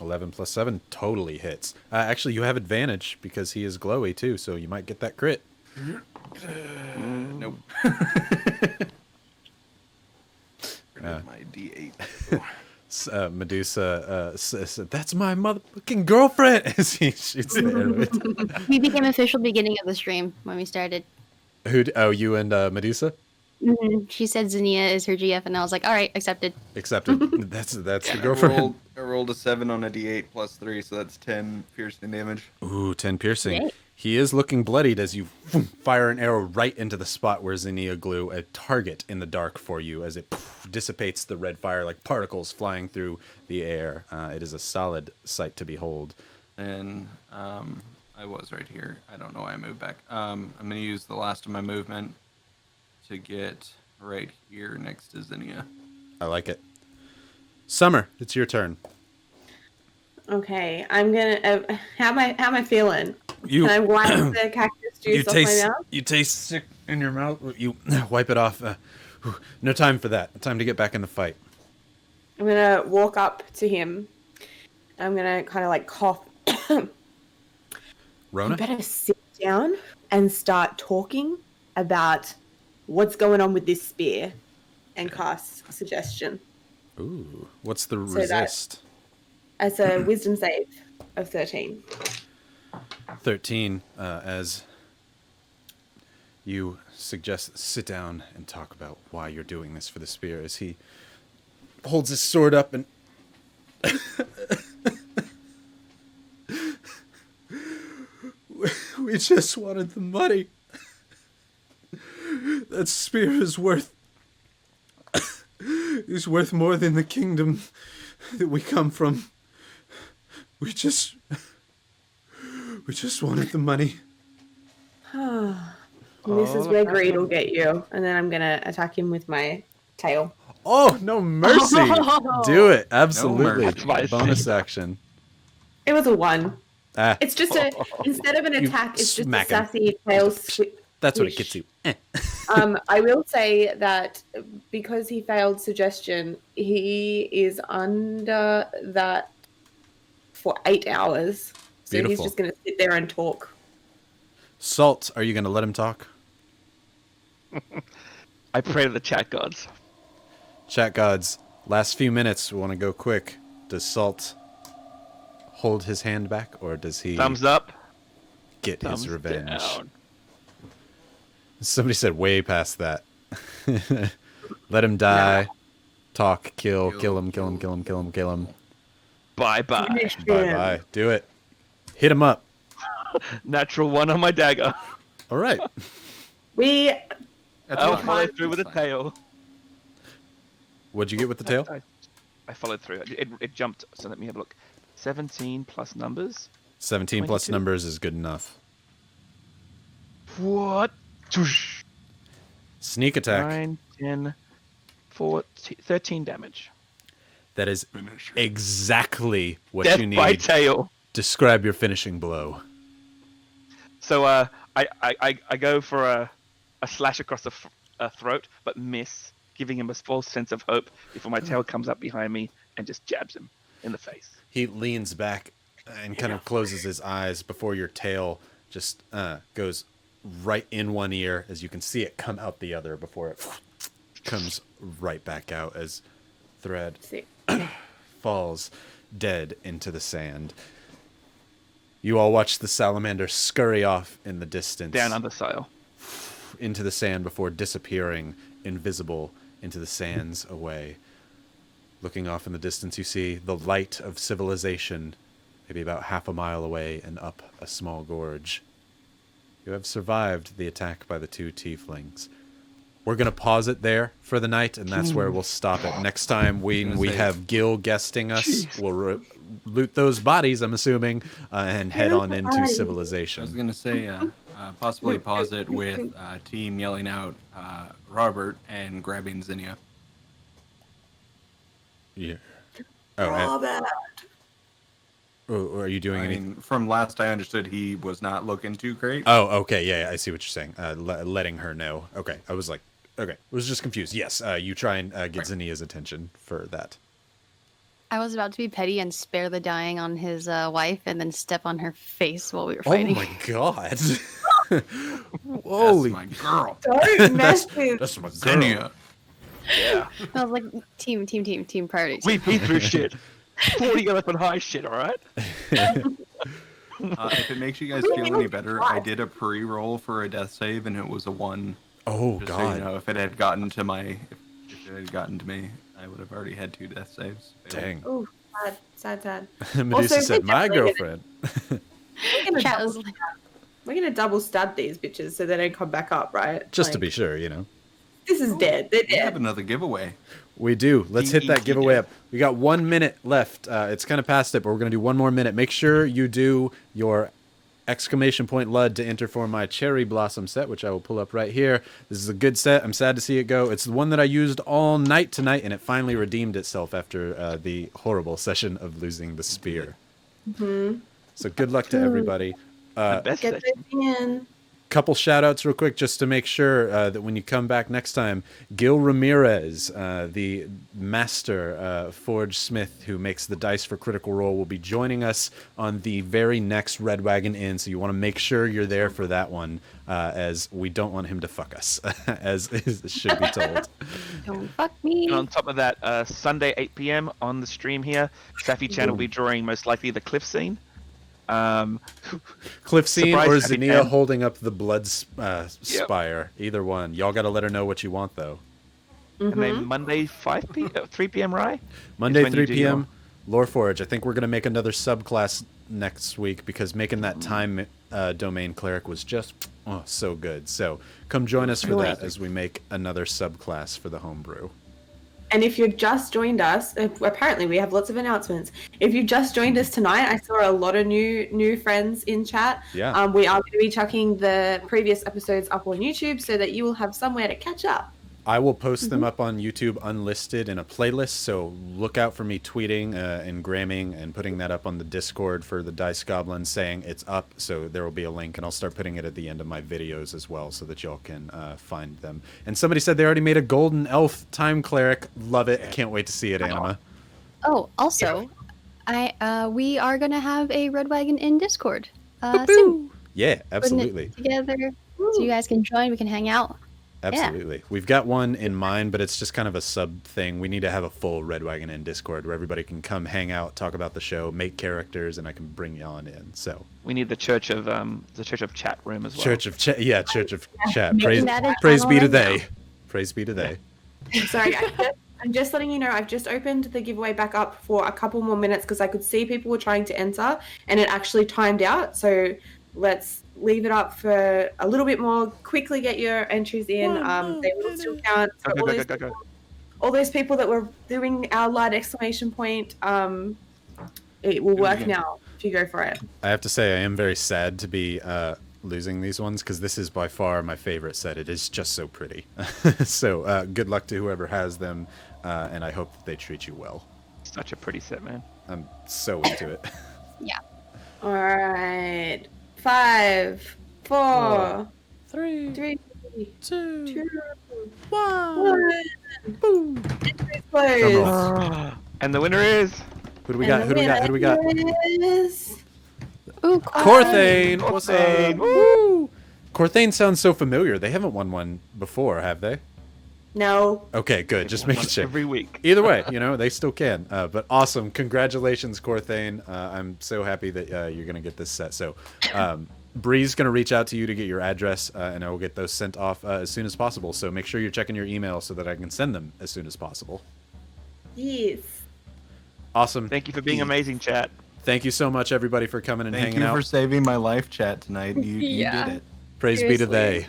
11 plus 7 totally hits. Actually, you have advantage because he is glowy too, so you might get that crit. Nope. My D8. Medusa said, "That's my motherfucking girlfriend!" as he shoots the arrow. We became official beginning of the stream when we started. Oh, you and Medusa? She said Zinnia is her GF, and I was like, all right, accepted. Accepted. That's the girlfriend. I rolled a 7 on a D8 plus 3, so that's 10 piercing damage. Ooh, 10 piercing. Great. He is looking bloodied as you fire an arrow right into the spot where Zinnia glue a target in the dark for you as it dissipates the red fire like particles flying through the air. It is a solid sight to behold. And I was right here. I don't know why I moved back. I'm going to use the last of my movement to get right here next to Zinnia. I like it. Summer, it's your turn. Okay, I'm gonna. How am I feeling? You Can I wipe the cactus juice off my mouth? you taste sick in your mouth. You wipe it off. No time for that. Time to get back in the fight. I'm gonna walk up to him. I'm gonna kind of like cough. You Rona? better sit down and start talking about what's going on with this spear, and cast suggestion. Ooh, what's the So that- resist? As a wisdom save of 13. 13, as you suggest, sit down and talk about why you're doing this for the spear, as he holds his sword up and we just wanted the money. That spear is worth more than the kingdom that we come from. We just wanted the money. And this is where greed will get you. And then I'm gonna attack him with my tail. Oh, no mercy. Do it. Absolutely. mercy. Bonus action. It was a 1. Ah, It's just instead of an attack, it's just a smack him. sassy tail swipe. that's what it gets you. I will say that because he failed suggestion, he is under that for 8 hours. So he's Beautiful. just going to sit there and talk. Salt, are you going to let him talk? I pray to the chat gods. Chat gods, last few minutes, we want to go quick. Does Salt hold his hand back, or does he Thumbs up. get Thumbs his revenge? down. Somebody said way past that. Let him die. Talk, kill him. Bye-bye. Finish him. Bye. Do it. Hit him up. Natural 1 on my dagger. All right. We That's I'll fine. follow through with a That's fine. tail. What'd you get with the tail? I followed through. It jumped, so let me have a look. 17 plus numbers. 17 plus 22. numbers is good enough. What? Tush. Sneak attack. 9, 10, 14, 13 damage. That is exactly what Death you need. by tail. Describe your finishing blow. So I go for a slash across the throat, but miss, giving him a false sense of hope before my tail comes up behind me and just jabs him in the face. He leans back and kind of closes his eyes before your tail just goes right in one ear, as you can see it come out the other before it comes right back out as Thread see. falls dead into the sand. You all watch the salamander scurry off in the distance. Down under sail. Into the sand before disappearing, invisible, into the sands away. Looking off in the distance, you see the light of civilization, maybe about half a mile away and up a small gorge. You have survived the attack by the 2 tieflings. We're going to pause it there for the night, and that's where we'll stop it. Next time we have Gil guesting us, we'll loot those bodies, I'm assuming, and head on into I was civilization. going to say, possibly pause it with team yelling out Robert and grabbing Zinnia. Yeah. Oh, Robert. oh, are you doing I anything? mean, from last I understood, he was not looking too great. Oh, okay. Yeah, I see what you're saying. Letting her know. Okay. I was like, okay. I was just confused. Yes, you try and get Zinnia's attention for that. I was about to be petty and spare the dying on his wife and then step on her face while we were fighting. Oh my god. Holy Holy. my girl. Don't mess with That's my girl. Zinnia. Yeah. I was like, team priorities. We've been through shit. 40 elephant high shit, alright? If it makes you guys feel any better, I did a pre-roll for a death save, and it was a 1. Oh Just so god. you know, if it had gotten to me, I would have already had 2 death saves. Dang. Oh, sad. Medusa Also, said, we're my definitely girlfriend. Chat was like, We're gonna double stab these bitches so they don't come back up, right? Just to Like, be sure, you know. This is dead. They're We have dead. another giveaway. We do. Let's hit that giveaway up. We got 1 minute left. It's kind of past it, but we're going to do 1 more minute. Make sure you do your exclamation point LUD to enter for my Cherry Blossom set, which I will pull up right here. This is a good set. I'm sad to see it go. It's the one that I used all night tonight, and it finally redeemed itself after the horrible session of losing the spear. Mhm. So good luck to everybody. The best Get session. those in. Couple shout outs real quick just to make sure that when you come back next time, Gil Ramirez, the master forge smith who makes the dice for Critical Role, will be joining us on the very next Red Wagon Inn. So you want to make sure you're there for that one, as we don't want him to fuck us, as should be told. Don't fuck me. And on top of that, Sunday 8 p.m. on the stream here, Safi Chan will be drawing most likely the cliff scene. Cliff scene Surprise or Happy Xenia Fan. holding up the blood spire. Either one. Y'all got to let her know what you want, though. And then Monday 3 p.m. Rye. Monday, when you 3 do p.m. Lore Forge. I think we're going to make another subclass next week because making that time domain cleric was just so good. So come join us for that as we make another subclass for the homebrew. And if you've just joined us, apparently we have lots of announcements. If you've just joined us tonight, I saw a lot of new friends in chat. Yeah. We are going to be chucking the previous episodes up on YouTube so that you will have somewhere to catch up. I will post them up on YouTube unlisted in a playlist, so look out for me tweeting and gramming and putting that up on the Discord for the Dice Goblin saying it's up, so there will be a link, and I'll start putting it at the end of my videos as well so that y'all can find them. And somebody said they already made a Golden Elf Time Cleric. Love it. Can't wait to see it, Anima. Oh, also, we are gonna have a Red Wagon in Discord soon. Yeah, Putting absolutely. it together so you guys can join. We can hang out. Absolutely. We've got one in mind, but it's just kind of a sub thing. We need to have a full Red Wagon Inn Discord where everybody can come hang out, talk about the show, make characters, and I can bring you on in. So We need the Church of Chat room as well. Church of Chat. Yeah, Church of Chat. Making that a Praise channel be to right they. now. Praise be to they. Sorry, I'm just letting you know, I've just opened the giveaway back up for a couple more minutes because I could see people were trying to enter and it actually timed out. So let's leave it up for a little bit more. Quickly get your entries in. They will still count. So Go. all those people that were doing our light exclamation point, it will work now if you go for it. I have to say, I am very sad to be losing these ones because this is by far my favorite set. It is just so pretty. So good luck to whoever has them, and I hope that they treat you well. Such a pretty set, man. I'm so into it. Yeah. All right. 5, 4, 3, 3, 2, 2, 1. 1. Boom. Close. And the winner is Who do we got? Who do we got? Who do we got? Ooh, Corthane! What's up? Corthane. Woo! Corthane sounds so familiar. They haven't won one before, have they? No. Okay, good. Just making sure. every week. Either way, they still can. But awesome. Congratulations, Corthane. I'm so happy that you're going to get this set. So Bree's going to reach out to you to get your address, and I will get those sent off as soon as possible. So make sure you're checking your email so that I can send them as soon as possible. Yes. Awesome. Thank you for being amazing, chat. Thank you so much, everybody, for coming and Thank hanging you out. for saving my life, chat, tonight. You Yeah. did it. Praise be to Seriously.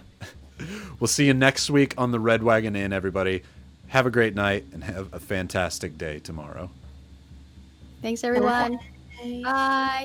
they. We'll see you next week on the Red Wagon Inn, everybody. Have a great night and have a fantastic day tomorrow. Thanks, everyone. Bye.